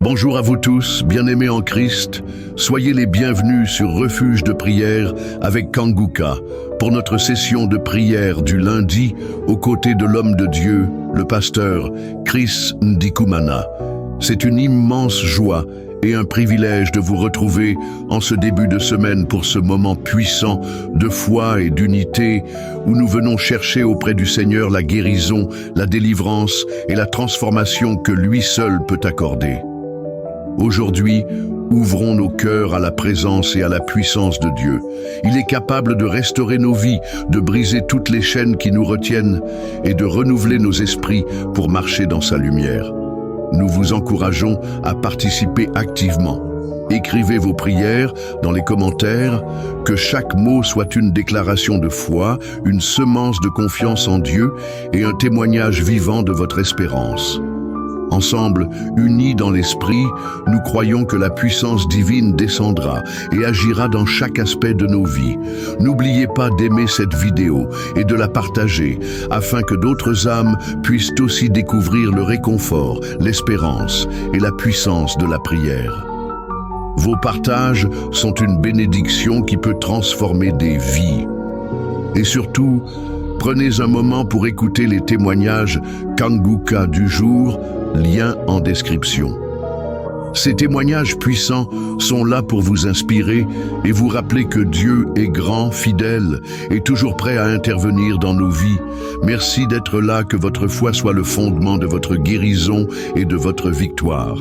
Bonjour à vous tous, bien-aimés en Christ. Soyez les bienvenus sur Refuge de prière avec Kanguka pour notre session de prière du lundi aux côtés de l'homme de Dieu, le pasteur Chris Ndikumana. C'est une immense joie et un privilège de vous retrouver en ce début de semaine pour ce moment puissant de foi et d'unité où nous venons chercher auprès du Seigneur la guérison, la délivrance et la transformation que lui seul peut accorder. Aujourd'hui, ouvrons nos cœurs à la présence et à la puissance de Dieu. Il est capable de restaurer nos vies, de briser toutes les chaînes qui nous retiennent et de renouveler nos esprits pour marcher dans sa lumière. Nous vous encourageons à participer activement. Écrivez vos prières dans les commentaires, que chaque mot soit une déclaration de foi, une semence de confiance en Dieu et un témoignage vivant de votre espérance. Ensemble, unis dans l'esprit, nous croyons que la puissance divine descendra et agira dans chaque aspect de nos vies. N'oubliez pas d'aimer cette vidéo et de la partager afin que d'autres âmes puissent aussi découvrir le réconfort, l'espérance et la puissance de la prière. Vos partages sont une bénédiction qui peut transformer des vies. Et surtout, prenez un moment pour écouter les témoignages Kanguka du jour, lien en description. Ces témoignages puissants sont là pour vous inspirer et vous rappeler que Dieu est grand, fidèle et toujours prêt à intervenir dans nos vies. Merci d'être là, que votre foi soit le fondement de votre guérison et de votre victoire.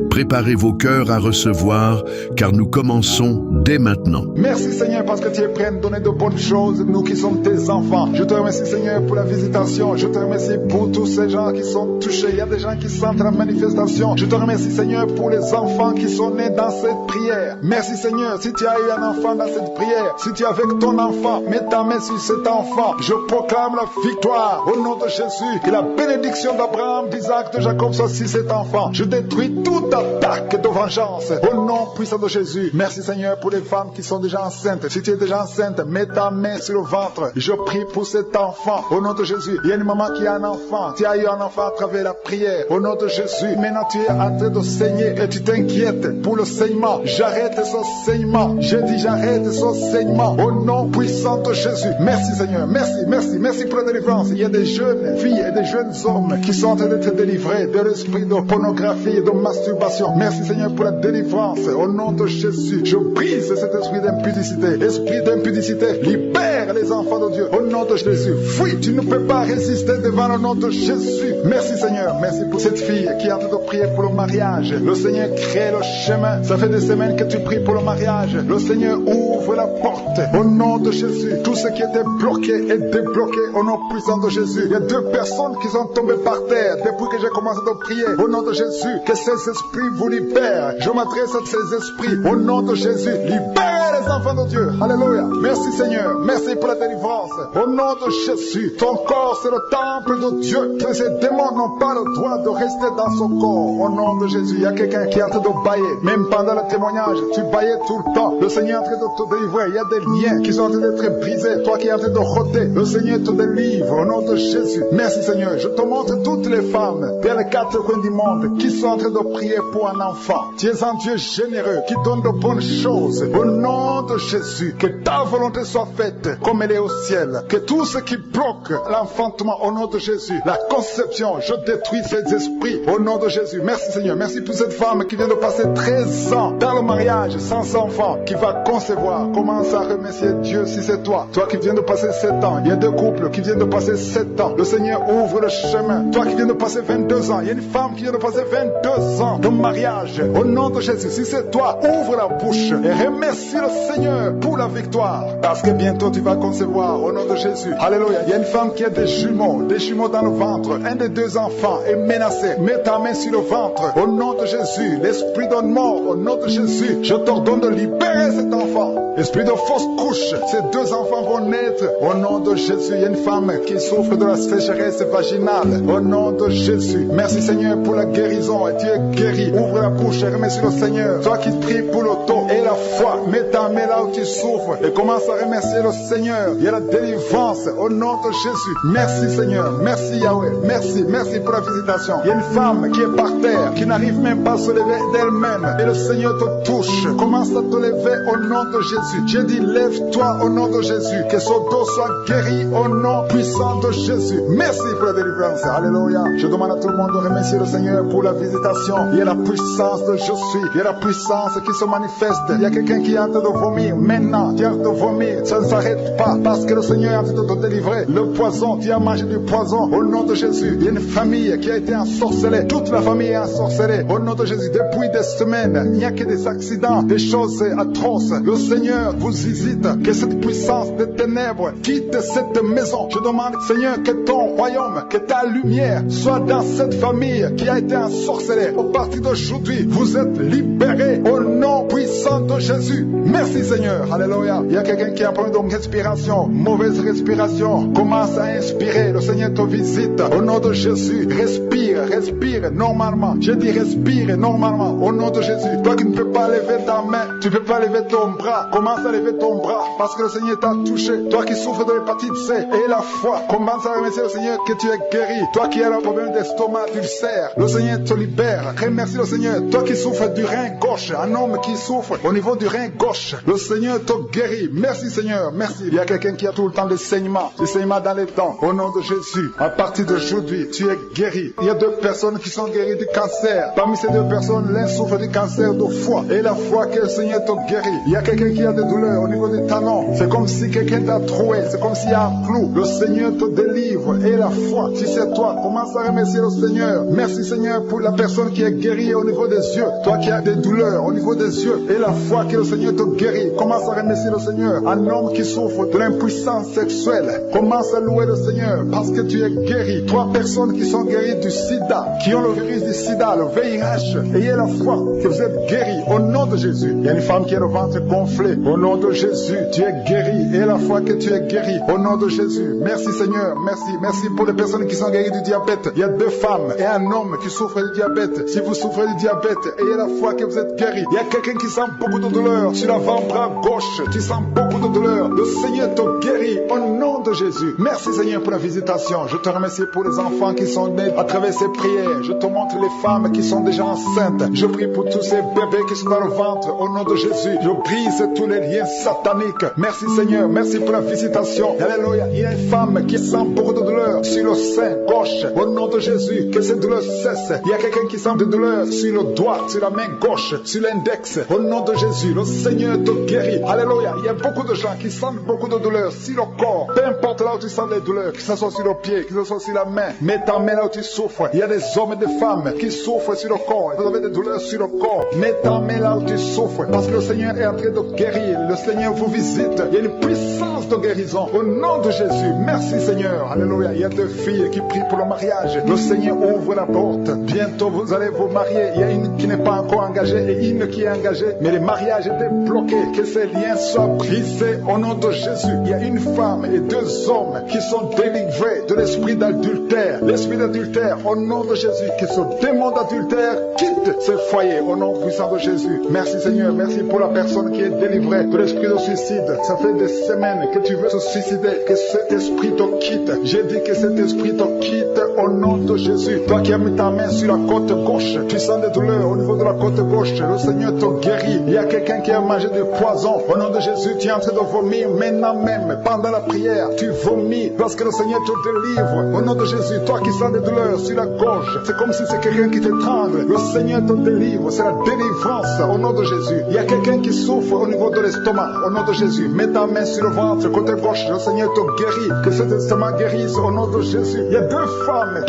Préparez vos cœurs à recevoir, car nous commençons dès maintenant. Merci Seigneur parce que tu es prêt à nous donner de bonnes choses, nous qui sommes tes enfants. Je te remercie Seigneur pour la visitation. Je te remercie pour tous ces gens qui sont touchés. Il y a des gens qui sentent la manifestation. Je te remercie Seigneur pour les enfants qui sont nés dans cette prière. Merci Seigneur, si tu as eu un enfant dans cette prière, si tu es avec ton enfant, mets ta main sur cet enfant. Je proclame la victoire au nom de Jésus. Que la bénédiction d'Abraham, d'Isaac, de Jacob soit sur cet enfant. Je détruis toute attaque de vengeance au nom puissant de Jésus. Merci Seigneur pour les femmes qui sont déjà enceintes. Si tu es déjà enceinte, mets ta main sur le ventre. Je prie pour cet enfant au nom de Jésus. Il y a une maman qui a un enfant. Tu as eu un enfant à travers la prière au nom de Jésus. Maintenant tu es en train de saigner et tu t'inquiètes pour le saignement. J'arrête ce saignement. Je dis j'arrête ce saignement au nom puissant de Jésus. Merci Seigneur. Merci pour la délivrance. Il y a des jeunes filles et des jeunes hommes qui sont en train d'être délivrés de l'esprit de pornographie et de masturbation. Merci Seigneur pour la délivrance au nom de Jésus. Je brise cet esprit d'impudicité. Esprit d'impudicité, libère les enfants de Dieu au nom de Jésus. Fuis, tu ne peux pas résister devant le nom de Jésus. Merci Seigneur, merci pour cette fille qui est en train de prier pour le mariage. Le Seigneur crée le chemin. Ça fait des semaines que tu pries pour le mariage. Le Seigneur ouvre la porte au nom de Jésus. Tout ce qui était bloqué est débloqué au nom puissant de Jésus. Il y a 2 personnes qui sont tombées par terre depuis que j'ai commencé à prier au nom de Jésus. Que ces esprits vous libèrent. Je m'adresse à ces esprits au nom de Jésus. Libère les enfants de Dieu. Alléluia. Merci Seigneur. Merci pour la délivrance. Au nom de Jésus. Ton corps c'est le temple de Dieu. Que ces démons n'ont pas le droit de rester dans son corps. Au nom de Jésus. Il y a quelqu'un qui est en train de bailler. Même pendant le témoignage, tu baillais tout le temps. Le Seigneur est en train de te délivrer. Il y a des liens qui sont en train d'être brisés. Toi qui es en train de rôter, le Seigneur te délivre. Au nom de Jésus. Merci Seigneur. Je te montre toutes les femmes vers les 4 coins du monde qui sont en train de prier pour un enfant. Tu es un Dieu généreux qui donne de bonnes choses. Au nom de Jésus, que ta volonté soit faite comme elle est au ciel. Que tout ce qui bloque l'enfantement au nom de Jésus, la conception, je détruis ces esprits au nom de Jésus. Merci Seigneur. Merci pour cette femme qui vient de passer 13 ans dans le mariage sans enfant, qui va concevoir. Commence à remercier Dieu si c'est toi. Toi qui viens de passer 7 ans. Il y a 2 couples qui viennent de passer 7 ans. Le Seigneur ouvre le chemin. Toi qui viens de passer 22 ans. Il y a une femme qui vient de passer 22 ans de mariage. Au nom de Jésus, si c'est toi, ouvre la bouche et remercie le Seigneur pour la victoire. Parce que bientôt tu vas concevoir au nom de Jésus. Alléluia. Il y a une femme qui a des jumeaux dans le ventre. Un des 2 enfants est menacé. Mets ta main sur le ventre. Au nom de Jésus, l'esprit de mort, au nom de Jésus, je t'ordonne de libérer cet enfant. Esprit de fausse couche, ces 2 enfants vont naître. Au nom de Jésus, il y a une femme qui souffre de la sécheresse vaginale. Au nom de Jésus, merci Seigneur pour la guérison. Et tu es guéri. Ouvre la bouche et remercie le Seigneur. Toi qui pries pour le dos et la foi, mets ta ta main là où tu souffres et commence à remercier le Seigneur. Il y a la délivrance au nom de Jésus. Merci Seigneur, merci Yahweh, merci pour la visitation. Il y a une femme qui est par terre, qui n'arrive même pas à se lever d'elle-même et le Seigneur te touche. Commence à te lever au nom de Jésus. J'ai dit lève-toi au nom de Jésus, que son dos soit guéri au nom puissant de Jésus. Merci pour la délivrance. Alléluia. Je demande à tout le monde de remercier le Seigneur pour la visitation. Il y a la puissance de je suis. Il y a la puissance qui se manifeste. Il y a quelqu'un qui est en train de vomir maintenant. Qui est en train de vomir. Ça ne s'arrête pas parce que le Seigneur est en train de te délivrer. Le poison, tu as mangé du poison au nom de Jésus. Il y a une famille qui a été ensorcelée. Toute la famille est ensorcelée au nom de Jésus. Depuis des semaines, il n'y a que des accidents, des choses atroces. Le Seigneur vous hésite. Que cette puissance des ténèbres quitte cette maison. Je demande, Seigneur, que ton royaume, que ta lumière soit dans cette famille qui a été ensorcelée. Au partir d'aujourd'hui, vous êtes libérés au nom puissant de Jésus. Merci Seigneur. Alléluia. Il y a quelqu'un qui a un problème de respiration, mauvaise respiration. Commence à inspirer. Le Seigneur te visite au nom de Jésus. Respire normalement. Je dis respire normalement au nom de Jésus. Toi qui ne peux pas lever ta main, tu ne peux pas lever ton bras. Commence à lever ton bras parce que le Seigneur t'a touché. Toi qui souffres de l'hépatite C et la foi, commence à remercier le Seigneur que tu es guéri. Toi qui as un problème d'estomac, d'ulcère, le Seigneur te libère. Remercie le Seigneur. Toi qui souffres du rein gauche, un homme qui souffre au niveau du rein gauche, le Seigneur te guérit. Merci Seigneur, merci. Il y a quelqu'un qui a tout le temps des saignements dans les dents. Au nom de Jésus, à partir d'aujourd'hui, tu es guéri. Il y a 2 personnes qui sont guéries du cancer. Parmi ces 2 personnes, l'un souffre du cancer de foie et la foi que le Seigneur te guérit. Il y a quelqu'un qui a des douleurs au niveau des talons. C'est comme si quelqu'un t'a troué, c'est comme s'il y a un clou. Le Seigneur te délivre et la foi, si c'est toi, commence à remercier le Seigneur. Merci Seigneur pour la personne qui est guérie au niveau des yeux. Toi qui as des douleurs au niveau des yeux et la foi que le Seigneur te guérit. Commence à remercier le Seigneur. Un homme qui souffre de l'impuissance sexuelle, commence à louer le Seigneur parce que tu es guéri. 3 personnes qui sont guéries du sida, qui ont le virus du sida, le VIH, ayez la foi que vous êtes guéris au nom de Jésus. Il y a une femme qui a le ventre gonflé au nom de Jésus. Tu es guéri et la foi que tu es guéri au nom de Jésus. Merci Seigneur, merci pour les personnes qui sont guéries du diabète. Il y a 2 femmes et un homme qui souffrent du diabète. Si vous souffrez du diabète, ayez la foi que vous êtes guéri. Il y a quelqu'un qui sent beaucoup de douleur sur l'avant-bras gauche. Tu sens beaucoup de douleur. Le Seigneur te guérit au nom de Jésus. Merci Seigneur pour la visitation. Je te remercie pour les enfants qui sont nés à travers ces prières. Je te montre les femmes qui sont déjà enceintes. Je prie pour tous ces bébés qui sont dans le ventre au nom de Jésus. Je brise tous les liens sataniques. Merci Seigneur, merci pour la visitation. Alléluia. Il y a une femme qui sent beaucoup de douleur sur le sein gauche au nom de Jésus. Que cette douleur cesse. Il y a quelqu'un qui sent de douleur sur le doigt, sur la main gauche, sur l'index au nom de Jésus. Le Seigneur te guérit. Alléluia. Il y a beaucoup de gens qui sentent beaucoup de douleur sur le corps. Peu importe là où tu sens les douleurs, que ce soit sur le pied, que ce soit sur la main, mets ta main là où tu souffres. Il y a des hommes et des femmes qui souffrent sur le corps. Vous avez des douleurs sur le corps. Mets ta main là où tu souffres. Parce que le Seigneur est en train de guérir. Le Seigneur vous visite. Il y a une puissance de guérison au nom de Jésus. Merci Seigneur. Alléluia. Il y a 2 filles qui prient pour le mariage. Le Seigneur ouvre la porte. Bientôt vous allez vous marier. Il y a une qui n'est pas encore engagée et une qui est engagée. Mais le mariage était bloqué. Que ces liens soient brisés au nom de Jésus. Il y a une femme et 2 hommes qui sont délivrés de l'esprit d'adultère. L'esprit d'adultère au nom de Jésus. Que ce démon d'adultère quitte ce foyer au nom puissant de Jésus. Merci Seigneur. Merci pour la personne qui est délivrée de l'esprit de suicide. Ça fait des semaines que tu veux te suicider. Que cet esprit te quitte. J'ai dit que cet esprit te quitte au nom de Jésus. Toi qui as mis ta main sur la côte gauche, tu sens des douleurs au niveau de la côte gauche. Le Seigneur te guérit. Il y a quelqu'un qui a mangé du poison. Au nom de Jésus, tu es en train de vomir maintenant même. Pendant la prière, tu vomis parce que le Seigneur te délivre. Au nom de Jésus, toi qui sens des douleurs sur la gorge, c'est comme si c'est quelqu'un qui t'étrangle. Le Seigneur te délivre. C'est la délivrance au nom de Jésus. Il y a quelqu'un qui souffre au niveau de l'estomac. Au nom de Jésus, mets ta main sur le ventre, côté gauche. Le Seigneur te guérit. Que cet estomac guérisse au nom de Jésus. Il y a 2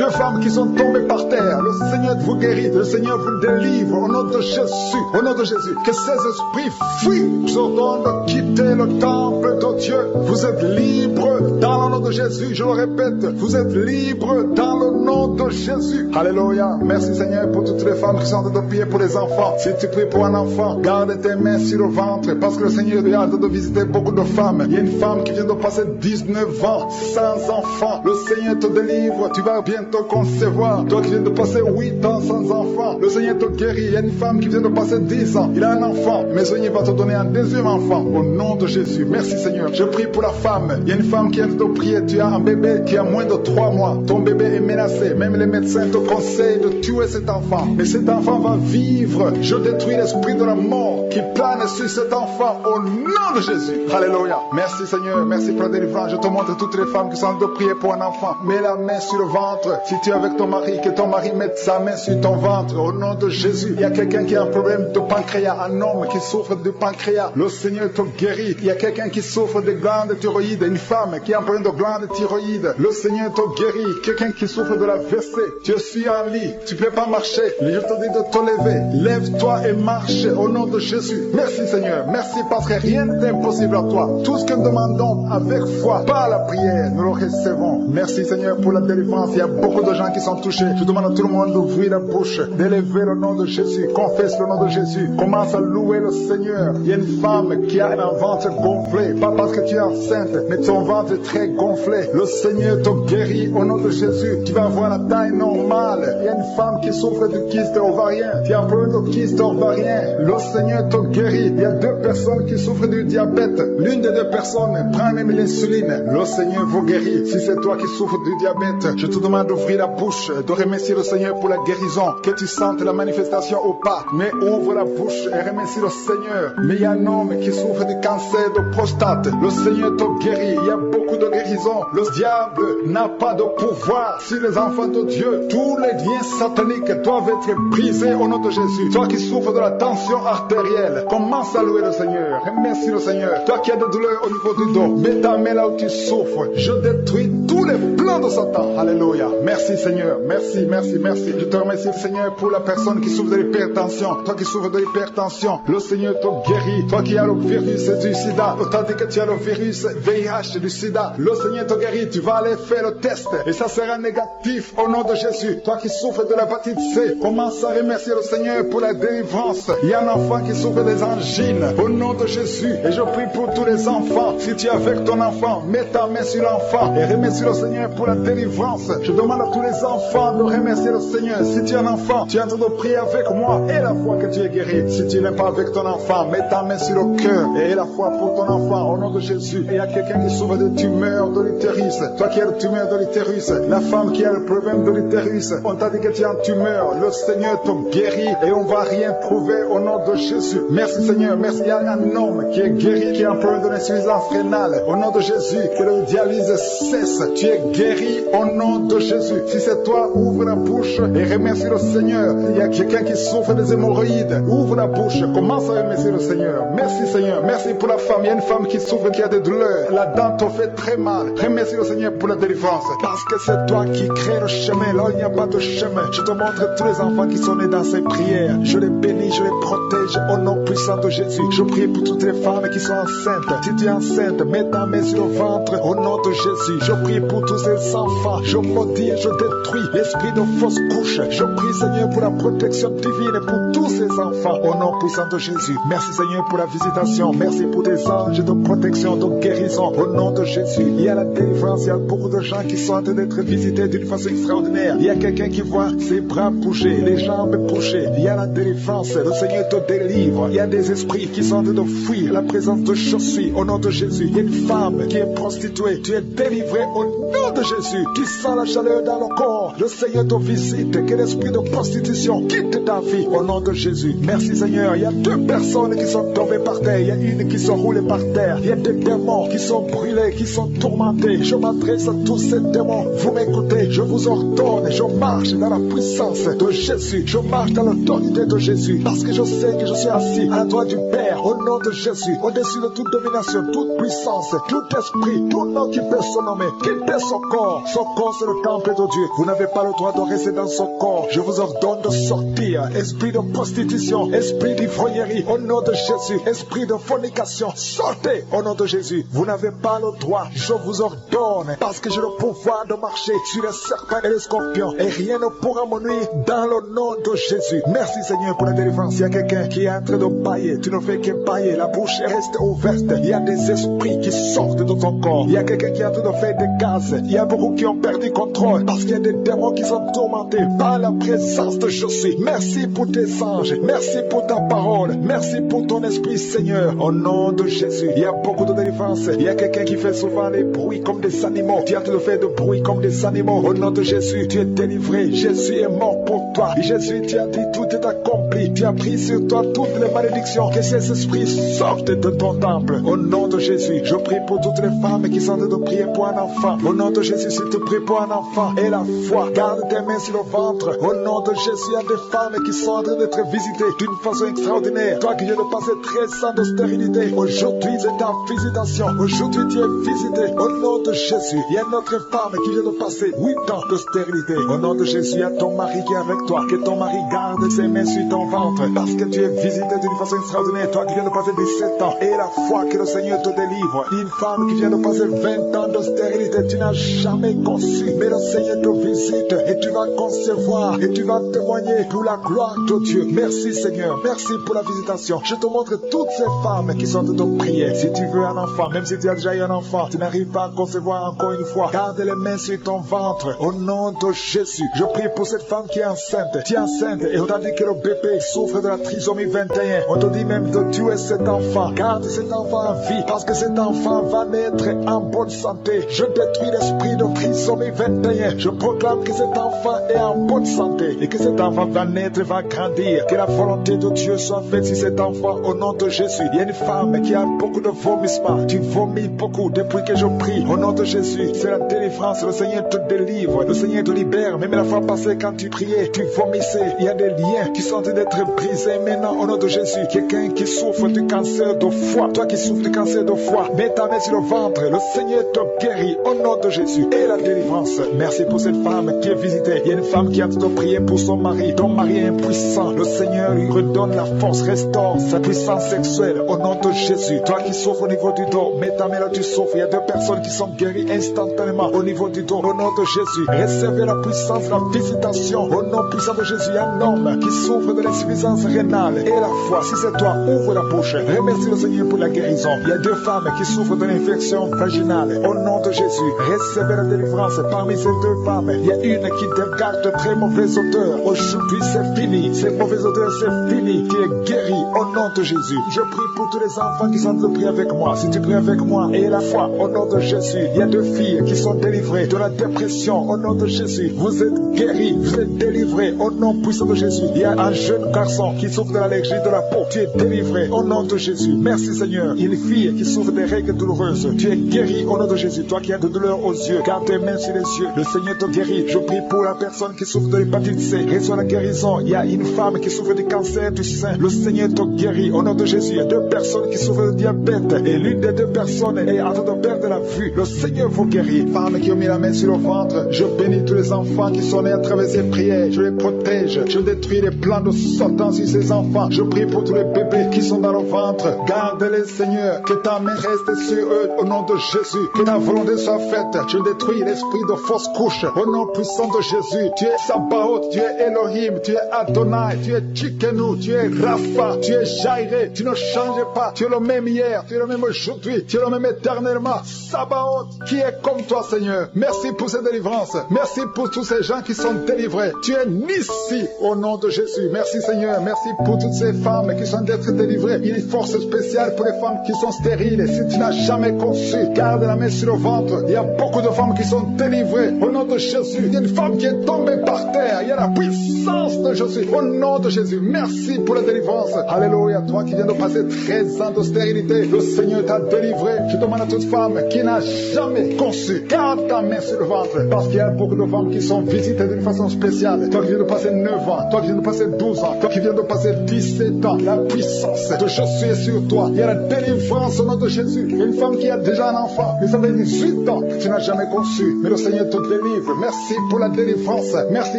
femmes qui sont tombées par terre. Le Seigneur vous guérit. Le Seigneur vous délivre au nom de Jésus. Au nom de Jésus. Que ces esprits fuient. Je ordonne de quitter le temple de Dieu. Vous êtes libres dans le nom de Jésus. Je le répète. Vous êtes libres dans le nom de Jésus. Jésus. Alléluia. Merci Seigneur pour toutes les femmes qui sont en train de prier pour les enfants. Si tu pries pour un enfant, garde tes mains sur le ventre parce que le Seigneur est en train de visiter beaucoup de femmes. Il y a une femme qui vient de passer 19 ans sans enfant. Le Seigneur te délivre. Tu vas bientôt concevoir. Toi qui viens de passer 8 ans sans enfant, le Seigneur te guérit. Il y a une femme qui vient de passer 10 ans. Il a un enfant. Mais le Seigneur va te donner un deuxième enfant. Au nom de Jésus. Merci Seigneur. Je prie pour la femme. Il y a une femme qui vient de prier. Tu as un bébé qui a moins de 3 mois. Ton bébé est menacé. Même les médecins te conseillent de tuer cet enfant. Mais cet enfant va vivre. Je détruis l'esprit de la mort qui plane sur cet enfant au nom de Jésus. Alléluia. Merci Seigneur. Merci pour la délivrance. Je te montre toutes les femmes qui sont en train de prier pour un enfant. Mets la main sur le ventre. Si tu es avec ton mari, que ton mari mette sa main sur ton ventre au nom de Jésus. Il y a quelqu'un qui a un problème de pancréas. Un homme qui souffre de pancréas. Le Seigneur te guérit. Il y a quelqu'un qui souffre de glandes thyroïdes. Une femme qui a un problème de glandes thyroïdes. Le Seigneur te guérit. Quelqu'un qui souffre de la WC. Tu suis en lit. Tu ne peux pas marcher. Je te dis de te lever. Lève-toi et marche au nom de Jésus. Merci Seigneur. Merci parce que rien n'est impossible à toi. Tout ce que nous demandons avec foi, par la prière, nous le recevons. Merci Seigneur pour la délivrance. Il y a beaucoup de gens qui sont touchés. Je demande à tout le monde d'ouvrir la bouche, d'élever le nom de Jésus. Confesse le nom de Jésus. Commence à louer le Seigneur. Il y a une femme qui a un ventre gonflé. Pas parce que tu es enceinte, mais ton ventre est très gonflé. Le Seigneur te guérit au nom de Jésus. Tu vas avoir la taille normale. Il y a une femme qui souffre de kyste ovarien. Tu as un problème de kyste ovarien. Le Seigneur te guérit. Il y a 2 personnes qui souffrent du diabète. L'une des 2 personnes prend même l'insuline. Le Seigneur vous guérit. Si c'est toi qui souffres du diabète, je te demande d'ouvrir la bouche, de remercier le Seigneur pour la guérison. Que tu sentes la manifestation ou pas. Mais ouvre la bouche et remercie le Seigneur. Mais il y a un homme qui souffre du cancer de prostate. Le Seigneur te guérit. Il y a beaucoup de guérisons. Le diable n'a pas de pouvoir sur les enfants de Dieu. Tous les liens sataniques doivent être brisés au nom de Jésus. Toi qui souffres de la tension artérielle, commence à louer le Seigneur. Remercie le Seigneur. Toi qui as des douleurs au niveau du dos, mets ta main là où tu souffres. Je détruis tous les plans de Satan. Alléluia. Merci Seigneur. Merci, merci, merci. Je te remercie Seigneur pour la personne qui souffre de l'hypertension. Toi qui souffres de l'hypertension, le Seigneur te guérit. Toi qui as le virus du sida, tandis que tu as le virus VIH du sida, le Seigneur te guérit. Tu vas aller faire le test et ça sera négatif au nom de Jésus. Toi qui souffres de l'hépatite C, commence à remercier le Seigneur pour la délivrance. Il y a un enfant qui souffre des angines au nom de Jésus. Et je prie pour tous les enfants. Si tu es avec ton enfant, mets ta main sur l'enfant et remercie le Seigneur pour la délivrance. Je demande à tous les enfants de remercier le Seigneur. Si tu es un enfant, tu es en train de prier avec moi et la foi que tu es guéri. Si tu n'es pas avec ton enfant, mets ta main sur le cœur et la foi pour ton enfant au nom de Jésus. Et il y a quelqu'un qui souffre de tumeur de l'utérus. Toi qui as le tumeur de l'utérus, la femme qui a le problème de l'utérus, on t'a dit que tu as une tumeur. Le Seigneur te guérit et on va rien trouver au nom de Jésus. Merci Seigneur. Merci. Il y a un homme qui est guéri, qui a un problème de l'insuffisance rénale. Au nom de Jésus, que le dialyse cesse. Tu es guéri au nom de Jésus. Si c'est toi, ouvre la bouche et remercie le Seigneur. Il y a quelqu'un qui souffre des hémorroïdes. Ouvre la bouche. Commence à remercier le Seigneur. Merci Seigneur. Merci pour la femme. Il y a une femme qui souffre, qui a des douleurs. La dent te fait très mal. Remercie le Seigneur pour la délivrance. Parce que c'est toi qui crée le chemin. Là où il n'y a pas de chemin. Je te montre tous les enfants qui sont nés dans ces prières. Je les bénis, je les protège au nom puissant de Jésus. Je prie pour toutes les femmes qui sont enceintes. Si tu es enceinte, mets ta main sur le ventre au nom de Jésus. Je prie pour tous ces enfants. Je maudis et je détruis l'esprit de fausse couche. Je prie Seigneur pour la protection divine pour tous ces enfants au nom puissant de Jésus. Merci Seigneur pour la visitation. Merci pour tes anges de protection, de guérison au nom de Jésus. Il y a la délivrance. Il y a beaucoup de gens qui sont en train d'être visités d'une façon extraordinaire. Il y a quelqu'un qui voit ses bras bouger, les jambes bouger. Il y a la délivrance. Le Seigneur te délivre. Il y a des esprits qui sont en train de fuir la présence de Jésus au nom de Jésus. Il y a une femme qui est prostituée. Tu es délivré au nom de Jésus. Tu sens la chaleur dans le corps. Le Seigneur te visite. Que l'esprit de prostitution quitte ta vie au nom de Jésus. Merci Seigneur. Il y a 2 personnes qui sont tombées par terre. Il y a une qui sont roulée par terre. Il y a des démons qui sont brûlés, qui sont tourmentés. Je m'adresse à tous ces démons. Vous m'écoutez. Je vous ordonne. Je marche dans la puissance de Jésus. Je marche dans l'autorité de Jésus. Parce que je sais que je suis assis à la droite du Père au nom de Jésus. Au-dessus de toute domination, toute puissance, tout esprit, tout nom qui peut se nommer. Quittez son corps. Son corps c'est le temple de Dieu. Vous n'avez pas le droit de rester dans son corps. Je vous ordonne de sortir. Esprit de prostitution. prostitution, esprit d'ivrognerie, au nom de Jésus, esprit de fornication, sortez au nom de Jésus. Vous n'avez pas le droit, je vous ordonne, parce que j'ai le pouvoir de marcher sur les serpents et les scorpions, et rien ne pourra me nuire dans le nom de Jésus. Merci Seigneur pour la délivrance. Il y a quelqu'un qui est en train de bailler, tu ne fais que bailler, la bouche reste ouverte. Il y a des esprits qui sortent de ton corps. Il y a quelqu'un qui est en train de faire des gaz. Il y a beaucoup qui ont perdu contrôle parce qu'il y a des démons qui sont tourmentés par la présence de Jésus. Merci pour tes anges, merci pour ta parole, merci pour ton esprit Seigneur. Au nom de Jésus, il y a beaucoup de délivrance. Il y a quelqu'un qui fait souvent des bruits comme des animaux. Tu es en train de faire des bruits comme des animaux. Au nom de Jésus, tu es délivré. Jésus est mort pour toi. Jésus, tu as dit tout est accompli. Tu as pris sur toi toutes les malédictions. Que ces esprits sortent de ton temple. Au nom de Jésus, je prie pour toutes les femmes qui sont en train de prier pour un enfant. Au nom de Jésus, s'il te prie pour un enfant. Et la foi, garde tes mains sur le ventre. Au nom de Jésus, il y a des femmes qui sont en train d'être visitées d'une façon extraordinaire. Toi qui viens de passer 13 ans de stérilité, aujourd'hui c'est ta visitation. Aujourd'hui tu es visité. Au nom de Jésus, il y a une autre femme qui vient de passer 8 ans de stérilité. Au nom de Jésus, il y a ton mari qui est avec toi. Que ton mari garde ses mains sur ton ventre. Parce que tu es visité d'une façon extraordinaire. Toi qui viens de passer 17 ans. Et la foi que le Seigneur te délivre. Une femme qui vient de passer 20 ans de stérilité. Tu n'as jamais conçu. Mais le Seigneur te visite. Et tu vas concevoir. Et tu vas témoigner pour la gloire de Dieu. Merci Seigneur. Merci pour la visitation. Je te montre toutes ces femmes qui sont en train de prier. Si tu veux un enfant, même si tu as déjà eu un enfant, tu n'arrives pas à concevoir encore une fois. Garde les mains sur ton ventre. Au nom de Jésus. Je prie pour cette femme qui est enceinte. Tu es enceinte et on t'a dit que le bébé souffre de la trisomie 21. On te dit même de tuer cet enfant. Garde cet enfant en vie parce que cet enfant va naître en bonne santé. Je détruis l'esprit de trisomie 21. Je proclame que cet enfant est en bonne santé et que cet enfant va naître, va grandir. Que la volonté de Dieu soit faite sur cet enfant au nom de Jésus. Il y a une femme qui a beaucoup de vomissements. Tu vomis beaucoup depuis que je prie. Au nom de Jésus, c'est la délivrance. Le Seigneur te délivre. Le Seigneur te libère. Même la fois passée quand tu priais, tu vomissais. Il y a des liens qui sont en train d'être brisés maintenant au nom de Jésus. Quelqu'un qui souffre du cancer de foie. Toi qui souffres du cancer de foie, mets ta main sur le ventre. Le Seigneur te guérit au nom de Jésus. Et la délivrance. Merci pour cette femme qui est visitée. Il y a une femme qui a de prier pour son mari. Ton mari est impuissant. Le Seigneur lui redonne la force, restaure sa puissance sexuelle au nom de Jésus. Toi qui souffres au niveau du dos, mets ta main là, tu souffres. Il y a 2 personnes qui sont guéries instantanément au niveau du dos. Au nom de Jésus, recevez la puissance, la visitation. Au nom puissant de Jésus, il y a un homme qui souffre de l'insuffisance rénale. Et la foi, si c'est toi, ouvre la bouche. Remercie le Seigneur pour la guérison. Il y a 2 femmes qui souffrent de l'infection vaginale. Au nom de Jésus, recevez la délivrance. Parmi ces 2 femmes, il y a une qui dégage de très mauvaises odeurs. Aujourd'hui, c'est fini. Ces mauvaises odeurs, c'est fini. Tu es guéri au nom de Jésus. Je prie pour tous les enfants qui sont en train de prier avec moi. Si tu pries avec moi et la foi, au nom de Jésus, il y a 2 filles qui sont délivrées de la dépression. Au nom de Jésus, vous êtes guéris, vous êtes délivrés au nom puissant de Jésus. Il y a un jeune garçon qui souffre de l'allergie de la peau. Tu es délivré au nom de Jésus. Merci Seigneur. Il y a une fille qui souffre des règles douloureuses. Tu es guéri au nom de Jésus. Toi qui as de douleur aux yeux, garde tes mains sur les yeux. Le Seigneur te guérit. Je prie pour la personne qui souffre de l'hépatite C. Reçois la guérison. Il y a une femme qui souffre du cancer du sein. Le Seigneur te guérit au nom de Jésus. Il y a 2 personnes qui souffrent de diabète et l'une des 2 personnes est en train de perdre la vue. Le Seigneur vous guérit. Femmes qui ont mis la main sur le ventre, je bénis tous les enfants qui sont nés à travers ces prières. Je les protège. Je détruis les plans de Satan sur ces enfants. Je prie pour tous les bébés qui sont dans le ventre. Garde-les, Seigneur. Que ta main reste sur eux au nom de Jésus. Que ta volonté soit faite. Je détruis l'esprit de fausse couche au nom puissant de Jésus. Tu es Sabaoth, tu es Elohim, tu es Adonai, tu es Tchikenu, tu es Rapha, tu es Jairé. Tu ne changes pas. Tu es le même hier, tu es le même aujourd'hui, tu es le même éternellement. Sabaoth, qui est comme toi, Seigneur. Merci pour cette délivrance. Merci pour tous ces gens qui sont délivrés. Tu es Nissi au nom de Jésus. Merci Seigneur. Merci pour toutes ces femmes qui sont d'être délivrées. Il y a une force spéciale pour les femmes qui sont stériles. Si tu n'as jamais conçu, garde la main sur le ventre. Il y a beaucoup de femmes qui sont délivrées au nom de Jésus. Il y a une femme qui est tombée par terre. Il y a la puissance de Jésus au nom de Jésus. Merci pour la délivrance. Alléluia. Toi qui viens de passer 13 ans de stérilité, le Seigneur t'a délivré. Je demande à toute femme qui n'a jamais conçu, garde ta main sur le ventre. Parce qu'il y a beaucoup de femmes qui sont visitées d'une façon spéciale. Toi qui viens de passer 9 ans, toi qui viens de passer 12 ans, toi qui viens de passer 17 ans, la puissance de Jésus est sur toi. Il y a la délivrance au nom de Jésus. Une femme qui a déjà un enfant, mais ça fait 18 ans que tu n'as jamais conçu, mais le Seigneur te délivre. Merci pour la délivrance. Merci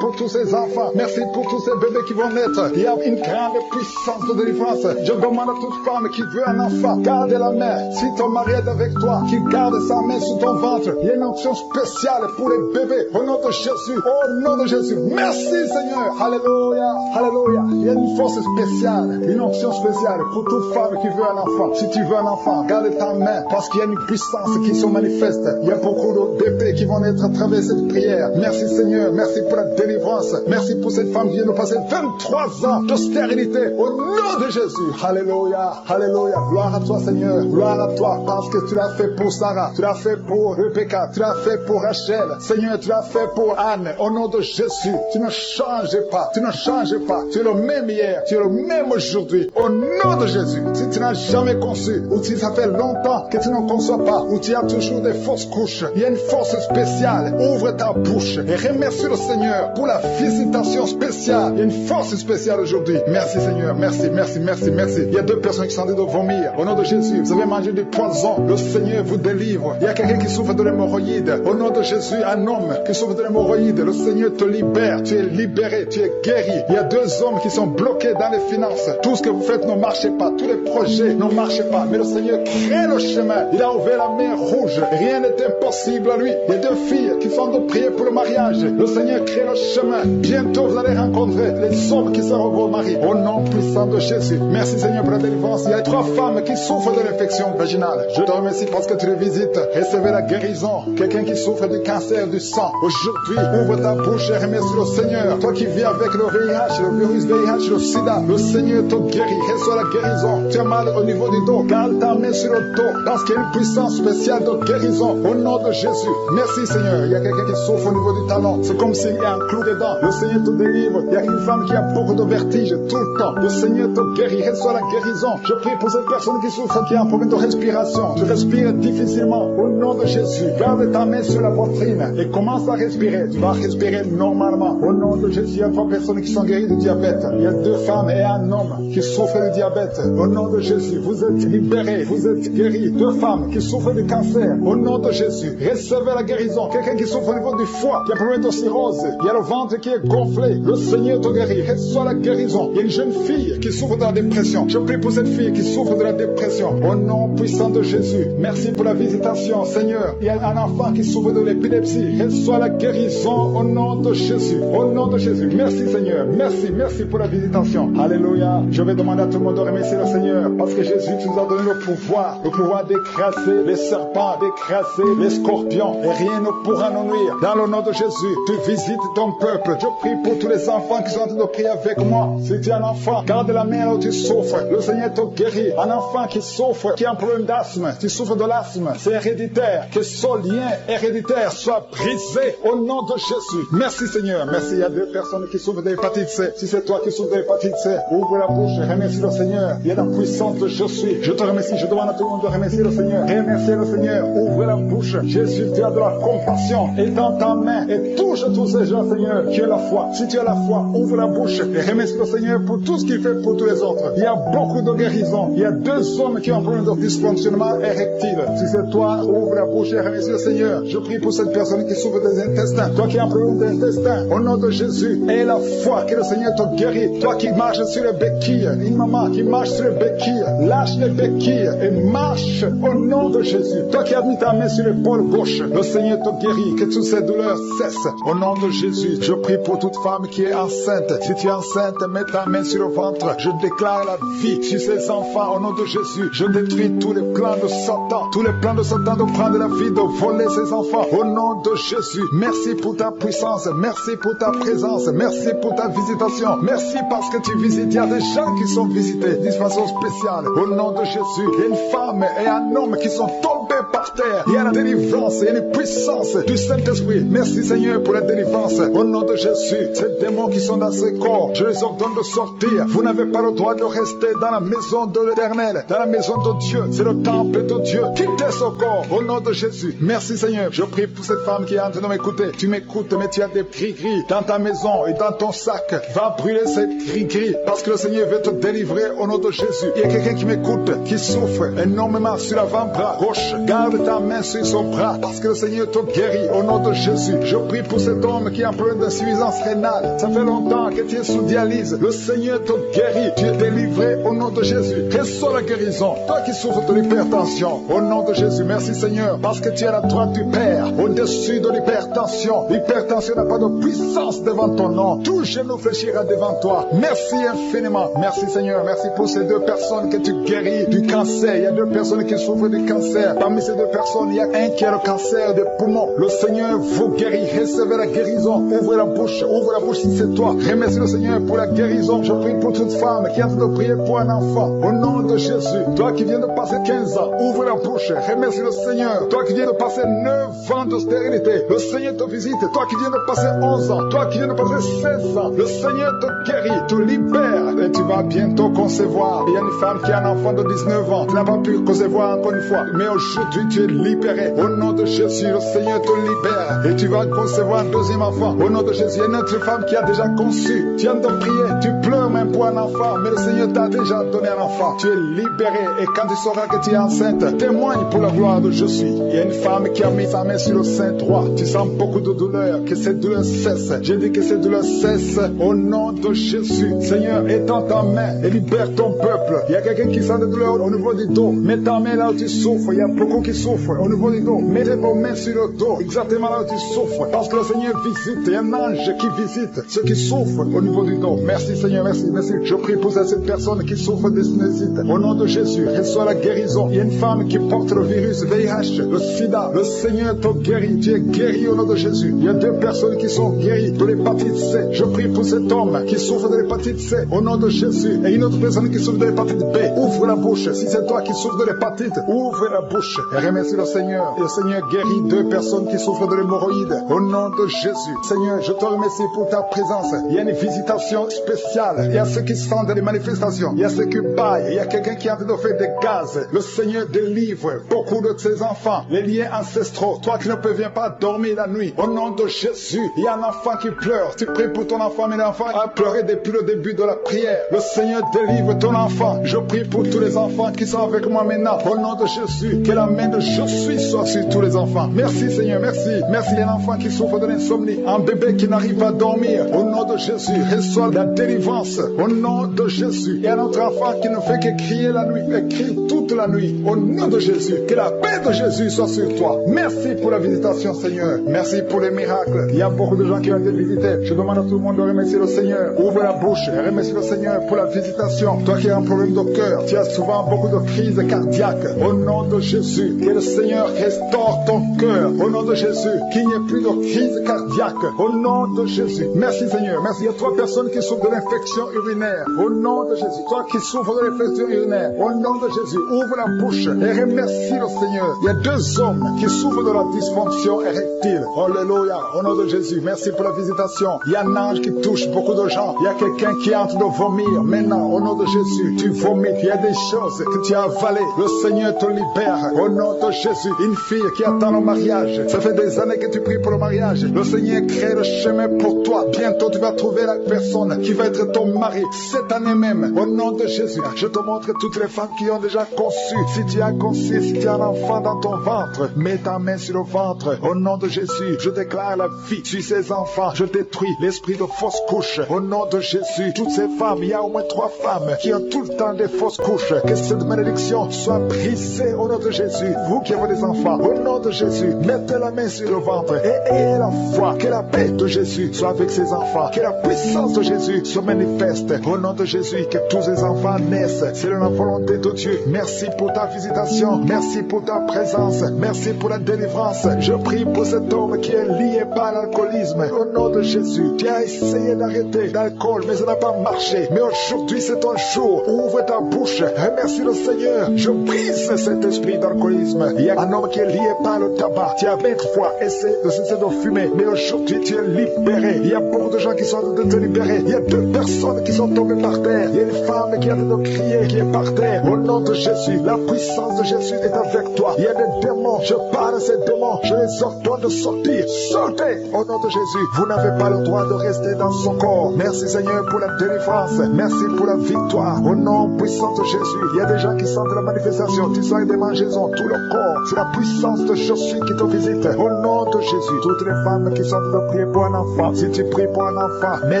pour tous ces enfants. Merci pour tous ces bébés qui vont naître. Il y a une grande puissance de délivrance. Je demande à toute femme qui veut un enfant, garde la main. Si ton mari est avec toi, qu'il garde sa main sous ton ventre. Il y a une onction spéciale pour les bébés. Au nom de Jésus. Au nom de Jésus. Merci Seigneur. Alléluia. Alléluia. Il y a une force spéciale, une onction spéciale pour toute femme qui veut un enfant. Si tu veux un enfant, garde ta main parce qu'il y a une puissance qui se manifeste. Il y a beaucoup de bébés qui vont naître à travers cette prière. Merci Seigneur. Merci pour la délivrance. Merci pour cette femme qui vient de passer 23 ans de stérilité. Au nom de Jésus. Alléluia. Alléluia. Gloire à toi Seigneur. Gloire à toi parce que tu l'as fait pour Sarah. Tu l'as fait pour Rebecca. Tu l'as fait pour Rachel. Seigneur, tu l'as fait pour Anne. Au nom de Jésus. Tu ne changes pas. Tu ne changes pas. Tu es le même hier. Tu es le même aujourd'hui. Au nom de Jésus. Si tu n'as jamais conçu ou si ça fait longtemps que tu ne conçois pas ou tu as toujours des fausses couches, il y a une force spéciale. Ouvre ta bouche et remercie le Seigneur pour la visitation spéciale. Il y a une force spéciale aujourd'hui. Merci Seigneur. Merci, merci, merci, merci. Il y a 2 personnes qui sont en train de vomir. Au nom de Jésus, vous avez mangé du poison. Le Seigneur vous délivre. Il y a quelqu'un qui souffre de l'hémorroïde. Au nom de Jésus, un homme qui souffre de l'hémorroïde. Le Seigneur te libère. Tu es libéré. Tu es guéri. Il y a 2 hommes qui sont bloqués dans les finances. Tout ce que vous faites ne marche pas. Tous les projets ne marchent pas. Mais le Seigneur crée le chemin. Il a ouvert la mer rouge. Rien n'est impossible à lui. Il y a 2 filles qui sont de prier pour le mariage. Le Seigneur crée le chemin. Bientôt, vous allez rencontrer les hommes qui seront vos maris. Au nom puissant de Jésus. Merci Seigneur pour la délivrance. Il y a 3 femmes qui souffrent de l'infection vaginale. Je te remercie parce que tu les visites. Recevez la guérison. Quelqu'un qui souffre du cancer du sang. Aujourd'hui, ouvre ta bouche et remercie le Seigneur. Toi qui vis avec le VIH, le virus VIH, le sida, le Seigneur te guérit. Reçois la guérison. Tu as mal au niveau du dos. Garde ta main sur le dos. Parce qu'il y a une puissance spéciale de guérison. Au nom de Jésus. Merci Seigneur. Il y a quelqu'un qui souffre au niveau du talon. C'est comme s'il y a un clou dedans. Le Seigneur te délivre. Il y a une femme qui a beaucoup de vertige tout le temps. Le Seigneur te guérit. Reçois la guérison. Je prie pour cette personne qui souffre, qui a un problème de respiration. Tu respires difficilement. Au nom de Jésus. Garde ta main sur la poitrine et commence à respirer. Tu vas respirer normalement. Au nom de Jésus, il y a 3 personnes qui sont guéries du diabète. Il y a 2 femmes et un homme qui souffrent du diabète. Au nom de Jésus, vous êtes libérés. Vous êtes guéris. 2 femmes qui souffrent du cancer. Au nom de Jésus, recevez la guérison. Quelqu'un qui souffre au niveau du foie, qui a un problème de cirrhose. Il y a le ventre qui est gonflé. Le Seigneur te guérit. Reçois la guérison. Il y a une jeune fille qui souffre de la dépression. Je prie pour cette fille qui souffre de la dépression. Au nom puissant de Jésus. Merci pour la visitation, Seigneur. Il y a un enfant qui souffre de l'épilepsie. Reçois la guérison au nom de Jésus. Au nom de Jésus. Merci, Seigneur. Merci, merci pour la visitation. Alléluia. Je vais demander à tout le monde de remercier le Seigneur. Parce que Jésus nous a donné le pouvoir d'écraser les serpents, d'écraser les scorpions. Et rien ne pourra nous nuire. Dans le nom de Jésus, tu visites ton peuple. Je prie pour tous les enfants qui sont en train de prier avec moi. Si tu es un enfant, garde la main où tu souffres. Le Seigneur te guérit. Un enfant qui souffre, qui a un problème d'asthme, tu souffres de l'asthme, c'est héréditaire. Que ce lien héréditaire soit brisé au nom de Jésus. Merci Seigneur. Merci. Il y a 2 personnes qui souffrent de l'hépatite C. Si c'est toi qui souffres de l'hépatite C, ouvre la bouche et remercie le Seigneur. Il y a la puissance de je suis. Je te remercie. Je demande à tout le monde de remercier le Seigneur. Remerciez le Seigneur. Ouvre la bouche. Jésus, tu as de la compassion. Et dans ta main et touche tous ces gens, Seigneur, qui a la foi. Si tu as la foi, ouvre la bouche et remercie le Seigneur pour tout ce qu'il fait pour tous les autres. Il y a beaucoup de guérisons. Il y a 2 hommes qui ont un problème de dysfonctionnement érectile. Si c'est toi, ouvre la bouche et remercie le Seigneur. Je prie pour cette personne qui souffre des intestins. Toi qui as un problème d'intestin, au nom de Jésus, aie la foi que le Seigneur te guérit. Toi qui marches sur les béquilles, une maman qui marche sur les béquilles, lâche les béquilles et marche au nom de Jésus. Toi qui as mis ta main sur l'épaule gauche, le Seigneur te guérit. Que toutes ces douleurs cessent au nom de Jésus. Je prie pour toute femme qui est enceinte. Si tu es enceinte, mets ta main sur le ventre. Je déclare la vie sur ces enfants au nom de Jésus. Je détruis tous les plans de Satan. Tous les plans de Satan de prendre la vie, de voler ces enfants au nom de Jésus. Merci pour ta puissance. Merci pour ta présence. Merci pour ta visitation. Merci parce que tu visites. Il y a des gens qui sont visités d'une façon spéciale au nom de Jésus. Il y a une femme et un homme qui sont tombés par terre. Il y a la délivrance. Il y a une puissance du Saint-Esprit. Merci Seigneur pour la délivrance au nom de Jésus. Ces démons qui sont dans ce corps, je les ordonne de sortir. Vous n'avez pas le droit de rester dans la maison de l'Éternel, dans la maison de Dieu. C'est le temple de Dieu. Quittez ce corps au nom de Jésus. Merci Seigneur. Je prie pour cette femme qui est en train de m'écouter. Tu m'écoutes, mais tu as des gris-gris dans ta maison et dans ton sac. Va brûler ces gris-gris parce que le Seigneur veut te délivrer au nom de Jésus. Il y a quelqu'un qui m'écoute, qui souffre énormément sur l'avant-bras gauche. Garde ta main sur son bras parce que le Seigneur te guérit au nom de Jésus. Je prie pour cet homme qui a un problème d'insuffisance rénale. rénale. Ça fait longtemps que tu es sous dialyse. Le Seigneur te guérit. Tu es délivré au nom de Jésus. Reçois la guérison. Toi qui souffres de l'hypertension, au nom de Jésus. Merci Seigneur, parce que tu es à la droite du Père, au-dessus de l'hypertension. L'hypertension n'a pas de puissance devant ton nom. Tout genou fléchira devant toi. Merci infiniment. Merci Seigneur. Merci pour ces deux personnes que tu guéris du cancer. Il y a deux personnes qui souffrent du cancer. Parmi ces deux personnes, il y a un qui a le cancer des poumons. Le Seigneur vous guérit. Recevez la guérison. Ouvre la bouche si c'est toi. Remercie le Seigneur pour la guérison. Je prie pour toute femme qui a envie de prier pour un enfant. Au nom de Jésus. Toi qui viens de passer 15 ans, ouvre la bouche. Remercie le Seigneur. Toi qui viens de passer 9 ans de stérilité, le Seigneur te visite. Toi qui viens de passer 11 ans, toi qui viens de passer 16 ans, le Seigneur te guérit, te libère. Et tu vas bientôt concevoir. Il y a une femme qui a un enfant de 19 ans. Tu n'as pas pu concevoir encore une fois. Mais aujourd'hui, tu es libéré. Au nom de Jésus, le Seigneur te libère. Et tu vas concevoir un deuxième enfant. Au nom de Jésus, il y a une autre femme qui a déjà conçu. Tu viens de prier. Tu pleures même pour un enfant. Mais le Seigneur t'a déjà donné un enfant. Tu es libéré. Et quand tu sauras que tu es enceinte, témoigne pour la gloire de Jésus. Il y a une femme qui a mis sa main sur le sein droit. Tu sens beaucoup de douleur. Que cette douleur cesse. J'ai dit que cette douleur cesse. Au nom de Jésus. Seigneur, étends ta main et libère ton peuple. Il y a quelqu'un qui sent de douleur au niveau du dos. Mets ta main là où tu souffres. Il y a beaucoup qui souffrent au niveau du dos. Mettez vos mains sur le dos, exactement là où tu souffres. Parce que le Seigneur visite. Il y a un ange qui visite ceux qui souffrent au niveau du dos. Merci Seigneur, merci. Je prie pour cette personne qui souffre de sinusite. Au nom de Jésus, reçois la guérison. Il y a une femme qui porte le virus VIH, le sida. Le Seigneur te guérit. Tu es guéri au nom de Jésus. Il y a deux personnes qui sont guéries de l'hépatite C. Je prie pour cet homme qui souffre de l'hépatite C au nom de Jésus. Et une autre personne qui souffre de l'hépatite B. Ouvre la bouche. Si c'est toi qui souffres de l'hépatite, ouvre la bouche et remercie le Seigneur. Et le Seigneur guérit deux personnes qui souffrent de l'hémorroïde au nom de Jésus. Seigneur, je te remercie pour ta présence. Il y a une visitation spéciale. Il y a ceux qui sentent des manifestations. Il y a ceux qui baillent. Il y a quelqu'un qui est en train de faire des gaz. Le Seigneur délivre beaucoup de ses enfants. Les liens ancestraux. Toi qui ne peux pas dormir la nuit. Au nom de Jésus, il y a un enfant qui pleure. Tu pries pour ton enfant, mais l'enfant a pleuré depuis le début de la prière. Le Seigneur délivre ton enfant. Je prie pour tous les enfants qui sont avec moi maintenant. Au nom de Jésus, que la main de je suis soit sur tous les enfants. Merci Seigneur, merci. Merci, il y a un enfant qui souffre de l'insomnie. Un bébé qui n'arrive pas à dormir. Au nom de Jésus, reçois la délivrance. Au nom de Jésus, il y a un autre enfant qui ne fait que crier la nuit. Il crie toute la nuit. Au nom de Jésus, que la paix de Jésus soit sur toi. Merci pour la visitation Seigneur. Merci pour les miracles. Il y a beaucoup de gens qui ont été visités. Je demande à tout le monde de remercier le Seigneur. Ouvre la bouche et remercie le Seigneur pour la visitation. Toi qui as un problème de cœur, tu as souvent beaucoup de crises cardiaques. Au nom de Jésus, que le Seigneur restaure ton cœur. Au nom de Jésus, qu'il n'y ait plus de crise cardiaque. Au nom de Jésus. Merci Seigneur. Merci. Il y a 3 personnes qui souffrent de l'infection urinaire. Au nom de Jésus. Toi qui souffres de l'infection urinaire. Au nom de Jésus. Ouvre la bouche et remercie le Seigneur. Il y a 2 hommes qui souffrent de la dysfonction érectile. Alléluia. Au nom de Jésus. Merci pour la visitation. Il y a un ange qui touche beaucoup de gens. Il y a quelqu'un qui est en train de vomir. Maintenant, au nom de Jésus, tu vomis. Il y a des choses que tu as avalées. Le Seigneur te libère. Au nom de Jésus. Une fille qui attend le mariage. Ça fait des années que tu pries pour le mariage. Le Seigneur crée le chemin pour toi. Bientôt, tu vas trouver la personne qui va être ton mari. Cette année même. Au nom de Jésus. Je te montre toutes les femmes qui ont déjà conçu. Si tu as conçu, si tu as un enfant dans ton ventre, mets ta main sur le ventre. Au nom de Jésus, je déclare la vie sur ces enfants. Je détruis l'esprit de fausse couche. Au nom de Jésus, toutes ces femmes, il y a au moins 3 femmes qui ont tout le temps des fausses couches. Que cette malédiction soit brisée au nom de Jésus. Vous qui avez des enfants, au nom de Jésus, mettez la main sur le ventre et ayez la foi. Que la paix de Jésus soit avec ces enfants. Que la puissance de Jésus se manifeste. Au nom de Jésus, que tous ces enfants naissent. C'est la volonté de Dieu. Merci pour ta visitation. Merci pour ta présence. Merci pour la délivrance. Je prie pour cet homme qui est lié par l'alcoolisme. Au nom de Jésus, tu as essayé d'arrêter l'alcool, mais ça n'a pas marché. Mais aujourd'hui, c'est ton jour. Ouvre ta bouche. Remercie le Seigneur. Je brise cet esprit d'alcoolisme. Il y a un homme qui est lié par le tabac. Tu as 20 fois essayé de cesser de fumer, mais aujourd'hui, tu es libéré. Il y a beaucoup de gens qui sont en train de te libérer. Il y a 2 personnes qui sont tombées par terre. Il y a une femme qui est en train de crier, qui est par terre. Au nom de Jésus, la puissance de Jésus est avec toi. Il y a des démons. Je parle à ces démons. Je les ordonne de sortir. Sortez au nom de Jésus. Vous n'avez pas le droit de rester dans son corps. Merci Seigneur pour la délivrance. Merci pour la victoire. Au nom puissant de Jésus. Il y a des gens qui sentent la manifestation. Tu sens des démangeaisons. Tout le corps. C'est la puissance de Jésus qui te visite. Au nom de Jésus. Toutes les femmes qui sont de prier pour un enfant. Si tu tu pries pour un enfant, mets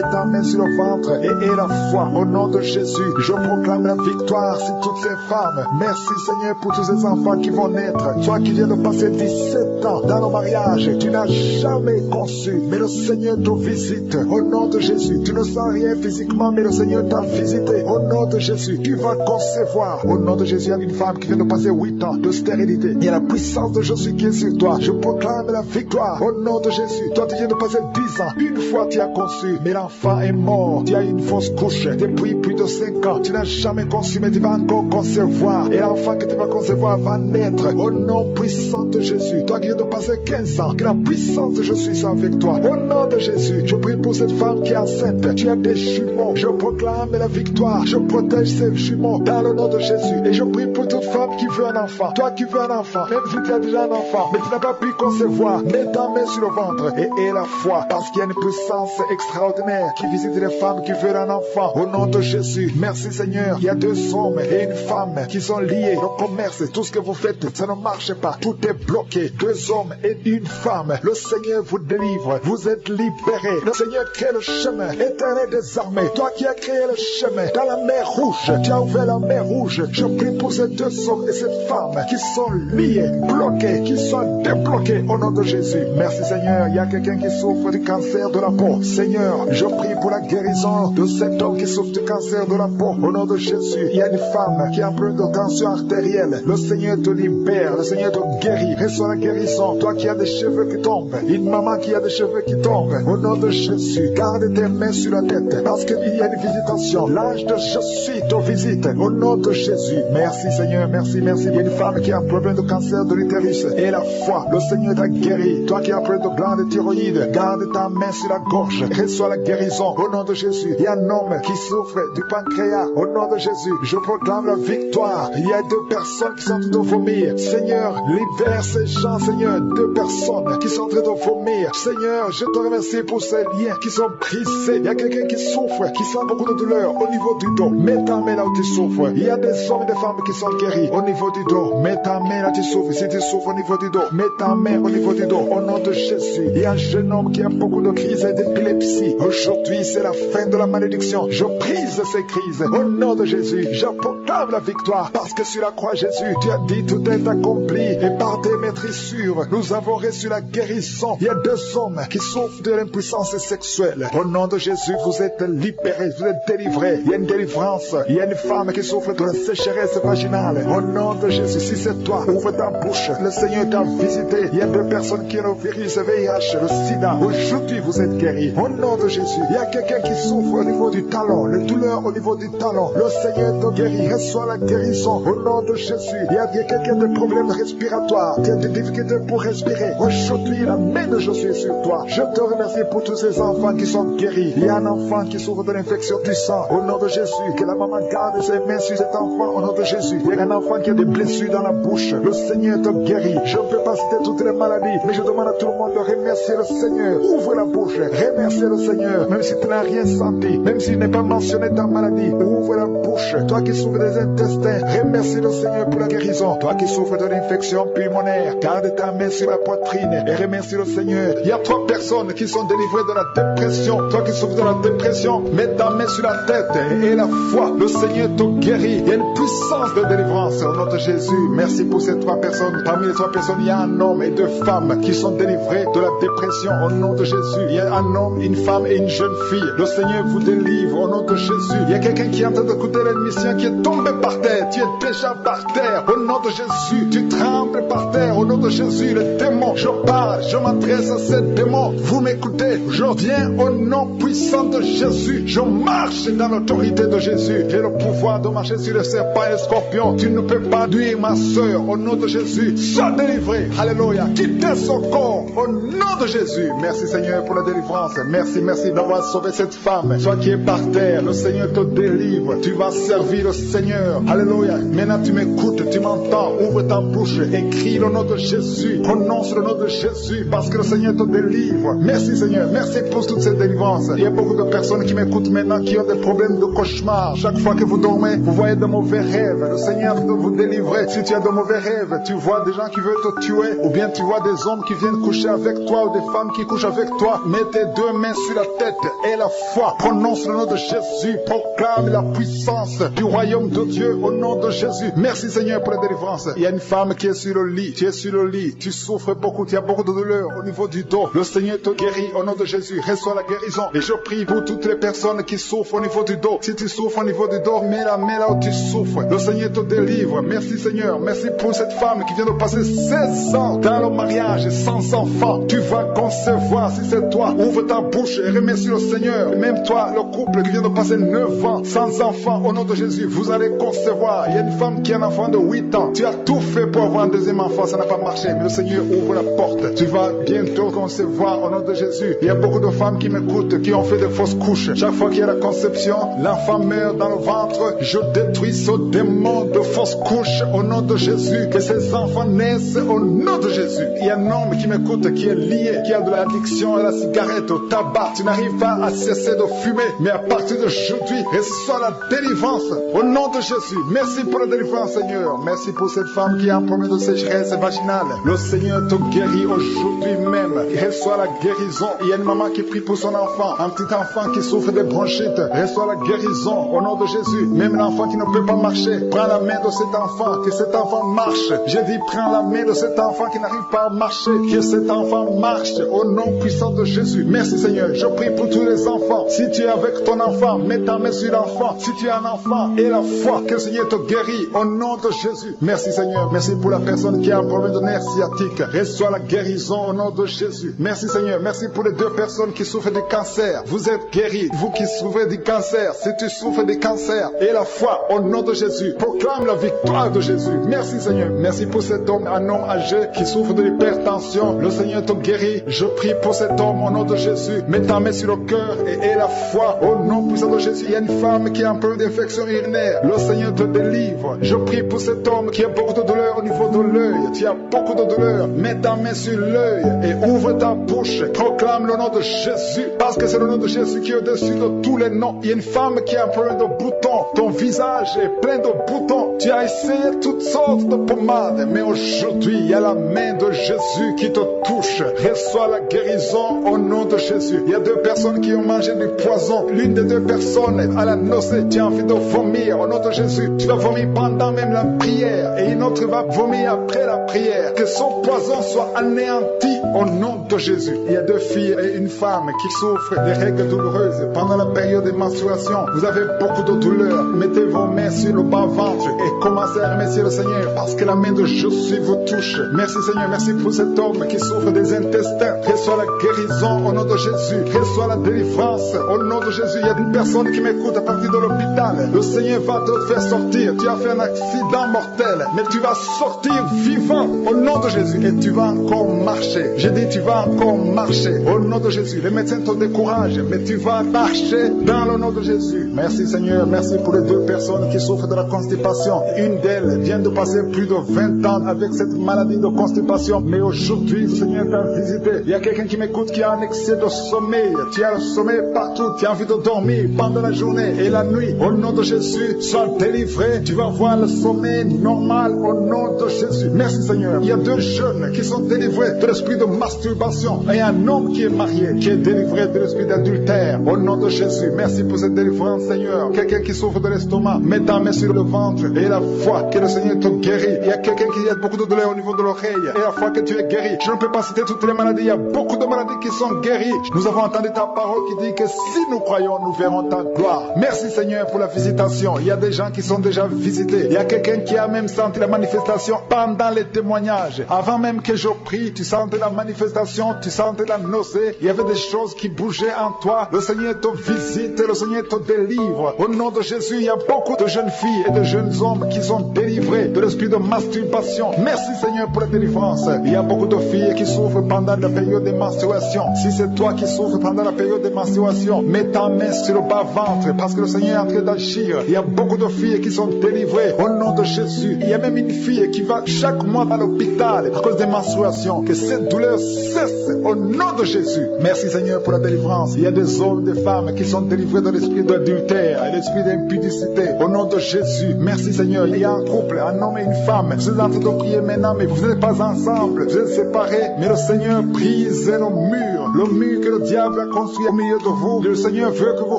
ta main sur le ventre et aie la foi. Au nom de Jésus, je proclame la victoire sur toutes ces femmes. Merci Seigneur pour tous ces enfants qui vont naître. Toi qui viens de passer 17 ans dans nos mariages, tu n'as jamais conçu, mais le Seigneur te visite. Au nom de Jésus, tu ne sens rien physiquement, mais le Seigneur t'a visité. Au nom de Jésus, tu vas concevoir. Au nom de Jésus, il y a une femme qui vient de passer 8 ans de stérilité. Il y a la puissance de Jésus qui est sur toi. Je proclame la victoire. Au nom de Jésus, toi tu viens de passer 10 ans. Une fois tu as conçu, mais l'enfant est mort. Tu as une fausse couche depuis plus de 5 ans. Tu n'as jamais conçu, mais tu vas encore concevoir. Et l'enfant que tu vas concevoir va naître. Au nom puissant de Jésus, toi qui viens de passer 15 ans, que la puissance de Jésus soit avec toi. Au nom de Jésus, je prie pour cette femme qui est enceinte. Tu as des jumeaux. Je proclame la victoire. Je protège ces jumeaux dans le nom de Jésus. Et je prie pour toute femme qui veut un enfant. Toi qui veux un enfant, même si tu as déjà un enfant, mais tu n'as pas pu concevoir, mets ta main sur le ventre et aie la foi. Parce qu'il y a une puissance extraordinaire qui visite les femmes qui veulent un enfant. Au nom de Jésus, merci Seigneur. Il y a 2 hommes et une femme qui sont liés. Le commerce, tout ce que vous faites, ça ne marche pas. Tout est bloqué. 2 hommes et une femme. Le Seigneur vous délivre. Vous êtes libérés. Le Seigneur crée le chemin éternel des armées. Toi qui as créé le chemin dans la mer rouge, tu as ouvert la mer rouge. Je prie pour ces 2 hommes et cette femme qui sont liés, bloqués, qui sont débloqués au nom de Jésus. Merci Seigneur. Il y a quelqu'un qui souffre du cancer de la peau. Seigneur, je prie pour la guérison de cet homme qui souffre du cancer de la peau. Au nom de Jésus, il y a une femme qui a un problème de tension artérielle. Le Seigneur te libère, le Seigneur te guérit. Reçois la guérison. Toi qui as des cheveux qui tombent, une maman qui a des cheveux qui tombent, au nom de Jésus, garde tes mains sur la tête parce qu'il y a une visitation. L'ange de Jésus te visite au nom de Jésus. Merci Seigneur, merci, merci. Il y a une femme qui a un problème de cancer de l'utérus et la foi, le Seigneur t'a guéri. Toi qui as un problème de glande thyroïde, garde ta main sur la gorge, reçois la guérison au nom de Jésus. Il y a un homme qui souffre du pancréas au nom de Jésus. Je proclame la victoire. Il y a 2 personnes qui sont en train de vomir. Seigneur, libère ces gens, Seigneur. 2 personnes qui sont en train de vomir. Seigneur, je te remercie pour ces liens qui sont brisés. Il y a quelqu'un qui souffre, qui sent beaucoup de douleur au niveau du dos. Mets ta main là où tu souffres. Il y a des hommes et des femmes qui sont guéris au niveau du dos. Mets ta main là où tu souffres. Si tu souffres au niveau du dos, mets ta main au niveau du dos. Au nom de Jésus, il y a un jeune homme qui a beaucoup de crises d'épilepsie. Aujourd'hui, c'est la fin de la malédiction. Je brise ces crises. Au nom de Jésus, je proclame la victoire. Parce que sur la croix, Jésus, tu as dit tout est accompli. Et par tes maîtrissures, nous avons reçu la guérison. Il y a 2 hommes qui souffrent de l'impuissance sexuelle. Au nom de Jésus, vous êtes libérés, vous êtes délivrés. Il y a une délivrance. Il y a une femme qui souffre de la sécheresse vaginale. Au nom de Jésus, si c'est toi, ouvre ta bouche. Le Seigneur t'a visité. Il y a 2 personnes qui ont le virus VIH, le sida. Aujourd'hui, vous êtes guéris. Au nom de Jésus, il y a quelqu'un qui souffre au niveau du talon, les douleurs au niveau du talon. Le Seigneur te guérit. Reçois la guérison. Au nom de Jésus, il y a quelqu'un qui a des problèmes respiratoires, qui a des difficultés pour respirer. Aujourd'hui, la main de Jésus est sur toi. Je te remercie pour tous ces enfants qui sont guéris. Il y a un enfant qui souffre de l'infection du sang. Au nom de Jésus, que la maman garde ses mains sur cet enfant. Au nom de Jésus, il y a un enfant qui a des blessures dans la bouche. Le Seigneur te guérit. Je ne peux pas citer toutes les maladies, mais je demande à tout le monde de remercier le Seigneur. Ouvre la bouche, remercier le Seigneur. Même si tu n'as rien senti, même s'il n'est pas mentionné ta maladie, ouvre la bouche. Toi qui souffres des intestins, remercie le Seigneur pour la guérison. Toi qui souffres de l'infection pulmonaire, garde ta main sur la poitrine et remercie le Seigneur. Il y a 3 personnes qui sont délivrées de la dépression. Toi qui souffres de la dépression, mets ta main sur la tête et la foi. Le Seigneur te guérit. Il y a une puissance de délivrance au nom de Jésus. Merci pour ces 3 personnes. Parmi les 3 personnes, il y a un homme et 2 femmes qui sont délivrés de la dépression au nom de Jésus. Il y a un homme, une femme et une jeune fille. Le Seigneur vous délivre au nom de Jésus. Il y a quelqu'un qui est en train d'écouter l'émission qui est tombé par terre. Tu es déjà par terre au nom de Jésus. Tu trembles par terre au nom de Jésus. Le démon, je parle, je m'adresse à ces démons. Vous m'écoutez, je viens au nom puissant de Jésus. Je marche dans l'autorité de Jésus. J'ai le pouvoir de marcher sur les serpents et les scorpions. Tu ne peux pas nuire ma soeur au nom de Jésus. Sois délivré. Alléluia. Quittez son corps au nom de Jésus. Merci Seigneur pour la délivrance. Merci, merci d'avoir sauvé cette femme. Toi qui es par terre, le Seigneur te délivre. Tu vas servir le Seigneur. Alléluia. Maintenant tu m'écoutes, tu m'entends. Ouvre ta bouche, écris le nom de Jésus. Prononce le nom de Jésus parce que le Seigneur te délivre. Merci Seigneur. Merci pour toute cette délivrance. Il y a beaucoup de personnes qui m'écoutent maintenant qui ont des problèmes de cauchemar. Chaque fois que vous dormez, vous voyez de mauvais rêves. Le Seigneur doit vous délivrer. Si tu as de mauvais rêves, tu vois des gens qui veulent te tuer, ou bien tu vois des hommes qui viennent coucher avec toi, ou des femmes qui couchent avec toi, mets tes deux mains sur la tête et la foi. Prononce le nom de Jésus. Proclame la puissance du royaume de Dieu au nom de Jésus. Merci Seigneur pour la délivrance. Il y a une femme qui est sur le lit. Tu es sur le lit. Tu souffres beaucoup. Tu as beaucoup de douleur au niveau du dos. Le Seigneur te guérit au nom de Jésus. Reçois la guérison. Et je prie pour toutes les personnes qui souffrent au niveau du dos. Si tu souffres au niveau du dos, mets la main là où tu souffres. Le Seigneur te délivre. Merci Seigneur. Merci pour cette femme qui vient de passer 16 ans dans le mariage sans enfant. Tu vas concevoir si c'est toi. Ouvre ta bouche et remercie le Seigneur. Même toi, le couple qui vient de passer 9 ans sans enfant, au nom de Jésus, vous allez concevoir. Il y a une femme qui a un enfant de 8 ans. Tu as tout fait pour avoir un deuxième enfant, ça n'a pas marché. Mais le Seigneur ouvre la porte. Tu vas bientôt concevoir au nom de Jésus. Il y a beaucoup de femmes qui m'écoutent, qui ont fait des fausses couches. Chaque fois qu'il y a la conception, l'enfant meurt dans le ventre. Je détruis ce démon de fausses couches au nom de Jésus. Que ces enfants naissent au nom de Jésus. Il y a un homme qui m'écoute, qui est lié, qui a de l'addiction à la cigarette, au tabac. Tu n'arrives pas à cesser de fumer, mais à partir d'aujourd'hui, reçois la délivrance au nom de Jésus. Merci pour la délivrance, Seigneur. Merci pour cette femme qui a un problème de sécheresse vaginale. Le Seigneur te guérit aujourd'hui même. Reçois la guérison. Il y a une maman qui prie pour son enfant, un petit enfant qui souffre de bronchite. Reçois la guérison au nom de Jésus. Même l'enfant qui ne peut pas marcher, prends la main de cet enfant, que cet enfant marche. J'ai dit, prends la main de cet enfant qui n'arrive pas à marcher, que cet enfant marche au nom puissant de Jésus. Merci Seigneur. Je prie pour tous les enfants. Si tu es avec ton enfant, mets ta main sur l'enfant. Si tu es un enfant, et la foi, que le Seigneur te guérit au nom de Jésus. Merci Seigneur. Merci pour la personne qui a un problème de nerf sciatique. Reçois la guérison au nom de Jésus. Merci Seigneur. Merci pour les 2 personnes qui souffrent du cancer. Vous êtes guéris. Vous qui souffrez du cancer, si tu souffres du cancer, et la foi au nom de Jésus. Proclame la victoire de Jésus. Merci Seigneur. Merci pour cet homme, un homme âgé qui souffre de l'hypertension. Le Seigneur te guérit. Je prie pour cet homme au nom de Jésus. Mets ta main sur le cœur et la foi au nom puissant de Jésus. Il y a une femme qui a un peu d'infection urinaire. Le Seigneur te délivre. Je prie pour cet homme qui a beaucoup de douleur au niveau de l'œil. Tu as beaucoup de douleur. Mets ta main sur l'œil et ouvre ta bouche. Proclame le nom de Jésus. Parce que c'est le nom de Jésus qui est au-dessus de tous les noms. Il y a une femme qui a un problème de boutons. Ton visage est plein de boutons. Tu as essayé toutes sortes de pommades. Mais aujourd'hui, il y a la main de Jésus qui te touche. Reçois la guérison au nom de Jésus. Il y a 2 personnes qui ont mangé du poison. L'une des 2 personnes à la nausée, tu as envie de vomir au nom de Jésus. Tu vas vomir pendant même la prière. Et une autre va vomir après la prière. Que son poison soit anéanti au nom de Jésus. Il y a 2 filles et une femme qui souffrent des règles douloureuses pendant la période de menstruation. Vous avez beaucoup de douleur. Mettez vos mains sur le bas-ventre et commencez à remercier le Seigneur parce que la main de Jésus vous touche. Merci Seigneur. Merci pour cet homme qui souffre des intestins. Reçois la guérison au nom de Jésus. Reçois la délivrance au nom de Jésus. Il y a une personne qui m'écoute à partir de l'hôpital. Le Seigneur va te faire sortir. Tu as fait un accident mortel, mais tu vas sortir vivant au nom de Jésus et tu vas encore marcher. J'ai dit tu vas encore marcher au nom de Jésus. Les médecins te découragent, mais tu vas marcher dans le nom de Jésus. Merci Seigneur. Merci pour les 2 personnes qui souffrent de la constipation. Une d'elles vient de passer plus de 20 ans avec cette maladie de constipation, mais aujourd'hui le Seigneur t'a visité. Il y a quelqu'un qui m'écoute qui a un excès de sommeil. Tu as le sommeil partout. Tu as envie de dormir pendant la journée et la nuit. Au nom de Jésus, sois délivré. Tu vas voir le sommeil normal au nom de Jésus. Merci Seigneur. Il y a 2 jeunes qui sont délivrés de l'esprit de masturbation et un homme qui est marié qui est délivré de l'esprit d'adultère au nom de Jésus. Merci pour cette délivrance Seigneur. Quelqu'un qui souffre de l'estomac, mets ta main sur le ventre et la foi que le Seigneur te guérit. Il y a quelqu'un qui a beaucoup de douleur au niveau de l'oreille et la foi que tu es guéri. Je ne peux pas citer toutes les maladies. Il y a beaucoup de maladies qui sont guéries. Nous avons entendu ta parole qui dit que si nous croyons, nous verrons ta gloire. Merci Seigneur pour la visitation. Il y a des gens qui sont déjà visités. Il y a quelqu'un qui a même senti la manifestation pendant les témoignages. Avant même que je prie, tu sentais la manifestation, tu sentais la nausée. Il y avait des choses qui bougeaient en toi. Le Seigneur te visite, le Seigneur te délivre. Au nom de Jésus, il y a beaucoup de jeunes filles et de jeunes hommes qui sont délivrées de l'esprit de masturbation. Merci Seigneur pour la délivrance. Il y a beaucoup de filles qui souffrent pendant la période de menstruation. Si c'est toi qui souffres pendant la période de menstruation, mets ta main sur le bas-ventre parce que le Seigneur est en train d'agir. Il y a beaucoup de filles qui sont délivrées au nom de Jésus. Il y a même une fille qui va chaque mois à l'hôpital à cause des menstruations. Que cette douleur cesse au nom de Jésus. Merci Seigneur pour la délivrance. Il y a des hommes, des femmes qui sont délivrés de l'esprit d'adultère et l'esprit d'impudicité au nom de Jésus. Merci Seigneur. Il y a un couple, un homme et une femme. Vous êtes en train de prier maintenant, mais vous n'êtes pas ensemble. Vous êtes séparés, mais le Seigneur brise le mur que le diable a construit au milieu de vous. Le Seigneur veut que vous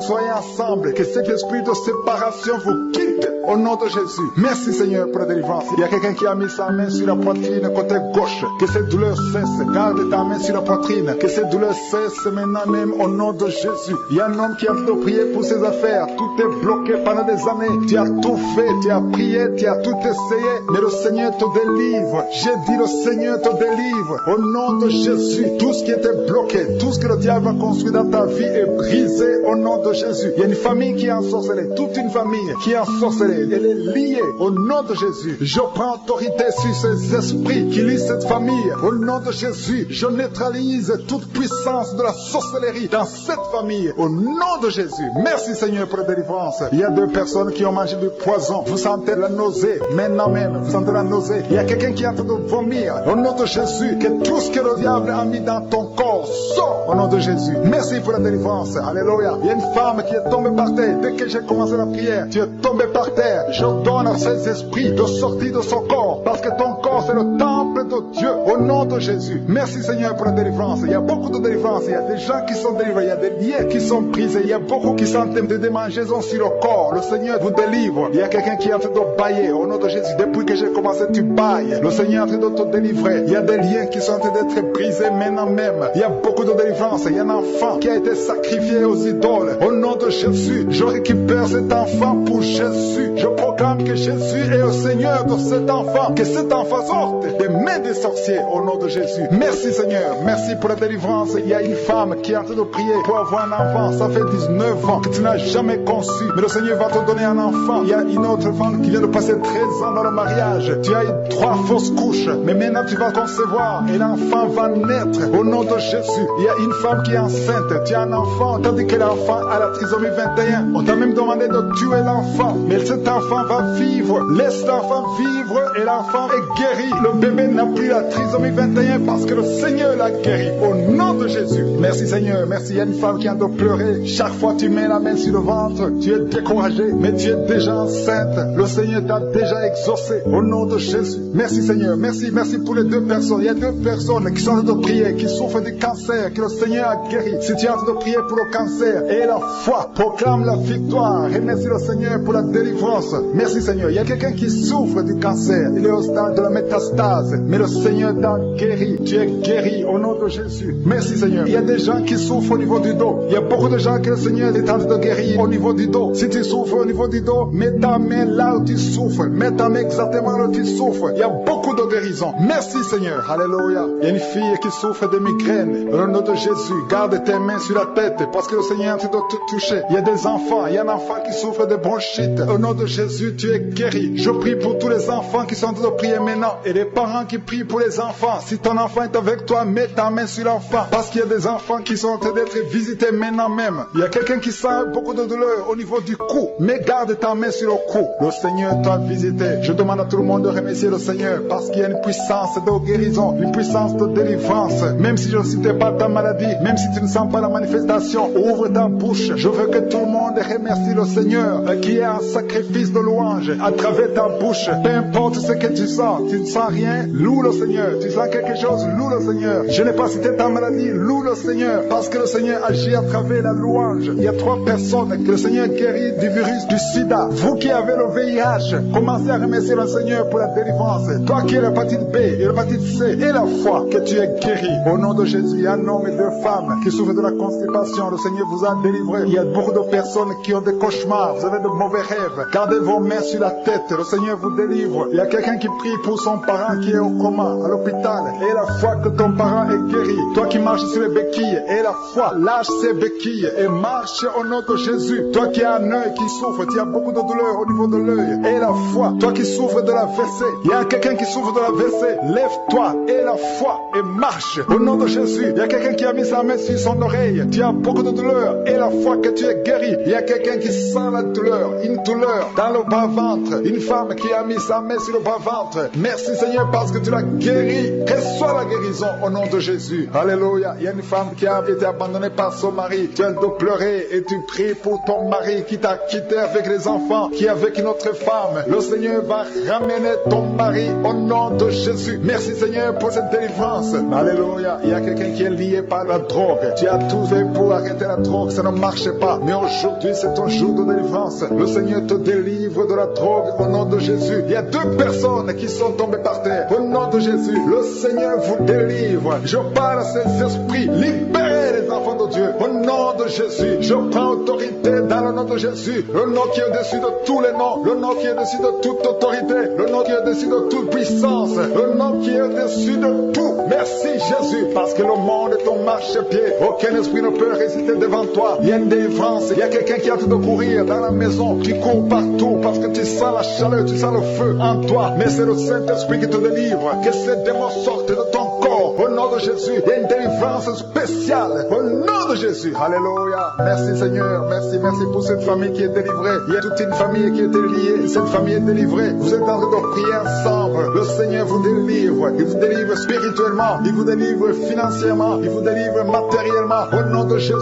soyez ensemble, que cet esprit de séparation vous quitte au nom de Jésus. Merci Seigneur pour la délivrance. Il y a quelqu'un qui a mis sa main sur la poitrine côté gauche. Que cette douleur cesse. Garde ta main sur la poitrine. Que cette douleur cesse maintenant même au nom de Jésus. Il y a un homme qui a de prier pour ses affaires. Tout est bloqué pendant des années. Tu as tout fait, tu as prié, tu as tout essayé, mais le Seigneur te délivre. J'ai dit le Seigneur te délivre au nom de Jésus. Tout ce qui était bloqué, tout ce que le diable a construit dans ta vie est brisé au nom de Jésus. Il y a une famille qui est ensorcelée, toute une famille qui est ensorcelée. Elle est liée au nom de Jésus. Je prends autorité sur ces esprits qui lient cette famille. Au nom de Jésus, je neutralise toute puissance de la sorcellerie dans cette famille. Au nom de Jésus. Merci Seigneur pour la délivrance. Il y a deux personnes qui ont mangé du poison. Vous sentez la nausée. Maintenant même, vous sentez la nausée. Il y a quelqu'un qui est en train de vomir. Au nom de Jésus, que tout ce que le diable a mis dans ton corps sort au nom de Jésus. Merci pour la délivrance. Alléluia. Il y a une femme qui est tombée par terre. Dès que j'ai commencé la prière, tu es tombé par terre. Je donne à ces esprits de sortir de son corps, parce que ton corps c'est le temple de Dieu, au nom de Jésus. Merci Seigneur pour la délivrance. Il y a beaucoup de délivrance. Il y a des gens qui sont délivrés. Il y a des liens qui sont brisés. Il y a beaucoup qui sont en train de démangeaisons sur le corps. Le Seigneur vous délivre. Il y a quelqu'un qui est en train de bailler au nom de Jésus. Depuis que j'ai commencé, tu bailles. Le Seigneur est en train de te délivrer. Il y a des liens qui sont en train d'être brisés maintenant même. Il y a beaucoup de délivrance. Il y a un enfant qui a été sacrifié aux idoles. Au nom de Jésus, je récupère cet enfant pour Jésus. Je proclame que Jésus est le Seigneur de cet enfant. Que cet enfant sorte des mains des sorciers au nom de Jésus. Merci Seigneur. Merci pour la délivrance. Il y a une femme qui est en train de prier pour avoir un enfant. Ça fait 19 ans que tu n'as jamais conçu. Mais le Seigneur va te donner un enfant. Il y a une autre femme qui vient de passer 13 ans dans le mariage. Tu as eu 3 fausses couches. Mais maintenant tu vas concevoir. Et l'enfant va naître au nom de Jésus. Il y a une femme qui est enceinte. Tu as un enfant. Tandis que l'enfant a la trisomie 21. On t'a même demandé de tuer l'enfant. Mais cet enfant va vivre. Laisse l'enfant vivre et l'enfant est guéri. Le bébé n'a plus la trisomie 21 parce que le Seigneur l'a guéri. Au nom de Jésus. Merci Seigneur. Merci. Il y a une femme qui a de pleurer. Chaque fois tu mets la main sur le ventre, tu es découragé, mais tu es déjà enceinte. Le Seigneur t'a déjà exaucé. Au nom de Jésus. Merci Seigneur. Merci. Merci pour les deux personnes. Il y a deux personnes qui sont en train de prier, qui souffrent du cancer, que le Seigneur a guéri. Si tu es en train de prier pour le cancer et la foi, proclame la victoire. Remercie le Seigneur pour la délivrance. Merci Seigneur. Il y a quelqu'un qui souffre du cancer. Il est au stade de la métastase. Mais le Seigneur t'a guéri. Tu es guéri au nom de Jésus. Merci Seigneur. Il y a des gens qui souffrent au niveau du dos. Il y a beaucoup de gens que le Seigneur est en train de guérir au niveau du dos. Si tu souffres au niveau du dos, mets ta main là où tu souffres. Mets ta main exactement là où tu souffres. Il y a beaucoup de guérison. Merci Seigneur. Alléluia. Il y a une fille qui souffre de migraine. Au nom de Jésus, garde tes mains sur la tête parce que le Seigneur est en train de te toucher. Il y a des enfants. Il y a un enfant qui souffre de bronchite. Au nom de Jésus, tu es guéri. Je prie pour tous les enfants qui sont en train de prier maintenant et les parents qui prient pour les enfants. Si ton enfant est avec toi, mets ta main sur l'enfant parce qu'il y a des enfants qui sont en train d'être visités maintenant même. Il y a quelqu'un qui sent beaucoup de douleur au niveau du cou, mais garde ta main sur le cou. Le Seigneur t'a visité. Je demande à tout le monde de remercier le Seigneur parce qu'il y a une puissance de guérison, une puissance de délivrance. Même si je ne citais pas ta maladie, même si tu ne sens pas la manifestation, ouvre ta bouche. Je veux que tout le monde remercie le Seigneur qui est un sacrifice de louange à travers ta bouche. Peu importe ce que tu ne sens rien, loue le Seigneur. Tu sens quelque chose, loue le Seigneur. Je n'ai pas cité ta maladie, loue le Seigneur parce que le Seigneur agit à travers la louange. Il y a 3 personnes que le Seigneur guérit du virus du sida. Vous qui avez le VIH, commencez à remercier le Seigneur pour la délivrance. Toi qui as l'hépatite B et l'hépatite C et la foi, que tu es guéri. Au nom de Jésus, il y a un homme et 2 femmes qui souffrent de la constipation. Le Seigneur vous a délivré. Il y a beaucoup de personnes qui ont des cauchemars. Vous avez de mauvais rêves. Gardez vos mains sur la tête. Le Seigneur vous délivre. Il y a quelqu'un qui prie pour son parent qui est au coma, à l'hôpital. Et la foi que ton parent est guéri. Toi qui marches sur les béquilles. Et la foi, lâche ces béquilles et marche au nom de Jésus. Toi qui as un œil qui souffre, tu as beaucoup de douleur au niveau de l'œil. Et la foi, toi qui souffres de la WC. Il y a quelqu'un qui souffre de la WC. Lève-toi et la foi et marche au nom de Jésus. Il y a quelqu'un qui a mis sa main sur son oreille. Tu as beaucoup de douleur et la foi que tu es guéri. Il y a quelqu'un qui sent la douleur, une douleur dans le bas-ventre. Une femme qui a mis sa main sur le bas-ventre. Merci Seigneur parce que tu l'as guéri. Reçois la guérison au nom de Jésus. Alléluia. Il y a une femme qui a été abandonnée par son mari. Tu as de pleurer et tu pries pour ton mari qui t'a quitté avec les enfants, qui est avec une autre femme. Le Seigneur va ramener ton mari au nom de Jésus. Merci Seigneur pour cette délivrance. Alléluia. Il y a quelqu'un qui est lié par la drogue. Tu as tout fait pour arrêter la drogue, ça ne marche pas. Mais aujourd'hui, c'est ton jour de délivrance. Le Seigneur te délivre de la drogue au nom de Jésus. Il y a 2 personnes qui sont tombées par terre. Au nom de Jésus, le Seigneur vous délivre. Je parle à ces esprits. Libérez les enfants de Dieu. Au nom de Jésus, je prends autorité dans le nom de Jésus. Le nom qui est au-dessus de tous les noms. Le nom qui est au-dessus de toute autorité. Le nom qui est au-dessus de toute puissance. Le nom qui est au-dessus de tout. Merci Jésus, parce que le monde est ton marchepied. Aucun esprit ne peut résister devant toi. Il y a une délivrance. Il y a quelqu'un qui a tout de courir dans la maison. Tu cours partout parce que tu sens la chaleur, tu sens le feu en toi. Mais c'est le Saint-Esprit qui te délivre. Que ces démons sortent de ton corps. Au nom de Jésus, il y a une délivrance spéciale. Au nom de Jésus. Alléluia. Merci Seigneur. Merci pour cette famille qui est délivrée. Il y a toute une famille qui est liée. Cette famille est délivrée. Vous êtes en train de prier ensemble. Le Seigneur vous délivre. Il vous délivre spirituellement. Il vous délivre financièrement. Il vous délivre matériellement. Au nom de Jésus.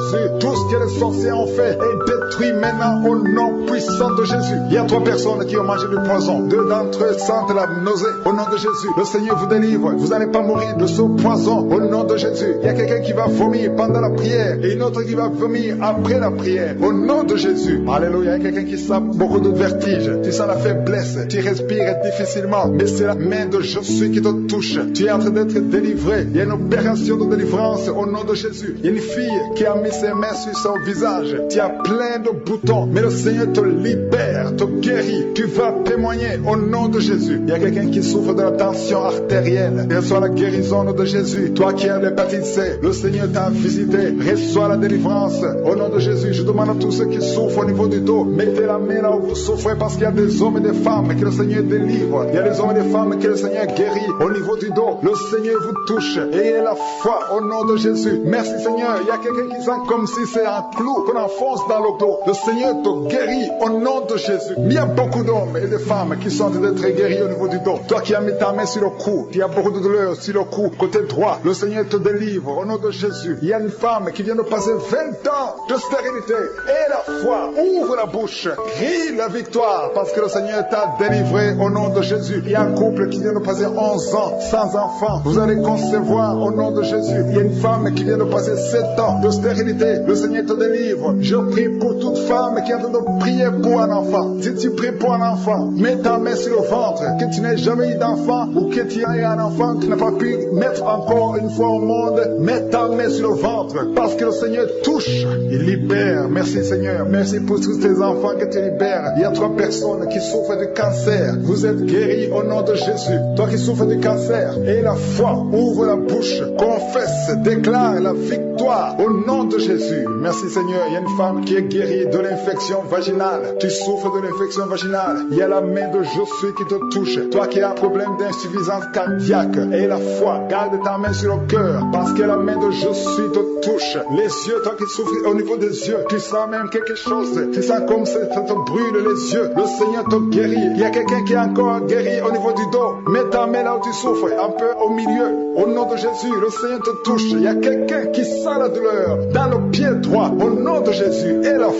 Tout ce que les sorciers ont fait est détruit maintenant au nom puissant de Jésus. Il y a 3 personnes qui ont mangé du poison. 2 d'entre eux sentent la nausée. Au nom de Jésus. Le Seigneur vous délivre. Vous n'allez pas mourir de ce poison. Au nom de Jésus. Il y a quelqu'un qui va vomir pendant la prière. Et une autre qui va vomir après la prière. Au nom de Jésus. Alléluia. Il y a quelqu'un qui sent beaucoup de vertige. Tu sens la faiblesse. Tu respires difficilement. Mais c'est la main de Jésus qui te touche. Tu es en train d'être délivré. Il y a une opération de délivrance au nom de Jésus. Il y a une fille qui a mis ses mains sur son visage. Tu as plein de boutons. Mais le Seigneur te libère, te guérit. Tu vas témoigner au nom de Jésus. Il y a quelqu'un qui souffre de la tension artérielle. Reçois la guérison de Jésus. Toi qui as l'hépatite C, le Seigneur t'a visité. Reçois la délivrance au nom de Jésus. Je demande à tous ceux qui souffrent au niveau du dos, mettez la main là où vous souffrez parce qu'il y a des hommes et des femmes que le Seigneur délivre. Il y a des hommes et des femmes que le Seigneur guérit au niveau du dos. Le Seigneur vous touche. Ayez la foi au nom de Jésus. Merci Seigneur. Il y a quelqu'un qui sent comme si c'est un clou qu'on enfonce dans le dos. Le Seigneur te guérit au nom de Jésus. Il y a beaucoup d'hommes et de femmes qui sont d'être guéris au niveau du dos. Toi qui as mis ta main sur le cou, il y a beaucoup de douleur sur le cou, côté droit. Le Seigneur te délivre au nom de Jésus. Il y a une femme qui vient de passer 20 ans de stérilité. Et la foi, ouvre la bouche, crie la victoire parce que le Seigneur t'a délivré au nom de Jésus. Il y a un couple qui vient de passer 11 ans sans enfant. Vous allez concevoir au nom de Jésus. Il y a une femme qui vient de passer 7 ans de stérilité. Le Seigneur te délivre. Je prie pour toute femme qui est en train de prier pour un enfant. Si tu pries pour un enfant, mets ta main sur le ventre. Que tu n'aies jamais eu d'enfant ou que tu aies un enfant qui n'a pas pu mettre encore une fois au monde, mets ta main sur le ventre parce que le Seigneur touche. Il libère. Merci Seigneur. Merci pour tous tes enfants que tu libères. Il y a 3 personnes qui souffrent de cancer. Vous êtes guéris au nom de Jésus. Toi qui souffres de cancer, et la foi, ouvre la bouche, confesse, déclare la victoire au nom de Jésus. Merci Seigneur. Il y a une femme qui est guérie de l'infection vaginale. Tu souffres de l'infection vaginale. Il y a la main de Jésus qui te touche. Toi qui as un problème d'insuffisance cardiaque, et la foi, garde ta main sur le cœur parce que la main de Jésus te touche. Les yeux, toi qui souffres au niveau des yeux, tu sens même quelque chose. Tu sens comme ça te brûle les yeux. Le Seigneur te guérit. Il y a quelqu'un qui est encore guéri au niveau du dos. Mets ta main là où tu souffres, un peu au milieu. Au nom de Jésus, le Seigneur te touche. Il y a quelqu'un qui sent la douleur dans le pied droit. Au nom de Jésus, et la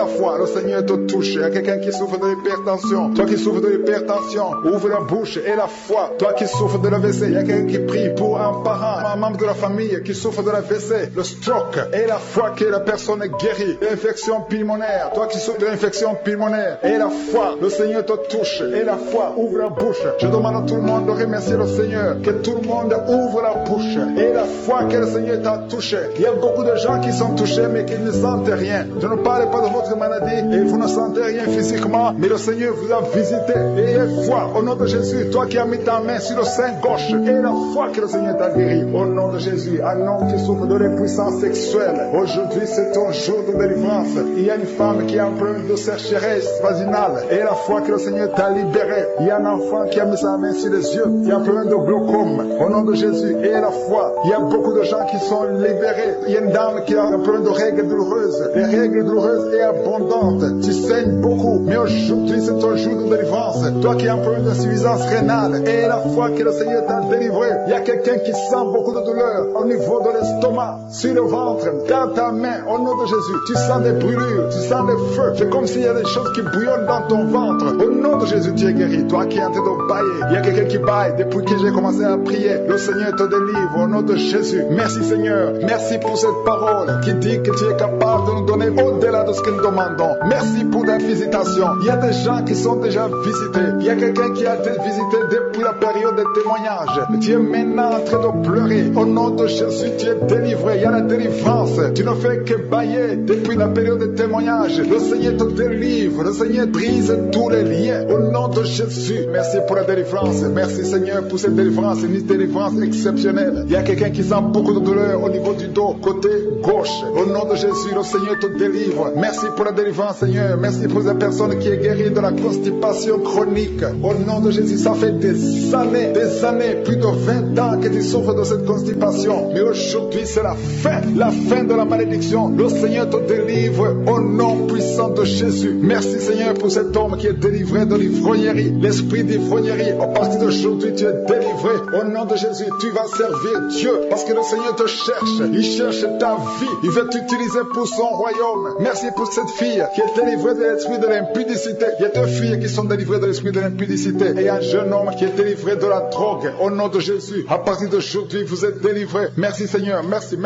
foi, le Seigneur te touche. Il y a quelqu'un qui souffre de l'hypertension. Toi qui souffres de l'hypertension, ouvre la bouche et la foi. Toi qui souffres de l'AVC, il y a quelqu'un qui prie pour un parent, un membre de la famille qui souffre de l'AVC, le stroke. Et la foi que la personne est guérie. L'infection pulmonaire, toi qui souffres de l'infection pulmonaire, et la foi, le Seigneur te touche. Et la foi, ouvre la bouche. Je demande à tout le monde de remercier le Seigneur. Que tout le monde ouvre la bouche. Et la foi que le Seigneur t'a touché. touchés. Il y a beaucoup de gens qui sont touchés mais qui ne sentent rien. Je ne parle pas de votre maladie et vous ne sentez rien physiquement, mais le Seigneur vous a visité. Et ayez foi au nom de Jésus, toi qui as mis ta main sur le sein gauche, et la foi que le Seigneur t'a guéri. Au nom de Jésus, un homme qui souffre de l'impuissance sexuelle, aujourd'hui c'est ton jour de délivrance. Il y a une femme qui a un problème de sécheresse vaginale, et la foi que le Seigneur t'a libéré. Il y a un enfant qui a mis sa main sur les yeux, qui a un problème de glaucome. Au nom de Jésus, et la foi. Il y a beaucoup de gens qui sont libérés. Il y a une dame qui a un problème de règles douloureuses. Les règles douloureuses et abondantes. Tu saignes beaucoup, mais aujourd'hui c'est ton jour de délivrance. Toi qui as un problème d'insuffisance rénale, et la foi que le Seigneur t'a délivré. Il y a quelqu'un qui sent beaucoup de douleur au niveau de l'estomac, sur le ventre. Garde ta main au nom de Jésus. Tu sens des brûlures, tu sens des feux. C'est comme s'il y a des choses qui bouillonnent dans ton ventre. Au nom de Jésus, tu es guéri. Toi qui es en train de bailler, il y a quelqu'un qui baille depuis que j'ai commencé à prier. Le Seigneur te délivre au nom de Jésus. Merci Seigneur. Merci pour cette parole qui dit que tu es capable de nous donner au-delà de ce que nous demandons. Merci pour ta visitation. Il y a des gens qui sont déjà visités. Il y a quelqu'un qui a été visité depuis la période de témoignage. Tu es maintenant en train de pleurer. Au nom de Jésus, tu es délivré. Il y a la délivrance. Tu ne fais que bailler depuis la période de témoignage. Le Seigneur te délivre. Le Seigneur brise tous les liens. Au nom de Jésus, merci pour la délivrance. Merci Seigneur pour cette délivrance. Une délivrance exceptionnelle. Il y a quelqu'un qui sent beaucoup de douleur au niveau du dos, côté gauche. Au nom de Jésus, le Seigneur te délivre. Merci pour la délivrance Seigneur. Merci pour cette personne qui est guérie de la constipation chronique. Au nom de Jésus, ça fait des années, plus de 20 ans que tu souffres de cette constipation. Mais aujourd'hui, c'est la fin de la malédiction. Le Seigneur te délivre au nom puissant de Jésus. Merci Seigneur pour cet homme qui est délivré de l'ivrognerie. L'esprit d'ivrognerie, à partir d'aujourd'hui, tu es délivré. Au nom de Jésus, tu vas servir Dieu parce que le Seigneur te cherche. Il cherche ta vie. Il veut t'utiliser pour son royaume. Merci pour cette fille qui est délivrée de l'esprit de l'impudicité. Il y a deux filles qui sont délivrées de l'esprit de l'impudicité et un jeune homme qui est délivré de la drogue. Au nom de Jésus, à partir d'aujourd'hui, vous êtes délivrés. Merci Seigneur. Merci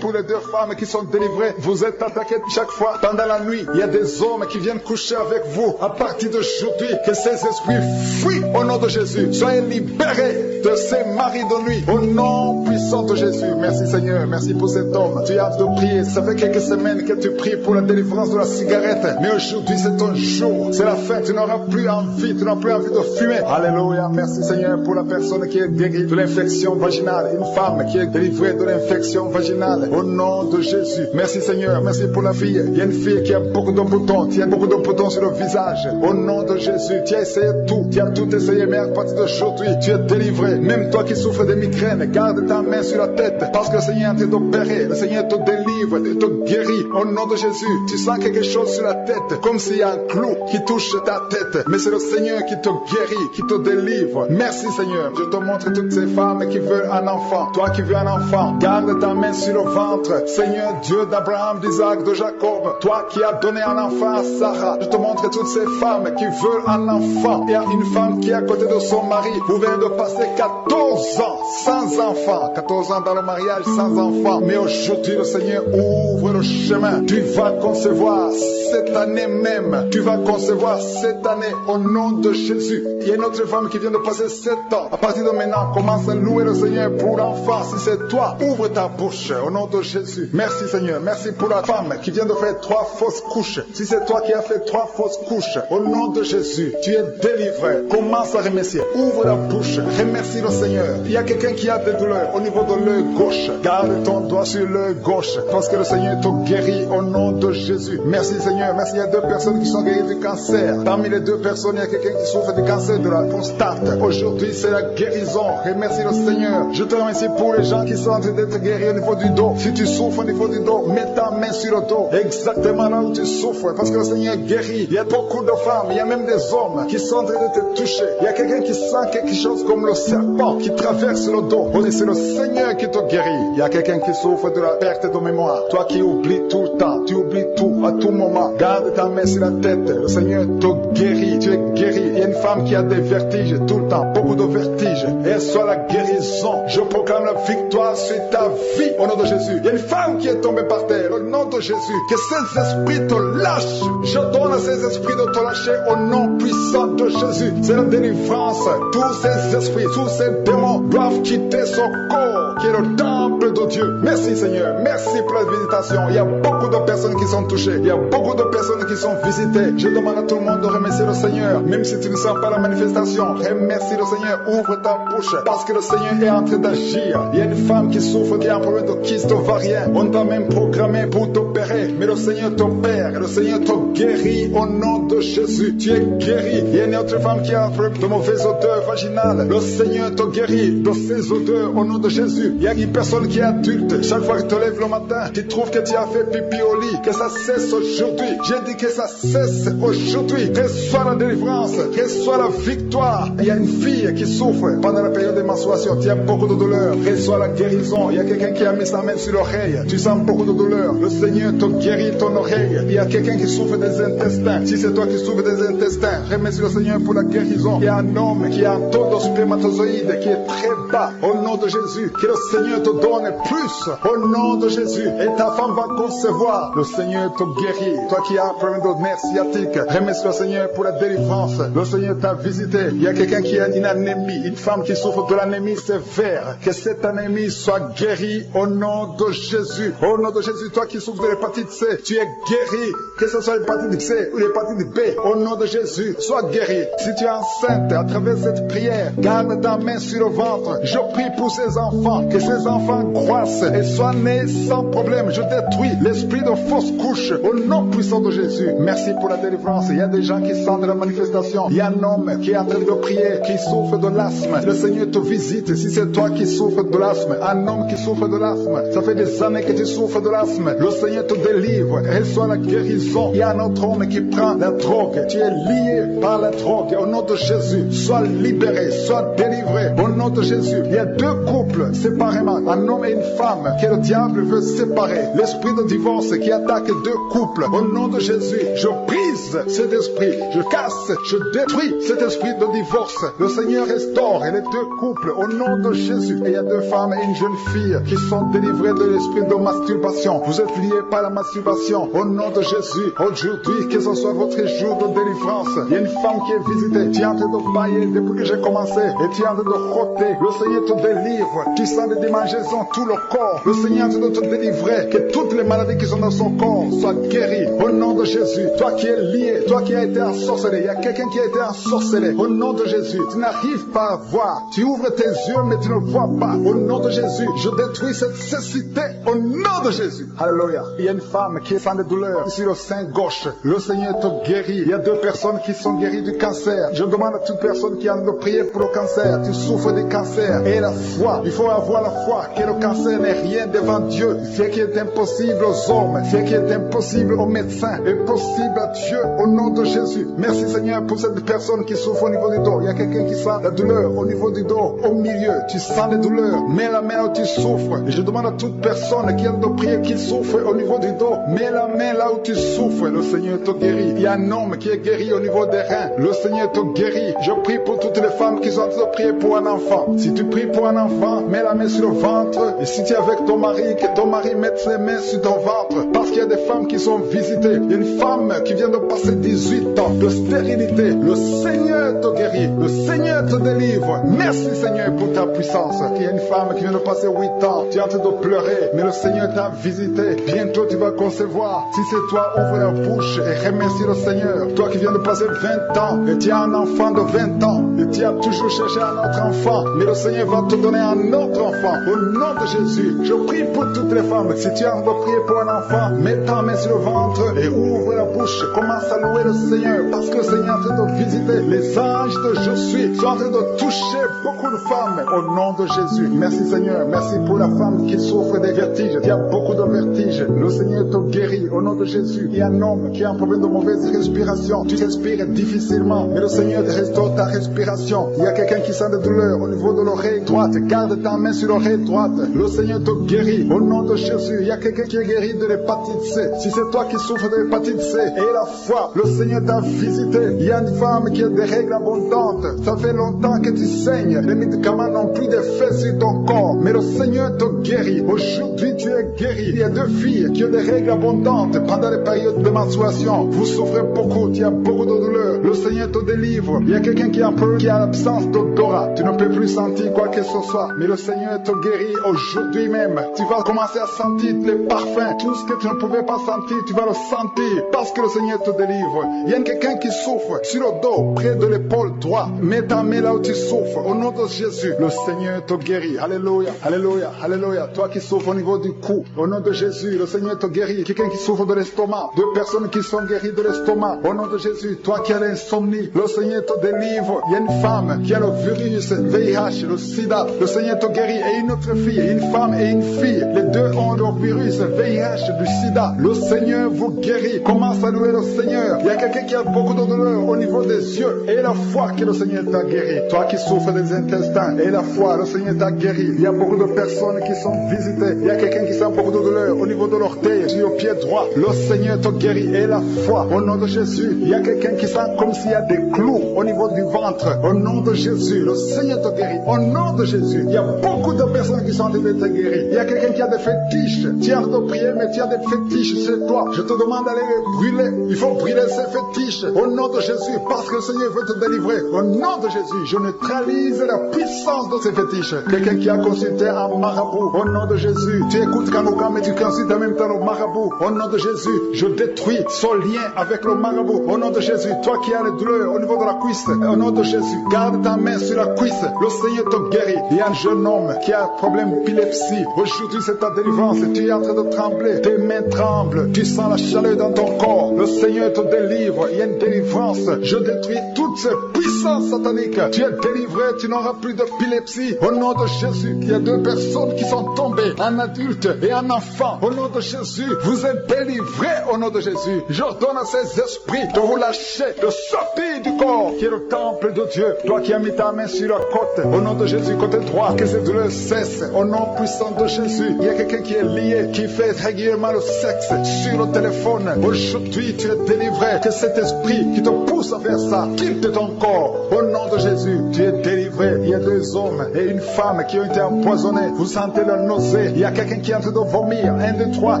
pour les deux femmes qui sont délivrées. Vous êtes attaquées chaque fois pendant la nuit. Il y a des hommes qui viennent coucher avec vous. À partir d'aujourd'hui, que ces esprits fuient au nom de Jésus. Soyez libérés de ces maris de nuit. Au nom puissant de Jésus. Merci Seigneur. Merci pour cet homme. Tu as de prier. Ça fait quelques semaines que tu pries pour la délivrance de la cigarette. Mais aujourd'hui, c'est ton jour. C'est la fin. Tu n'auras plus envie. Tu n'auras plus envie de fumer. Alléluia. Merci Seigneur pour la personne qui est guérie de l'infection vaginale. Une femme qui est délivrée de l'infection vaginale. Au nom de Jésus. Merci Seigneur. Merci pour la fille. Il y a une fille qui a beaucoup de boutons. Tu as beaucoup de boutons sur le visage. Au nom de Jésus. Tu as essayé tout. Tu as tout essayé. Mais à partir d'aujourd'hui, tu es délivré. Même toi qui souffres de migraines, garde ta main sur la tête. Parce que le Seigneur est d'opérer. Le Seigneur te délivre. Il te guérit. Au nom de Jésus. Tu sens quelque chose sur la tête. Comme s'il y a un clou qui touche ta tête. Mais c'est le Seigneur qui te guérit, qui te délivre. Merci Seigneur. Je te montre toutes ces femmes qui veulent un enfant. Toi qui veux un enfant, garde ta main sur le ventre. Seigneur Dieu d'Abraham, d'Isaac, de Jacob. Toi qui as donné un enfant à Sarah. Je te montre toutes ces femmes qui veulent un enfant. Il y a une femme qui est à côté de son mari. Vous venez de passer 14 ans sans enfant. 14 ans dans le mariage sans enfant. Mais aujourd'hui le Seigneur ouvre le chemin. Tu vas concevoir cette année même. Tu vas concevoir cette année au nom de Jésus. Il y a une autre femme qui vient de passer 7 ans. À partir de maintenant, commence à louer le Seigneur pour l'enfant. Si c'est toi, ouvre ta bouche au nom de Jésus. Merci Seigneur. Merci pour la femme qui vient de faire 3 fausses couches. Si c'est toi qui as fait 3 fausses couches, au nom de Jésus, tu es délivré. Commence à remercier. Ouvre la bouche. Remercie le Seigneur. Il y a quelqu'un qui a des douleurs au niveau de l'œil gauche. Garde ton doigt sur l'œil gauche parce que le Seigneur te guérit au nom de Jésus. Merci Seigneur. Merci. Il y a 2 personnes qui sont guéries du cancer. Parmi les 2 personnes, il y a quelqu'un qui souffre du cancer de la prostate. Aujourd'hui, c'est la guérison. Remercie le Seigneur. Je te remercie pour les gens qui sont en train d'être guéris au niveau du dos. Si tu souffres au niveau du dos, mets ta main sur le dos. Exactement là où tu souffres. Parce que le Seigneur guérit. Il y a beaucoup de femmes, il y a même des hommes qui sont en train de te toucher. Il y a quelqu'un qui sent quelque chose comme le serpent qui traverse le dos. C'est le Seigneur qui te guérit. Il y a quelqu'un qui souffre de la perte de mémoire. Toi qui oublies tout le temps. Tu oublies tout à tout moment. Garde ta main sur la tête. Le Seigneur te guérit. Tu es guéri. Il y a une femme qui a des vertiges tout le temps. Beaucoup de vertiges. Et soit la guérison. Je proclame la victoire sur ta vie. Au nom de Jésus. Il y a une femme qui est tombée par terre. Au nom de Jésus. Que ces esprits te lâchent. Je donne à ces esprits de te lâcher au nom puissant de Jésus. C'est la délivrance. Tous ces esprits, tous ces démons doivent quitter son corps. qui est le temple de Dieu. Merci Seigneur, merci pour la visitation. Il y a beaucoup de personnes qui sont touchées, il y a beaucoup de personnes qui sont visitées. Je demande à tout le monde de remercier le Seigneur, même si tu ne sens pas la manifestation. Remercie le Seigneur, ouvre ta bouche, parce que le Seigneur est en train d'agir. Il y a une femme qui souffre, qui a un problème de kyste ovarien. On t'a même programmé pour t'opérer, mais le Seigneur t'opère, le Seigneur te guérit au nom de Jésus. Tu es guéri. Il y a une autre femme qui a un problème de mauvaise odeur vaginale. Le Seigneur te guérit de ces odeurs au nom de Jésus. Il y a une personne qui est adulte. Chaque fois que tu te lèves le matin, tu trouves que tu as fait pipi au lit. Que ça cesse aujourd'hui. J'ai dit que ça cesse aujourd'hui. Reçois la délivrance. Reçois la victoire. Il y a une fille qui souffre pendant la période de menstruation. Tu as beaucoup de douleur. Reçois la guérison. Il y a quelqu'un qui a mis sa main sur l'oreille. Tu sens beaucoup de douleur. Le Seigneur te guérit ton oreille. Il y a quelqu'un qui souffre des intestins. Si c'est toi qui souffres des intestins, remercie le Seigneur pour la guérison. Il y a un homme qui a un taux de spermatozoïde qui est très bas. Au nom de Jésus, que le Seigneur te donne plus. Au nom de Jésus. Et ta femme va concevoir. Le Seigneur te guérit. Toi qui as un problème de nerf sciatique, remercie le Seigneur pour la délivrance. Le Seigneur t'a visité. Il y a quelqu'un qui a une anémie, une femme qui souffre de l'anémie sévère. Que cette anémie soit guérie au nom de Jésus. Au nom de Jésus, toi qui souffres de l'hépatite C, tu es guéri. Que ce soit l'hépatite C ou l'hépatite B, au nom de Jésus, sois guéri. Si tu es enceinte, à travers cette prière, garde ta main sur le ventre. Je prie pour ces enfants, que ces enfants croissent et soient nés sans problème. Je détruis l'esprit de fausse couche au nom puissant de Jésus. Merci pour la délivrance. Il y a des gens qui sentent la manifestation. Il y a un homme qui est en train de prier, qui souffre de l'asthme. Le Seigneur te visite. Si c'est toi qui souffres de l'asthme, un homme qui souffre de l'asthme, ça fait des années que tu souffres de l'asthme. Le Seigneur te délivre. Reçois la guérison. Il y a un autre homme qui prend la drogue. Tu es lié par la drogue. Au nom de Jésus, sois libéré, sois délivré. Au nom de Jésus, il y a deux couples séparément, un homme et une femme, que le diable veut séparer. L'esprit de divorce qui attaque deux couples. Au nom de Jésus, je brise cet esprit, je casse, je détruis cet esprit de divorce. Le Seigneur restaure les deux couples au nom de Jésus. Et il y a deux femmes et une jeune fille qui sont délivrées de l'esprit de masturbation. Vous êtes liés par la masturbation. Au nom de Jésus, aujourd'hui, que ce soit votre jour de délivrance. Il y a une femme qui est visitée. Tu es en train de bailler depuis que j'ai commencé. Et tu es en train de roter. Le Seigneur te délivre. Tu sens des démangeaisons tout le corps. Le Seigneur est en train de te délivrer. Que toutes les maladies qui sont dans son corps soient guéries. Au nom de Jésus. Toi qui es lié, toi qui as été ensorcelé. Il y a quelqu'un qui a été ensorcelé. Au nom de Jésus. Tu n'arrives pas à voir. Tu ouvres tes yeux mais tu ne vois pas. Au nom de Jésus. Je détruis cette cécité. Au nom de Jésus. Alléluia. Il y a une femme qui sent des douleurs sur le sein gauche. Le Seigneur te guérit. Il y a deux personnes qui sont guéries du cancer. Je demande à toute personne qui a envie de prier pour le cancer. Tu souffres du cancer. Et la foi. Il faut avoir la foi que le cancer n'est rien devant Dieu. Ce qui est impossible aux hommes, ce qui est impossible aux médecins, est possible à Dieu au nom de Jésus. Merci Seigneur pour cette personne qui souffre au niveau du dos. Il y a quelqu'un qui sent la douleur au niveau du dos, au milieu. Tu sens les douleurs. Mets la main où tu souffres. Et je demande à toute personne qui a envie de prier, qui souffre au niveau du dos. Mets la main là où tu souffres. Le Seigneur te guérit. Il y a un homme qui est guéri au niveau des reins. Le Seigneur te guérit. Je prie pour toutes les femmes qui sont en train de prier pour un enfant. Si tu pries pour un enfant, mets la main sur le ventre. Et si tu es avec ton mari, que ton mari mette ses mains sur ton ventre. Parce qu'il y a des femmes qui sont visitées. Il y a une femme qui vient de passer 18 ans de stérilité. Le Seigneur te guérit. Le Seigneur te délivre. Merci Seigneur pour ta puissance. Il y a une femme qui vient de passer 8 ans. Tu es en train de pleurer. Mais le Seigneur t'a visité. Bientôt tu vas concevoir. Si c'est toi, ouvre la bouche et remercie le Seigneur. Toi qui viens de passer 20 ans. Et tu as un enfant de 20 ans. Et tu as toujours cherché un autre enfant. Mais le Seigneur va te donner un autre enfant. Au nom de Jésus. Je prie pour toutes les femmes. Si tu as envie de prier pour un enfant, mets ta main sur le ventre et ouvre la bouche. Commence à louer le Seigneur. Parce que le Seigneur est en train de visiter. Les anges de Je suis sont en train de toucher beaucoup de femmes. Au nom de Jésus. Merci Seigneur. Merci pour la femme qui souffre des vertiges. Il y a beaucoup de vertiges. Le Seigneur te guérit. Au nom de Jésus. Il y a un homme qui a un problème de mauvaise respiration. Tu respires difficilement. Mais le Seigneur te restaure ta respiration. Il y a quelqu'un qui sent des douleurs au niveau de l'oreille droite. Garde ta main sur l'oreille droite. Le Seigneur te guérit. Au nom de Jésus. Il y a quelqu'un qui est guéri de l'hépatite C. Si c'est toi qui souffres de l'hépatite C et la foi, le Seigneur t'a visité. Il y a une femme qui a des règles abondantes. Ça fait longtemps que tu saignes. Les médicaments n'ont plus d'effet sur ton corps. Mais le Seigneur te guérit. Aujourd'hui, tu es guéri. Il y a deux filles qui ont des règles abondantes pendant les périodes de menstruation. Vous souffrez beaucoup. Tu as beaucoup de douleurs. Le Seigneur te délivre. Il y a quelqu'un qui a un problème, qui a l'absence d'odorat. Tu ne peux plus sentir quoi que ce soit. Mais le Seigneur Seigneur te guérit aujourd'hui même. Tu vas commencer à sentir les parfums. Tout ce que tu ne pouvais pas sentir, tu vas le sentir parce que le Seigneur te délivre. Il y a quelqu'un qui souffre sur le dos, près de l'épaule droite. Mets ta main là où tu souffres. Au nom de Jésus, le Seigneur te guérit. Alléluia, alléluia, alléluia. Toi qui souffres au niveau du cou, au nom de Jésus, le Seigneur te guérit. Quelqu'un qui souffre de l'estomac, deux personnes qui sont guéries de l'estomac, au nom de Jésus. Toi qui as l'insomnie, le Seigneur te délivre. Il y a une femme qui a le virus VIH, le sida, le Seigneur te guérit. Et une autre fille, une femme et une fille, les deux ont le virus VIH du sida. Le Seigneur vous guérit. Commence à louer le Seigneur. Il y a quelqu'un qui a beaucoup de douleur au niveau des yeux, et la foi que le Seigneur t'a guéri. Toi qui souffres des intestins, et la foi, le Seigneur t'a guéri. Il y a beaucoup de personnes qui sont visitées. Il y a quelqu'un qui sent beaucoup de douleur au niveau de l'orteil, sur le pied droit. Le Seigneur te guérit. Et la foi, au nom de Jésus. Il y a quelqu'un qui sent comme s'il y a des clous au niveau du ventre. Au nom de Jésus, le Seigneur te guérit. Au nom de Jésus, il y a beaucoup de personnes qui sont en train de te guérir. Il y a quelqu'un qui a des fétiches. Tu es en train de prier, mais tu as des fétiches chez toi. Je te demande d'aller les brûler. Il faut brûler ces fétiches. Au nom de Jésus, parce que le Seigneur veut te délivrer. Au nom de Jésus, je neutralise la puissance de ces fétiches. Quelqu'un qui a consulté un marabout, au nom de Jésus, tu écoutes Kanouka, mais tu consultes en même temps le marabout. Au nom de Jésus, je détruis son lien avec le marabout. Au nom de Jésus, toi qui as les douleurs au niveau de la cuisse, au nom de Jésus, garde ta main sur la cuisse. Le Seigneur te guérit. Il y a un jeune homme qui a un problème d'épilepsie. Aujourd'hui, c'est ta délivrance. Tu es en train de trembler. Tes mains tremblent. Tu sens la chaleur dans ton corps. Le Seigneur te délivre. Il y a une délivrance. Je détruis toutes ces puissances sataniques. Tu es délivré. Tu n'auras plus d'épilepsie. Au nom de Jésus, il y a deux personnes qui sont tombées, un adulte et un enfant. Au nom de Jésus, vous êtes délivrés au nom de Jésus. J'ordonne à ces esprits de vous lâcher, de sortir du corps qui est le temple de Dieu. Toi qui as mis ta main sur la côte, au nom de Jésus, côté droit, que ces douleurs cessent. Au nom puissant de Jésus, il y a quelqu'un qui est lié, qui fait régulièrement le sexe sur le téléphone. Aujourd'hui, tu es délivré. Que cet esprit qui te pousse à faire ça quitte ton corps. Au nom de Jésus, tu es délivré. Il y a deux hommes et une femme qui ont été empoisonnés. Vous sentez la nausée. Il y a quelqu'un qui est en train de vomir. 1, 2, 3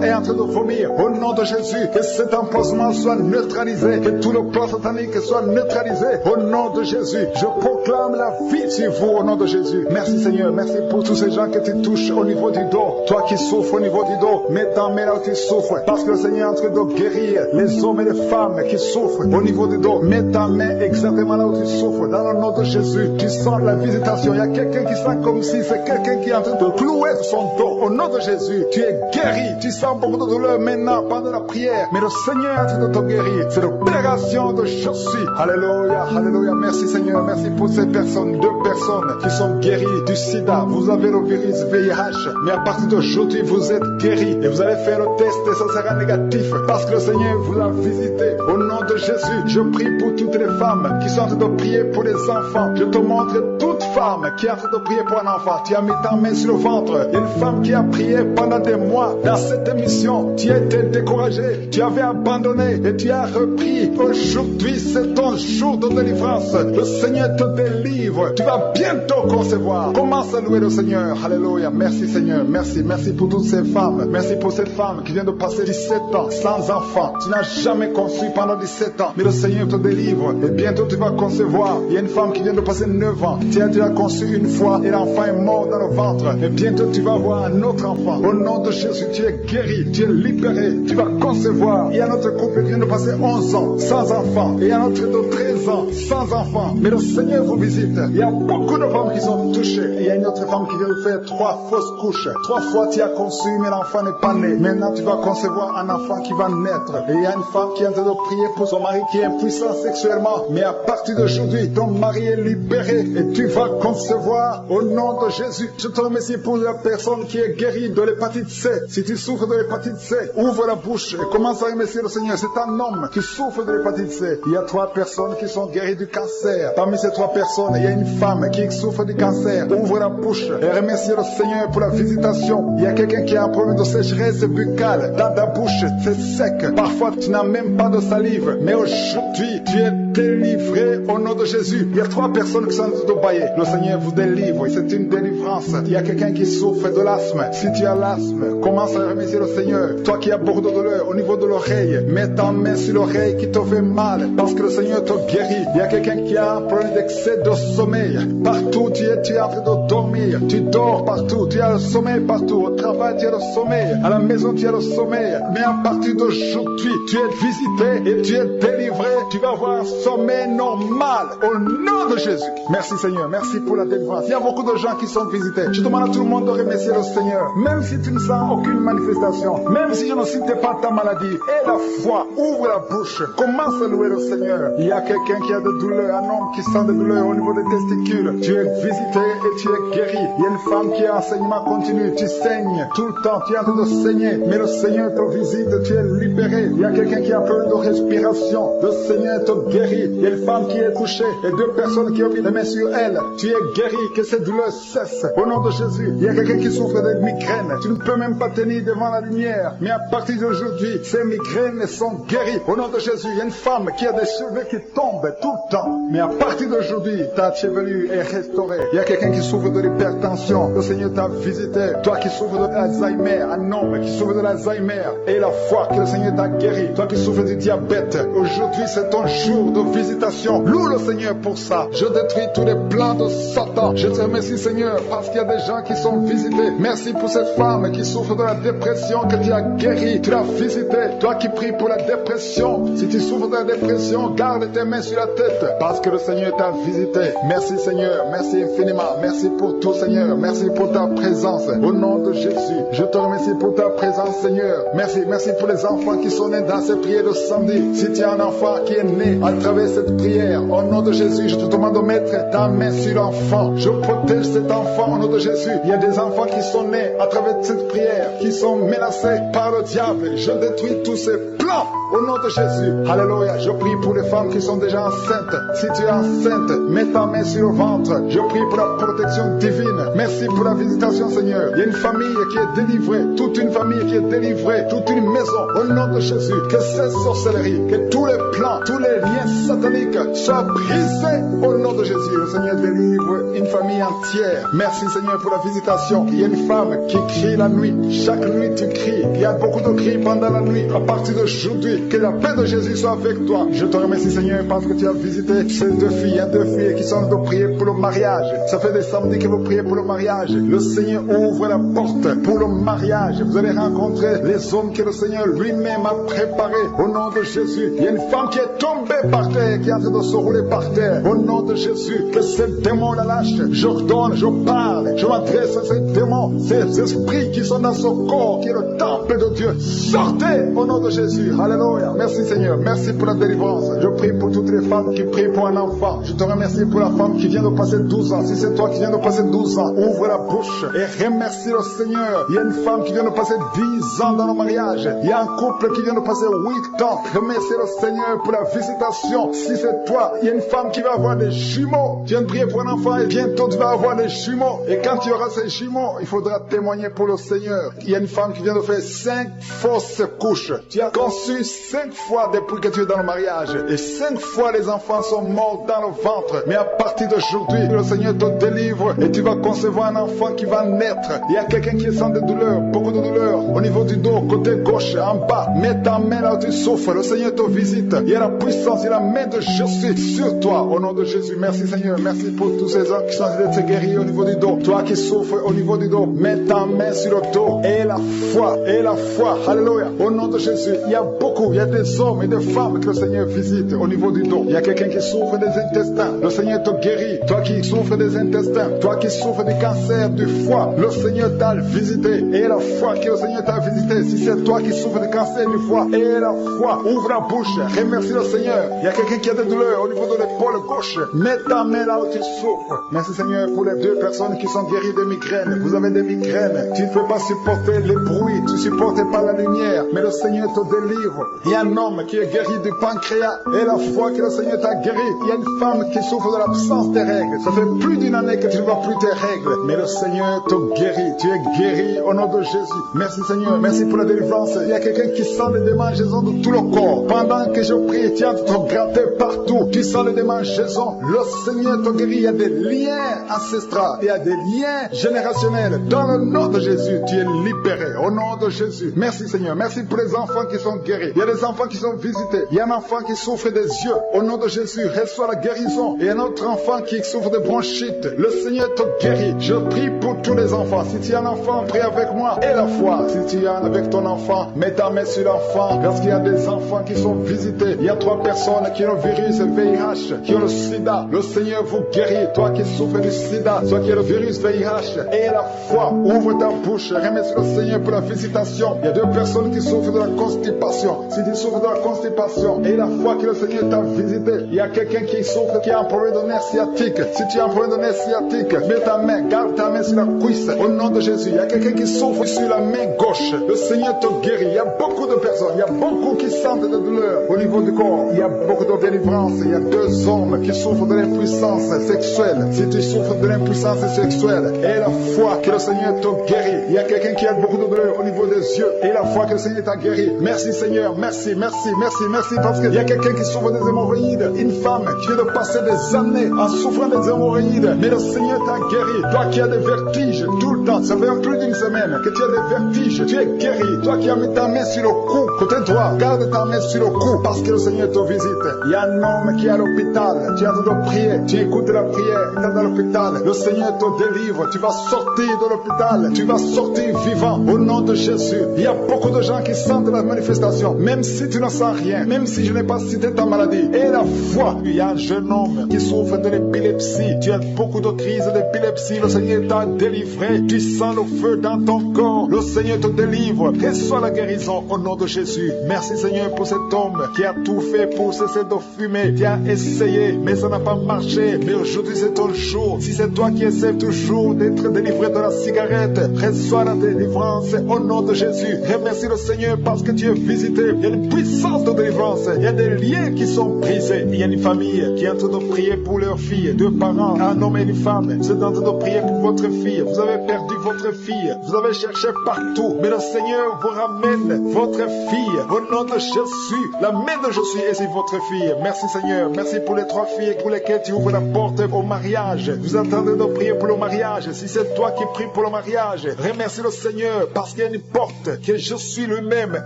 est en train de vomir. Au nom de Jésus, que cet empoisonnement soit neutralisé. Que tout le plan satanique soit neutralisé. Au nom de Jésus, je proclame la vie sur vous au nom de Jésus. Merci Seigneur. Merci pour tous ces gens que tu touches au niveau du dos. Toi qui souffres au niveau du dos, mets ta main là où tu souffres. Parce que le Seigneur est en train de guérir les hommes et les femmes qui souffrent au niveau du dos. Mets ta main exactement là où tu souffres. Dans le nom de Jésus, tu sens la visitation. Il y a quelqu'un qui sent comme si c'est quelqu'un qui est en train de clouer son dos. Au nom de Jésus, tu es guéri. Tu sens beaucoup de douleur maintenant pendant la prière. Mais le Seigneur est en train de te guérir. C'est l'opération de je suis. Alléluia, alléluia. Merci Seigneur. Merci pour ces personnes, deux personnes qui sont guéries du sida. Vous avez le virus VIH. Mais à partir d'aujourd'hui, vous êtes guéris. Et vous allez faire le test et ça sera négatif. Parce que le Seigneur vous a visité. Au nom de Jésus, je prie pour toutes les femmes qui sont en train de prier pour les enfants. Je te montre toute femme qui est en train de prier pour un enfant. Tu as mis ta main sur le ventre. Il y a une femme qui a prié pendant des mois dans cette émission. Tu as été découragé. Tu avais abandonné et tu as repris. Aujourd'hui, c'est ton jour de délivrance. Le Seigneur te délivre. Tu vas bientôt concevoir. Commence à louer le Seigneur. Alléluia. Merci Seigneur. Merci. Merci pour toutes ces femmes. Merci pour cette femme qui vient de passer 17 ans sans enfant. Tu n'as jamais conçu pendant 17 ans. Mais le Seigneur te délivre. Et bientôt tu vas concevoir. Il y a une femme qui vient de passer 9 ans. Tu as déjà conçu une fois et l'enfant est mort dans le ventre. Et bientôt tu vas avoir un autre enfant. Au nom de Jésus, tu es guéri. Tu es libéré. Tu vas concevoir. Il y a notre couple qui vient de passer 11 ans sans enfant. Et il y a notre de 13 ans sans enfant. Mais le Seigneur vous visite. Il y a beaucoup de femmes qui sont touchées. Et il y a une autre femme qui vient de faire 3 fausses couches. 3 fois tu as conçu, mais l'enfant n'est pas né. Maintenant tu vas concevoir un enfant qui va naître. Et il y a une femme qui est en train de prier pour son mari qui est impuissant sexuellement. Mais à partir d'aujourd'hui, ton mari est libéré. Et tu vas concevoir au nom de Jésus. Je te remercie pour la personne qui est guérie de l'hépatite C. Si tu souffres de l'hépatite C, ouvre la bouche et commence à remercier le Seigneur. C'est un homme qui souffre de l'hépatite C. Il y a 3 personnes qui sont guéries du cancer. Parmi ces 3 personnes, il y a une femme qui souffre du cancer. Ouvre la bouche et remercie le Seigneur pour la visitation. Il y a quelqu'un qui a un problème de sécheresse buccale. Dans ta bouche, c'est sec. Parfois, tu n'as même pas de salive. Mais aujourd'hui, tu es délivré au nom de Jésus. Il y a 3 personnes qui sont baillées. Le Seigneur vous délivre. C'est une délivrance. Il y a quelqu'un qui souffre de l'asthme. Si tu as l'asthme, commence à remercier le Seigneur. Toi qui as beaucoup de douleur au niveau de l'oreille, mets ta main sur l'oreille qui te fait mal parce que le Seigneur te guérit. Il y a quelqu'un qui a un problème d'excès de sommeil. Partout tu es en train de dormir. Tu dors partout. Tu as le sommeil partout. Au travail, tu as le sommeil. À la maison, tu as le sommeil. Mais à partir d'aujourd'hui, tu es visité et tu es délivré. Tu vas avoir un sommeil normal au nom de Jésus. Merci Seigneur. Merci pour la délivrance. Il y a beaucoup de gens qui sont visités. Je demande à tout le monde de remercier le Seigneur. Même si tu ne sens aucune manifestation, même si je ne cite pas ta maladie, et la foi, ouvre la bouche. Commence à louer le Seigneur. Il y a quelqu'un qui a des douleurs, un homme qui sent des douleurs au niveau des testicules. Tu es visité et tu es guéri. Il y a une femme qui a enseignement continu. Tu saignes tout le temps. Tu es en train de saigner. Mais le Seigneur te visite. Tu es libéré. Il y a quelqu'un qui a peur de respiration. Le Seigneur te guérit. Il y a une femme qui est couchée et 2 personnes qui ont mis les mains sur elle. Tu es guéri. Que cette douleur cesse. Au nom de Jésus. Il y a quelqu'un qui souffre de migraines. Tu ne peux même pas tenir devant la lumière. Mais à partir d'aujourd'hui, ces migraines sont guéries. Au nom de Jésus, il y a une femme qui a des cheveux qui tombent tout le temps. Mais à partir d'aujourd'hui, ta chevelure est restaurée. Il y a quelqu'un qui souffre de l'hypertension. Le Seigneur t'a visité. Toi qui souffres de l'Alzheimer, un homme qui souffre de l'Alzheimer. Et la foi que le Seigneur t'a guéri. Toi qui souffres du diabète, aujourd'hui c'est ton jour de visitation. Loue le Seigneur pour ça. Je détruis tous les plans de Satan. Je te remercie Seigneur parce qu'il y a des gens qui sont visités. Merci pour cette femme qui souffre de la dépression que tu as guérie. Tu l'as visité. Toi qui pries pour la dépression. Si tu souffres de la dépression, garde tes mains sur la tête parce que le Seigneur t'a visité. Merci Seigneur. Merci infiniment. Merci pour tout Seigneur. Merci pour ta présence. Au nom de Jésus, je te remercie pour ta présence Seigneur. Merci. Merci pour les enfants qui sont nés dans cette prière de samedi. Si tu as un enfant qui est né à travers cette prière, au nom de Jésus, je te demande de mettre ta main sur l'enfant. Je protège cet enfant au nom de Jésus. Il y a des enfants qui sont nés à travers cette prière, qui sont menacés par le diable. Je détruis tous ces plans au nom de Jésus. Alléluia. Je prie pour les femmes qui sont déjà enceintes. Si tu es enceinte, mets ta main sur le ventre. Je prie pour la protection divine. Merci pour la visitation Seigneur. Il y a une famille qui est délivrée. Toute une famille qui est délivrée. Toute une maison au nom de Jésus. Que cette sorcellerie, que tous les plans, tous les liens sataniques soient brisés au nom de Jésus. Le Seigneur délivre une famille entière. Merci Seigneur pour la visitation. Il y a une femme qui crie la nuit. Chaque nuit tu cries. Il y a beaucoup de cris pendant la nuit. À partir d'aujourd'hui, que la paix de Jésus soit avec toi. Je te remercie Seigneur parce que tu as visité ces 2 filles. Il y a 2 filles qui sont en train de prier pour le mariage. Ça fait des samedis que vous priez pour le mariage. Le Seigneur ouvre la porte pour le mariage. Vous allez rencontrer les hommes que le Seigneur lui-même a préparés. Au nom de Jésus, il y a une femme qui est tombée par terre, qui est en train de se rouler par terre. Au nom de Jésus, que ces démons la lâchent. J'ordonne, je parle, je m'adresse à ces démons, ces esprits qui sont dans ce corps, qui est le temple de Dieu. Sortez au nom de Jésus. Alléluia. Merci Seigneur. Merci pour la délivrance. Je prie pour toutes les femmes qui prient pour un enfant. Je te remercie pour la femme qui vient de passer 12 ans. Si c'est toi qui viens de passer 12 ans, ouvre la bouche et remercie le Seigneur. Il y a une femme qui vient de passer 10 ans dans le mariage. Il y a un couple qui vient de passer 8 ans. Remercie le Seigneur pour la visitation. Si c'est toi, il y a une femme qui va avoir des jumeaux. Tu viens de prier pour un enfant et bientôt tu vas avoir des jumeaux. Et quand tu auras ces jumeaux, il faudra témoigner pour le Seigneur. Il y a une femme qui vient de faire 5 fausses couches. Tu as conçu 5 fois depuis que tu es dans le mariage. Et 5 fois les enfants sont morts dans le ventre. Mais à partir d'aujourd'hui, le Seigneur te délivre et tu vas concevoir un enfant qui va naître. Il y a quelqu'un qui sent des douleurs, beaucoup de douleurs au niveau du dos, côté gauche, en bas. Mets ta main là où tu souffres. Le Seigneur te visite. Il y a la puissance, il y a la main de Jésus sur toi. Au nom de Jésus, merci Seigneur. Merci pour tous ces hommes qui sont en train de se guérir au niveau du dos. Toi qui souffres au niveau du dos, mets ta main sur le dos. Et la foi, et la foi. Alléluia. Au nom de Jésus, il y a beaucoup, il y a des hommes et des femmes que le Seigneur visite au niveau du dos. Il y a quelqu'un qui souffre des intestins. Le Seigneur te guérit. Toi qui souffres des intestins, toi qui souffres du cancer du foie, le Seigneur t'a visité. Et la foi que le Seigneur t'a visité. Si c'est toi qui souffres du cancer du foie, et la foi, ouvre la bouche, remercie le Seigneur. Il y a quelqu'un qui a des douleurs au niveau de l'épaule gauche. Mets ta main là où tu souffres. Merci Seigneur pour les 2 personnes qui sont guéries de migraines. Vous avez des migraines. Tu ne peux pas supporter les bruits. Tu ne supportes pas la lumière. Mais le Seigneur te délivre. Il y a un homme qui est guéri du pancréas. Et la foi que le Seigneur t'a guéri. Il y a une femme qui souffre de l'absence des règles. règles. Ça fait plus d'une année que tu ne vois plus tes règles. Mais le Seigneur te guérit. Tu es guéri au nom de Jésus. Merci Seigneur. Merci pour la délivrance. Il y a quelqu'un qui sent les démangeaisons de tout le corps. Pendant que je prie, tu as te gratter partout. Tu sens les démangeaisons. Le Seigneur te guérit. Il y a des liens ancestraux. Il y a des liens générationnels. Dans le nom de Jésus, tu es libéré. Au nom de Jésus. Merci Seigneur. Merci pour les enfants qui sont guéris. Il y a des enfants qui sont visités. Il y a un enfant qui souffre des yeux. Au nom de Jésus, reçois la guérison. Et un autre enfant qui souffre de bronchite. Le Seigneur te guérit. Je prie pour tous les enfants. Si tu as un enfant, prie avec moi. Et la foi. Si tu es avec ton enfant, mets ta main sur l'enfant. Parce qu'il y a des enfants qui sont visités. Il y a 3 personnes qui ont le virus VIH, qui ont le sida. Le Seigneur vous guérit. Toi qui souffres du sida, toi qui as le virus VIH. Et la foi. Ouvre ta bouche. Remercie le Seigneur pour la visitation. Il y a 2 personnes qui souffrent de la constipation. Si tu souffres de la constipation et la foi que le Seigneur t'a visité, il y a quelqu'un qui souffre, qui a un problème de nerf sciatique. Si tu as un problème de nerf sciatique, mets ta main, garde ta main sur la cuisse. Au nom de Jésus, il y a quelqu'un qui souffre sur la main gauche. Le Seigneur te guérit. Il y a beaucoup de personnes, il y a beaucoup qui sentent de douleur au niveau du corps. Il y a beaucoup de délivrance. Il y a 2 hommes qui souffrent de l'impuissance sexuelle. Si tu souffres de l'impuissance sexuelle et la foi que le Seigneur te guérit, il y a quelqu'un qui a beaucoup de douleur au niveau des yeux et la foi que le Seigneur t'a guéri. Merci Seigneur, merci, merci, merci, merci, parce qu'il y a quelqu'un qui souffre des hémorroïdes, une femme qui vient de passer des années en souffrant des hémorroïdes, mais le Seigneur t'a guéri. Toi qui as des vertiges tout le temps, ça fait plus d'une semaine que tu as des vertiges, tu es guéri. Toi qui as mis ta main sur le cou, côté droit, garde ta main sur le cou, parce que le Seigneur te visite. Il y a un homme qui est à l'hôpital, tu es en train de prier, tu écoutes la prière, tu es dans l'hôpital, le Seigneur te délivre, tu vas sortir de l'hôpital, tu vas sortir vivant, au nom de Jésus. Il y a beaucoup de gens qui sentent la manifestation, même si tu ne sens rien, même si je n'ai pas cité ta maladie. Et la foi, il y a un jeune homme qui souffre de l'épilepsie, tu as beaucoup de crises d'épilepsie, le Seigneur t'a délivré, tu sens le feu dans ton corps, le Seigneur te délivre, reçois la guérison au nom de Jésus. Merci Seigneur pour cet homme qui a tout fait pour cesser de fumer, qui a essayé, mais ça n'a pas marché, mais aujourd'hui c'est ton jour. Si c'est toi qui essaies toujours d'être délivré de la cigarette, reçois la délivrance au nom de Jésus. Remercie le Seigneur parce que tu es visité. Il y a une puissance de délivrance. Il y a des liens qui sont brisés. Il y a une famille qui est en train de prier pour leur fille. 2 parents, un homme et une femme. Vous êtes en train de prier pour votre fille. Vous avez perdu votre fille. Vous avez cherché partout. Mais le Seigneur vous ramène votre fille. Au nom de Jésus. La main de Jésus est sur votre fille. Merci Seigneur. Merci pour les 3 filles pour lesquelles tu ouvres la porte au mariage. Vous êtes en train de prier pour le mariage. Si c'est toi qui pries pour le mariage, remercie le Seigneur parce qu'il y a une porte que je suis lui-même